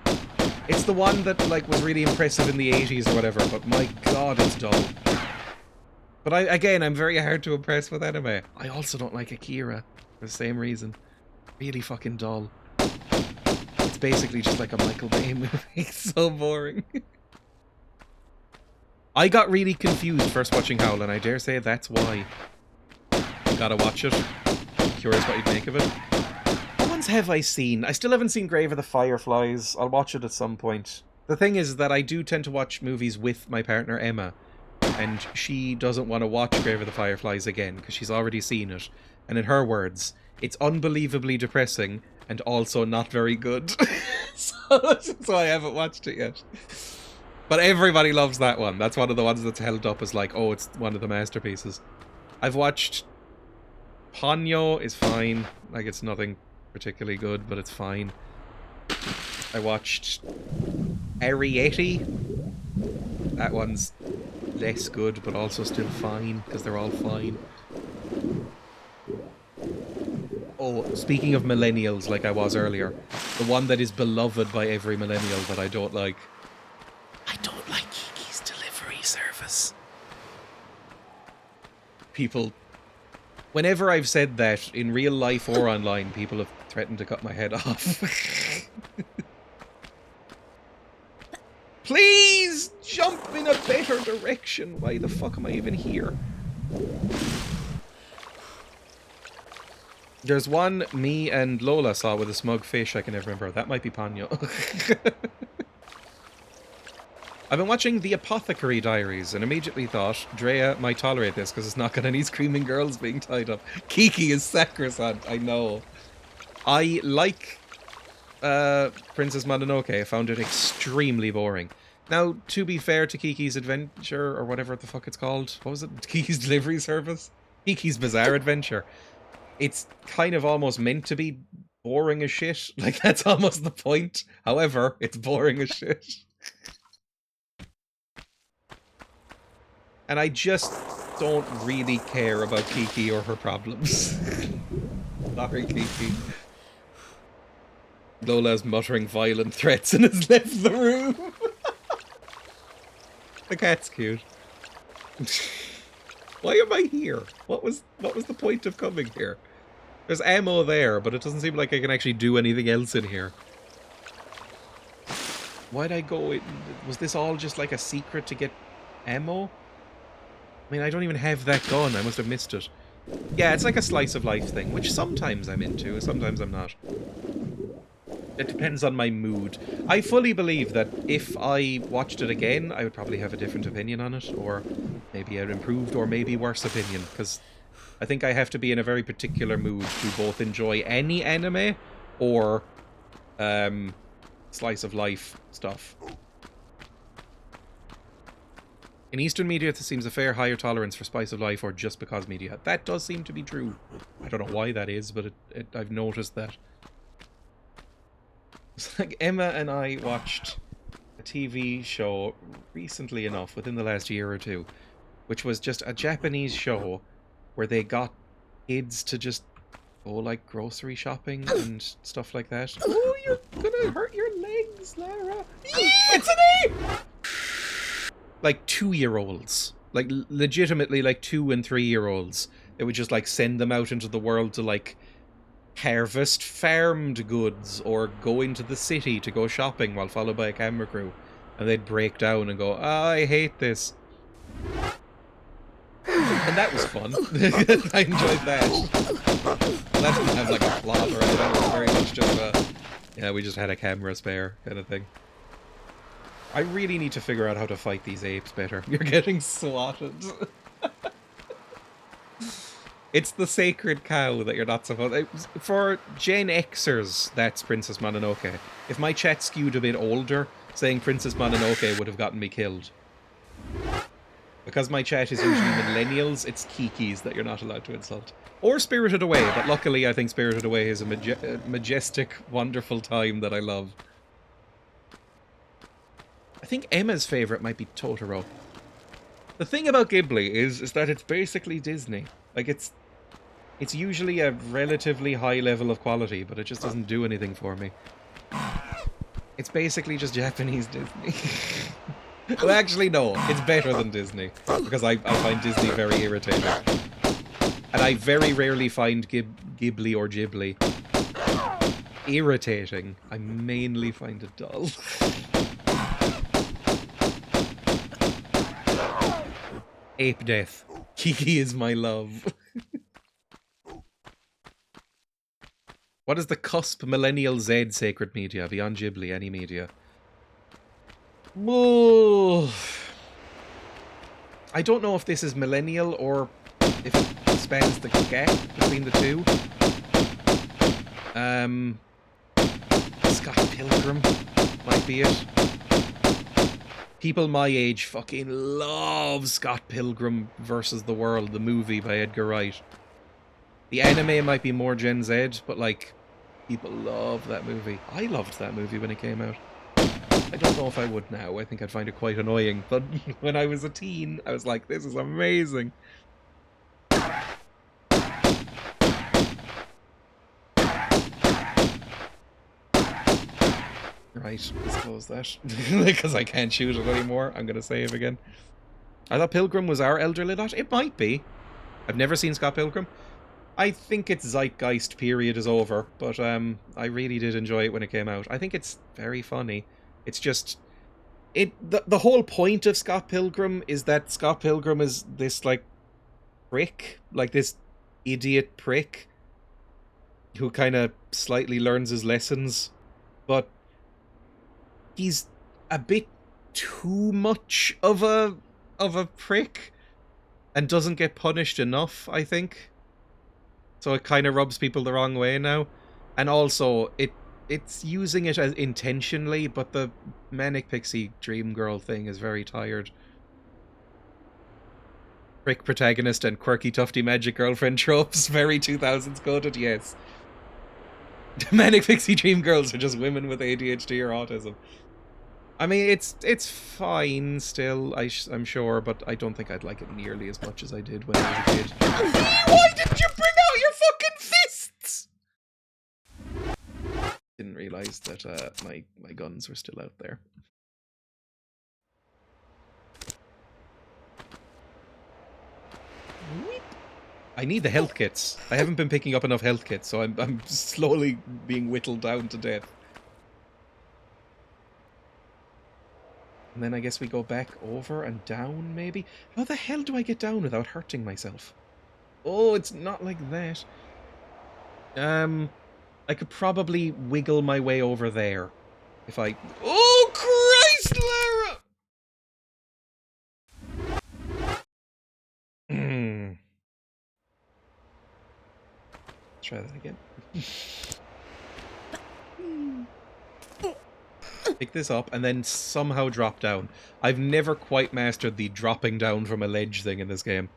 It's the one that like was really impressive in the 80s or whatever, but my god, it's dull. But I'm very hard to impress with anime. I also don't like Akira for the same reason. Really fucking dull. It's basically just like a Michael Bay movie. It's so boring. I got really confused first watching Howl, and I dare say that's why. You gotta watch it. I'm curious what you'd make of it. What ones have I seen? I still haven't seen Grave of the Fireflies. I'll watch it at some point. The thing is that I do tend to watch movies with my partner Emma, and she doesn't want to watch Grave of the Fireflies again because she's already seen it. And in her words, it's unbelievably depressing and also not very good. so I haven't watched it yet. But everybody loves that one. That's one of the ones that's held up as like, oh, it's one of the masterpieces. I've watched Ponyo is fine. Like, it's nothing particularly good, but it's fine. I watched Arrietty. That one's less good, but also still fine, because they're all fine. Oh, speaking of millennials, like I was earlier, the one that is beloved by every millennial that I don't like. I don't like Kiki's Delivery Service. People, whenever I've said that, in real life or online, people have threatened to cut my head off. Please jump in a better direction. Why the fuck am I even here? There's one me and Lola saw with a smug fish I can never remember. That might be Ponyo. I've been watching The Apothecary Diaries and immediately thought Dreya might tolerate this because it's not got any screaming girls being tied up. Kiki is sacrosanct, I know. I like Princess Mononoke. I found it extremely boring. Now, to be fair to Kiki's Adventure, or whatever the fuck it's called. What was it? Kiki's Delivery Service? Kiki's Bizarre Adventure. It's kind of almost meant to be boring as shit. Like, that's almost the point. However, it's boring as shit. And I just don't really care about Kiki or her problems. Sorry, Kiki. Lola's muttering violent threats and has left the room. The cat's cute. Why am I here? What was the point of coming here? There's ammo there, but it doesn't seem like I can actually do anything else in here. Why'd I go in? Was this all just like a secret to get ammo? I mean, I don't even have that gun. I must have missed it. Yeah, it's like a slice of life thing, which sometimes I'm into, sometimes I'm not. It depends on my mood. I fully believe that if I watched it again, I would probably have a different opinion on it, or maybe an improved or maybe worse opinion, because I think I have to be in a very particular mood to both enjoy any anime or slice of life stuff. In Eastern media, there seems a fair higher tolerance for spice of life or just because media. That does seem to be true. I don't know why that is, but I've noticed that. It's like Emma and I watched a TV show recently enough, within the last year or two, which was just a Japanese show where they got kids to just go like grocery shopping and stuff like that. Oh, you're gonna hurt your legs, Lara. It's an ape! Like 2-year-olds. Like legitimately like 2- and 3-year-olds. They would just like send them out into the world to like harvest farmed goods or go into the city to go shopping while followed by a camera crew. And they'd break down and go, I hate this. And that was fun. I enjoyed that. That didn't have like a plot or anything. It was very much just yeah, we just had a camera spare kind of thing. I really need to figure out how to fight these apes better. You're getting swatted. It's the sacred cow that you're not supposed... For Gen Xers, that's Princess Mononoke. If my chat skewed a bit older, saying Princess Mononoke would have gotten me killed. Because my chat is usually millennials, it's Kikis that you're not allowed to insult. Or Spirited Away, but luckily I think Spirited Away is a majestic, wonderful time that I love. I think Emma's favourite might be Totoro. The thing about Ghibli is that it's basically Disney. Like, it's usually a relatively high level of quality, but it just doesn't do anything for me. It's basically just Japanese Disney. Well, actually, no. It's better than Disney. Because I find Disney very irritating. And I very rarely find Ghibli or Ghibli irritating. I mainly find it dull. Ape death. Kiki is my love. What is the cusp millennial Z sacred media beyond Ghibli? Any media? Whoa. I don't know if this is millennial or if it spans the gap between the two. Scott Pilgrim might be it. People my age fucking love Scott Pilgrim versus the World, the movie by Edgar Wright. The anime might be more Gen Z, but like, people love that movie. I loved that movie when it came out. I don't know if I would now. I think I'd find it quite annoying. But when I was a teen, I was like, this is amazing. Right, let's close that. Because I can't shoot it anymore. I'm going to save again. I thought Pilgrim was our elderly lot. It might be. I've never seen Scott Pilgrim. I think its zeitgeist period is over. But I really did enjoy it when it came out. I think it's very funny. It's just... The whole point of Scott Pilgrim is that Scott Pilgrim is this, like, prick. Like, this idiot prick. Who kind of slightly learns his lessons. But... he's a bit too much of a prick and doesn't get punished enough, I think. So it kind of rubs people the wrong way now. And also, it's using it as intentionally, but the Manic Pixie Dream Girl thing is very tired. Prick protagonist and quirky tufty magic girlfriend tropes, very 2000s coded, yes. Manic Pixie Dream Girls are just women with ADHD or autism. I mean, it's fine still, I'm sure, but I don't think I'd like it nearly as much as I did when I was a kid. Why didn't you bring out your fucking fists? Didn't realise that my guns were still out there. I need the health kits. I haven't been picking up enough health kits, so I'm slowly being whittled down to death. And then I guess we go back over and down, maybe? How the hell do I get down without hurting myself? Oh, it's not like that. I could probably wiggle my way over there. If I... Oh, Christ, Lara! Try that again. Pick this up and then somehow drop down. I've never quite mastered the dropping down from a ledge thing in this game.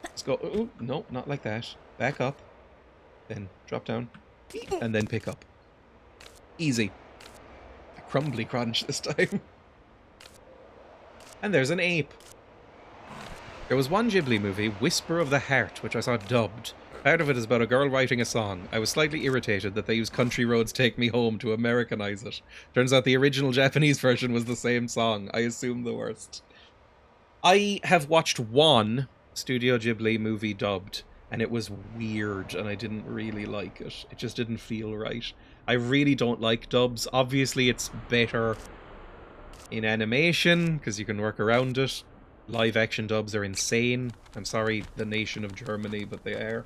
Let's go. Ooh, no, not like that. Back up. Then drop down. And then pick up. Easy. A crumbly crunch this time. And there's an ape. There was one Ghibli movie, Whisper of the Heart, which I saw dubbed. Part of it is about a girl writing a song. I was slightly irritated that they used Country Roads Take Me Home to Americanize it. Turns out the original Japanese version was the same song. I assume the worst. I have watched one Studio Ghibli movie dubbed, and it was weird, and I didn't really like it. It just didn't feel right. I really don't like dubs. Obviously, it's better in animation, because you can work around it. Live action dubs are insane. I'm sorry, the nation of Germany, but they are.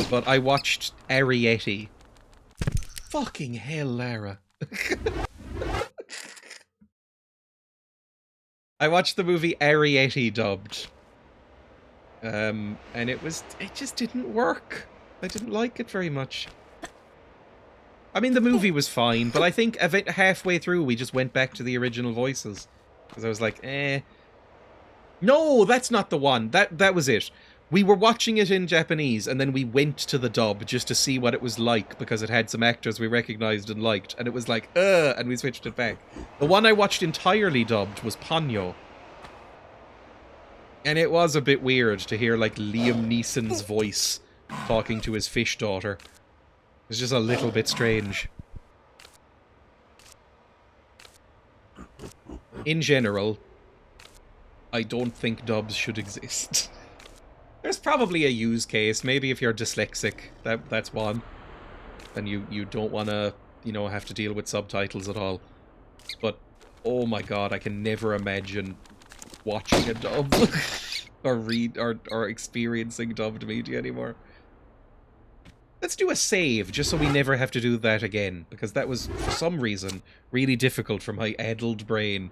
But I watched Arrietty. Fucking hell, Lara. I watched the movie Arrietty dubbed. And it just didn't work. I didn't like it very much. I mean, the movie was fine, but I think halfway through we just went back to the original voices. Because I was like, eh. No, that's not the one. That was it. We were watching it in Japanese, and then we went to the dub just to see what it was like, because it had some actors we recognized and liked, and it was like, and we switched it back. The one I watched entirely dubbed was Ponyo. And it was a bit weird to hear, like, Liam Neeson's voice talking to his fish daughter. It's just a little bit strange. In general, I don't think dubs should exist. There's probably a use case. Maybe if you're dyslexic, that's one. And you don't want to, you know, have to deal with subtitles at all. But, oh my god, I can never imagine watching a dub. or experiencing dubbed media anymore. Let's do a save, just so we never have to do that again. Because that was, for some reason, really difficult for my addled brain.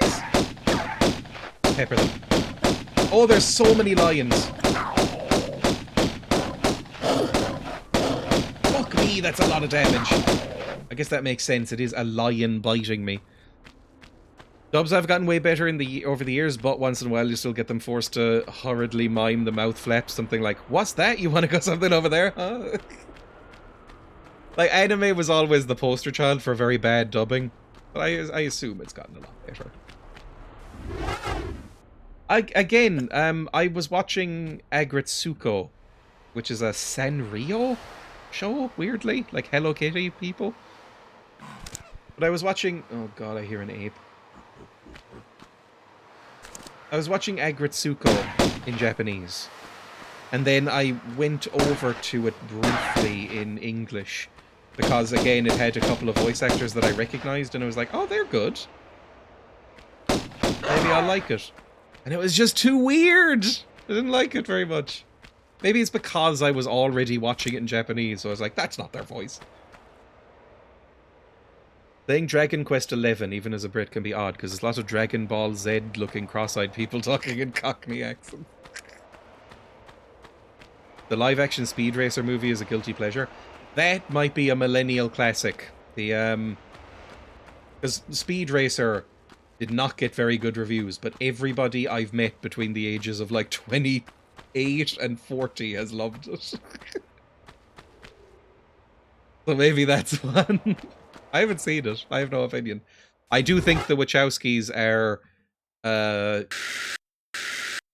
Boys! Pepper them. Oh, there's so many lions. Fuck me, that's a lot of damage. I guess that makes sense. It is a lion biting me. Dubs have gotten way better over the years, but once in a while you still get them forced to hurriedly mime the mouth flaps. Something like, what's that? You want to go something over there? Huh? Like, anime was always the poster child for very bad dubbing. But I assume it's gotten a lot better. I was watching Agretsuko, which is a Sanrio show, weirdly. Like Hello Kitty people. But I was watching... Oh god, I hear an ape. I was watching Agretsuko in Japanese. And then I went over to it briefly in English. Because, again, it had a couple of voice actors that I recognized, and I was like, oh, they're good. Maybe I'll like it. And it was just too weird. I didn't like it very much. Maybe it's because I was already watching it in Japanese, so I was like, that's not their voice. Saying Dragon Quest XI, even as a Brit, can be odd, because there's lots of Dragon Ball Z-looking cross-eyed people talking in Cockney accents. The live-action Speed Racer movie is a guilty pleasure. That might be a millennial classic. Because Speed Racer did not get very good reviews, but everybody I've met between the ages of like 28 and 40 has loved it. So maybe that's one. I haven't seen it. I have no opinion. I do think the Wachowskis are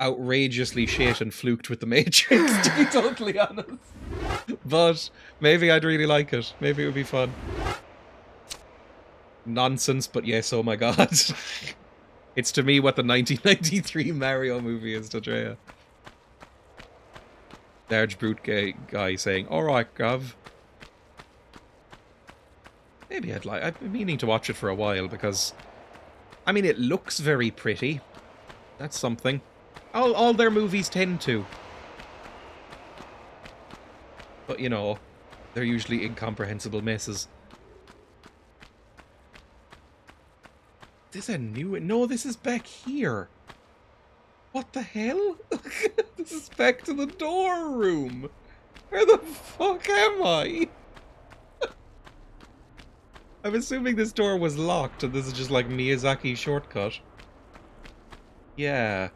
outrageously shit and fluked with the Matrix, to be totally honest. But maybe I'd really like it. Maybe it would be fun. Nonsense, but yes, oh my god. It's to me what the 1993 Mario movie is to Dreya. Large brute guy saying, alright, Gav. Maybe I'd like... I've been meaning to watch it for a while because... I mean, it looks very pretty. That's something. All their movies tend to. But, you know, they're usually incomprehensible messes. This is a new... No, this is back here. What the hell? This is back to the door room. Where the fuck am I? I'm assuming this door was locked and this is just like Miyazaki's shortcut. Yeah.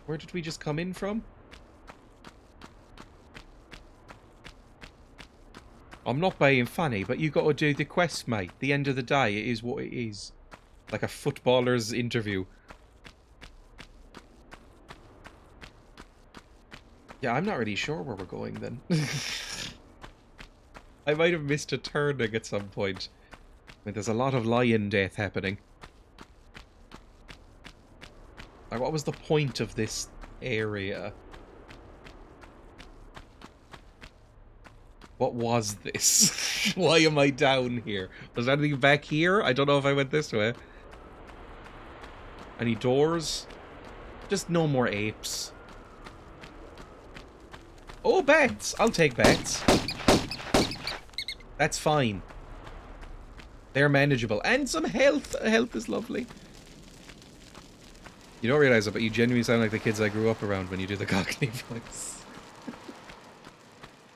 Where did we just come in from? I'm not being funny, but you got to do the quest, mate. The end of the day, it is what it is. Like a footballer's interview. Yeah, I'm not really sure where we're going then. I might have missed a turning at some point. I mean, there's a lot of lion death happening. Like, what was the point of this area? What was this? Why am I down here? Was there anything back here? I don't know if I went this way. Any doors? Just no more apes. Oh, bats! I'll take bats. That's fine. They're manageable. And some health. Health is lovely. You don't realize it, but you genuinely sound like the kids I grew up around when you do the Cockney voice.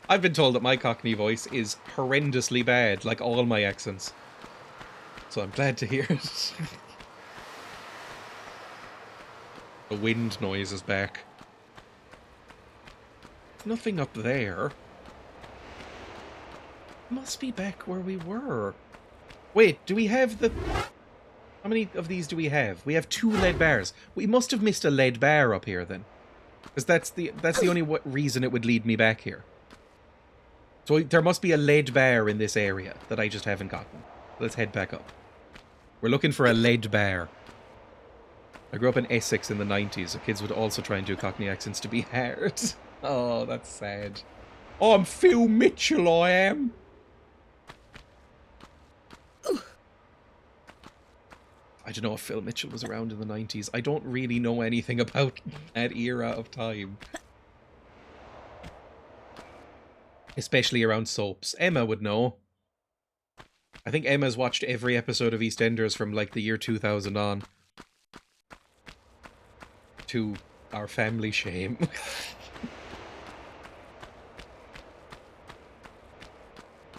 I've been told that my Cockney voice is horrendously bad, like all my accents. So I'm glad to hear it. The wind noise is back. There's nothing up there. Must be back where we were. Wait, do we have the... How many of these do we have? We have 2 lead bars. We must have missed a lead bar up here then. Because that's the only reason it would lead me back here. So there must be a lead bar in this area that I just haven't gotten. Let's head back up. We're looking for a lead bar. I grew up in Essex in the 90s, so kids would also try and do Cockney accents to be hard. Oh, that's sad. Oh, I'm Phil Mitchell, I am. I don't know if Phil Mitchell was around in the 90s. I don't really know anything about that era of time. Especially around soaps. Emma would know. I think Emma's watched every episode of EastEnders from like the year 2000 on. To our family shame.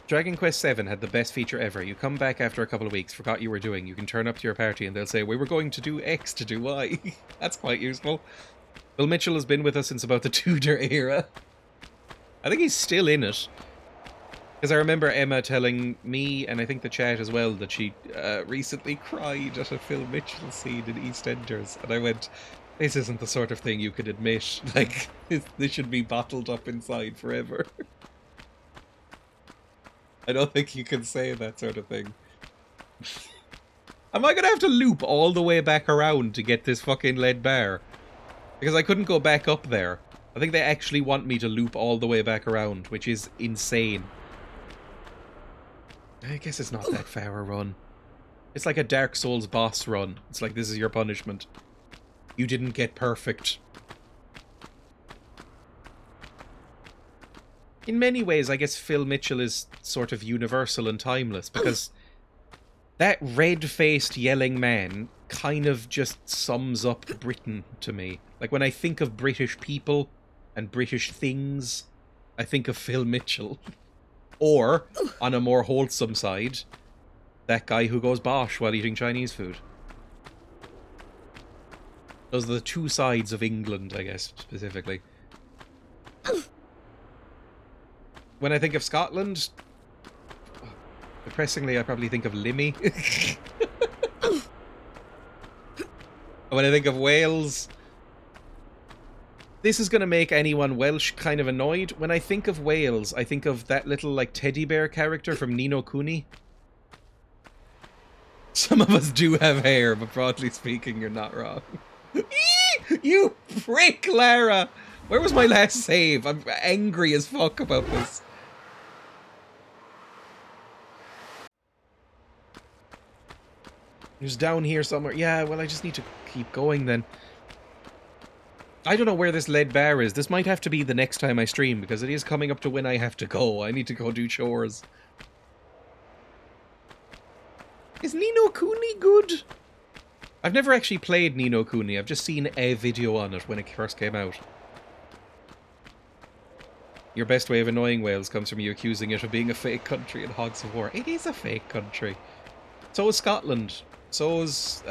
Dragon Quest VII had the best feature ever. You come back after a couple of weeks, forgot you were doing. You can turn up to your party and they'll say, we were going to do X to do Y. That's quite useful. Phil Mitchell has been with us since about the Tudor era. I think he's still in it. Because I remember Emma telling me, and I think the chat as well, that she recently cried at a Phil Mitchell scene in EastEnders. And I went, this isn't the sort of thing you could admit. Like, this should be bottled up inside forever. I don't think you can say that sort of thing. Am I going to have to loop all the way back around to get this fucking lead bar? Because I couldn't go back up there. I think they actually want me to loop all the way back around, which is insane. I guess it's not that far a run. It's like a Dark Souls boss run. It's like, this is your punishment. You didn't get perfect. In many ways, I guess Phil Mitchell is sort of universal and timeless, because that red-faced yelling man kind of just sums up Britain to me. Like, when I think of British people and British things, I think of Phil Mitchell. Or, on a more wholesome side, that guy who goes bosh while eating Chinese food. Those are the 2 sides of England, I guess, specifically. When I think of Scotland, depressingly, I probably think of Limmy. When I think of Wales, this is going to make anyone Welsh kind of annoyed. When I think of Wales, I think of that little, like, teddy bear character from Ni no Kuni. Some of us do have hair, but broadly speaking, you're not wrong. You prick, Lara! Where was my last save? I'm angry as fuck about this. It was down here somewhere. Yeah, well, I just need to keep going then. I don't know where this lead bar is. This might have to be the next time I stream, because it is coming up to when I have to go. I need to go do chores. Is Ni no Kuni good? I've never actually played Ni no Kuni. I've just seen a video on it when it first came out. Your best way of annoying Wales comes from you accusing it of being a fake country in Hogs of War. It is a fake country. So is Scotland. So is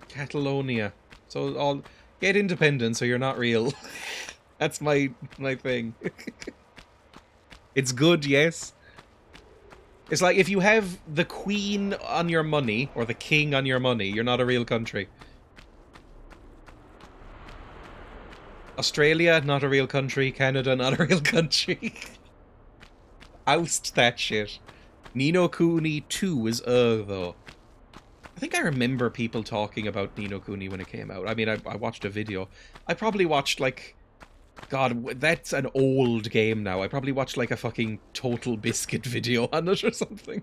Catalonia. So all get independence or you're not real. That's my thing. It's good, yes. It's like if you have the Queen on your money or the King on your money, you're not a real country. Australia, not a real country. Canada, not a real country. Oust that shit. Ni no Kuni 2 is though. I think I remember people talking about Ni no Kuni when it came out. I mean, I watched a video. I probably watched, like... God, that's an old game now. I probably watched, like, a fucking Total Biscuit video on it or something.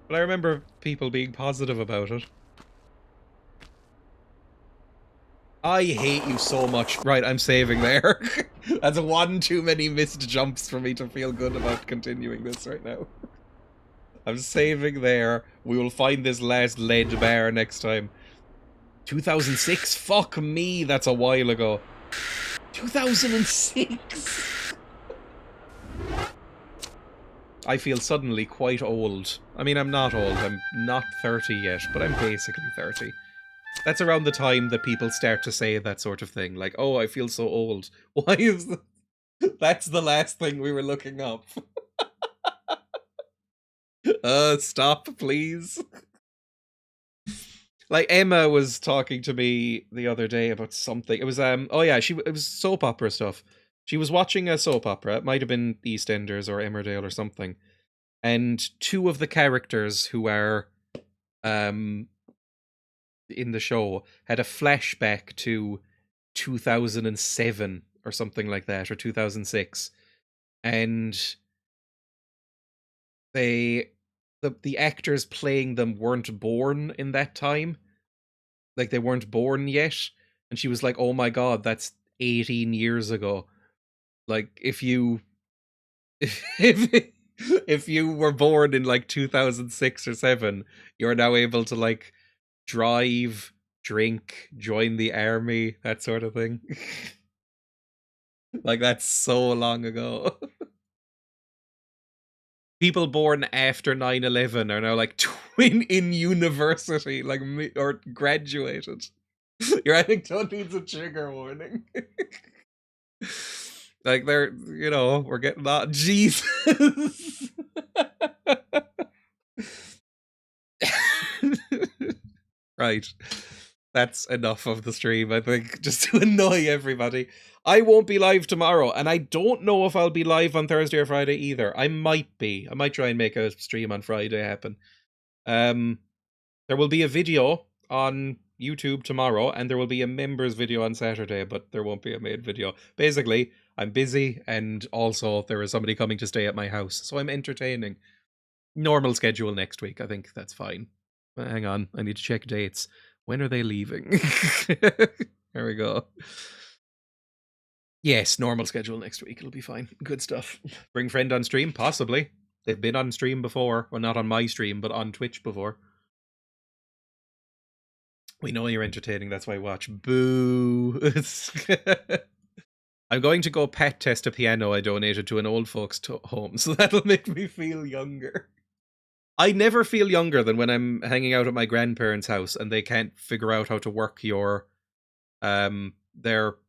But I remember people being positive about it. I hate you so much. Right, I'm saving there. That's one too many missed jumps for me to feel good about continuing this right now. I'm saving there. We will find this last lead bar next time. 2006? Fuck me, that's a while ago. 2006. I feel suddenly quite old. I mean, I'm not old. I'm not 30 yet, but I'm basically 30. That's around the time that people start to say that sort of thing. Like, oh, I feel so old. Why is that? That's the last thing we were looking up. Stop, please. Like, Emma was talking to me the other day about something. It was, oh yeah, it was soap opera stuff. She was watching a soap opera. It might have been EastEnders or Emmerdale or something. And two of the characters who are, in the show had a flashback to 2007 or something like that, or 2006. And the actors playing them weren't born in that time. Like, they weren't born yet. And she was like, oh my god, that's 18 years ago. Like, if you if you were born in like 2006 or 7, you're now able to like drive, drink, join the army, that sort of thing. Like, that's so long ago. People born after 9/11 are now like in university, like or graduated. Your anecdote needs a trigger warning. Like, they're, we're getting that. Jesus. Right. That's enough of the stream, I think, just to annoy everybody. I won't be live tomorrow, and I don't know if I'll be live on Thursday or Friday either. I might be. I might try and make a stream on Friday happen. There will be a video on YouTube tomorrow, and there will be a members video on Saturday, but there won't be a main video. Basically, I'm busy, and also there is somebody coming to stay at my house, so I'm entertaining. Normal schedule next week. I think that's fine. Hang on, I need to check dates. When are they leaving? There we go. Yes, normal schedule next week. It'll be fine. Good stuff. Bring friend on stream? Possibly. They've been on stream before. Well, not on my stream, but on Twitch before. We know you're entertaining, that's why I watch. Boo. I'm going to go pet test a piano I donated to an old folks' home, so that'll make me feel younger. I never feel younger than when I'm hanging out at my grandparents' house and they can't figure out how to work their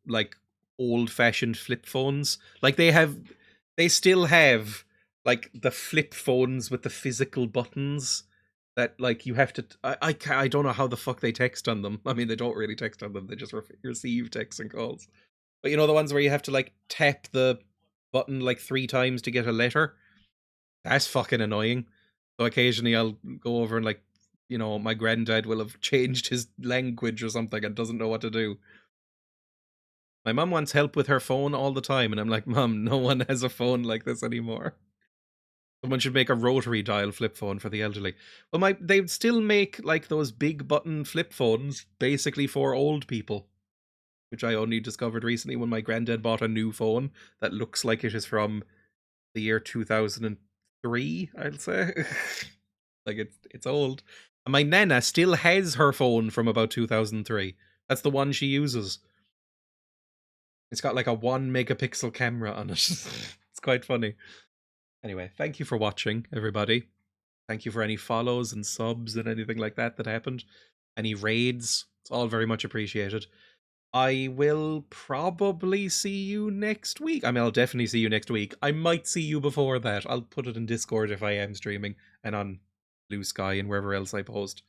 like old-fashioned flip phones. Like, they still have like the flip phones with the physical buttons that like you have to. I don't know how the fuck they text on them. I mean, they don't really text on them. They just receive texts and calls. But you know, the ones where you have to like tap the button like 3 times to get a letter? That's fucking annoying. So occasionally I'll go over and like, my granddad will have changed his language or something and doesn't know what to do. My mum wants help with her phone all the time, and I'm like, Mum, no one has a phone like this anymore. Someone should make a rotary dial flip phone for the elderly. Well, they still make like those big button flip phones basically for old people, which I only discovered recently when my granddad bought a new phone that looks like it is from the year 2003, I'd say. Like, it's old. And my nana still has her phone from about 2003. That's the one she uses. It's got like a 1 megapixel camera on it. It's quite funny. Anyway, thank you for watching, everybody. Thank you for any follows and subs and anything like that happened. Any raids. It's all very much appreciated. I will probably see you next week. I mean, I'll definitely see you next week. I might see you before that. I'll put it in Discord if I am streaming, and on Blue Sky and wherever else I post.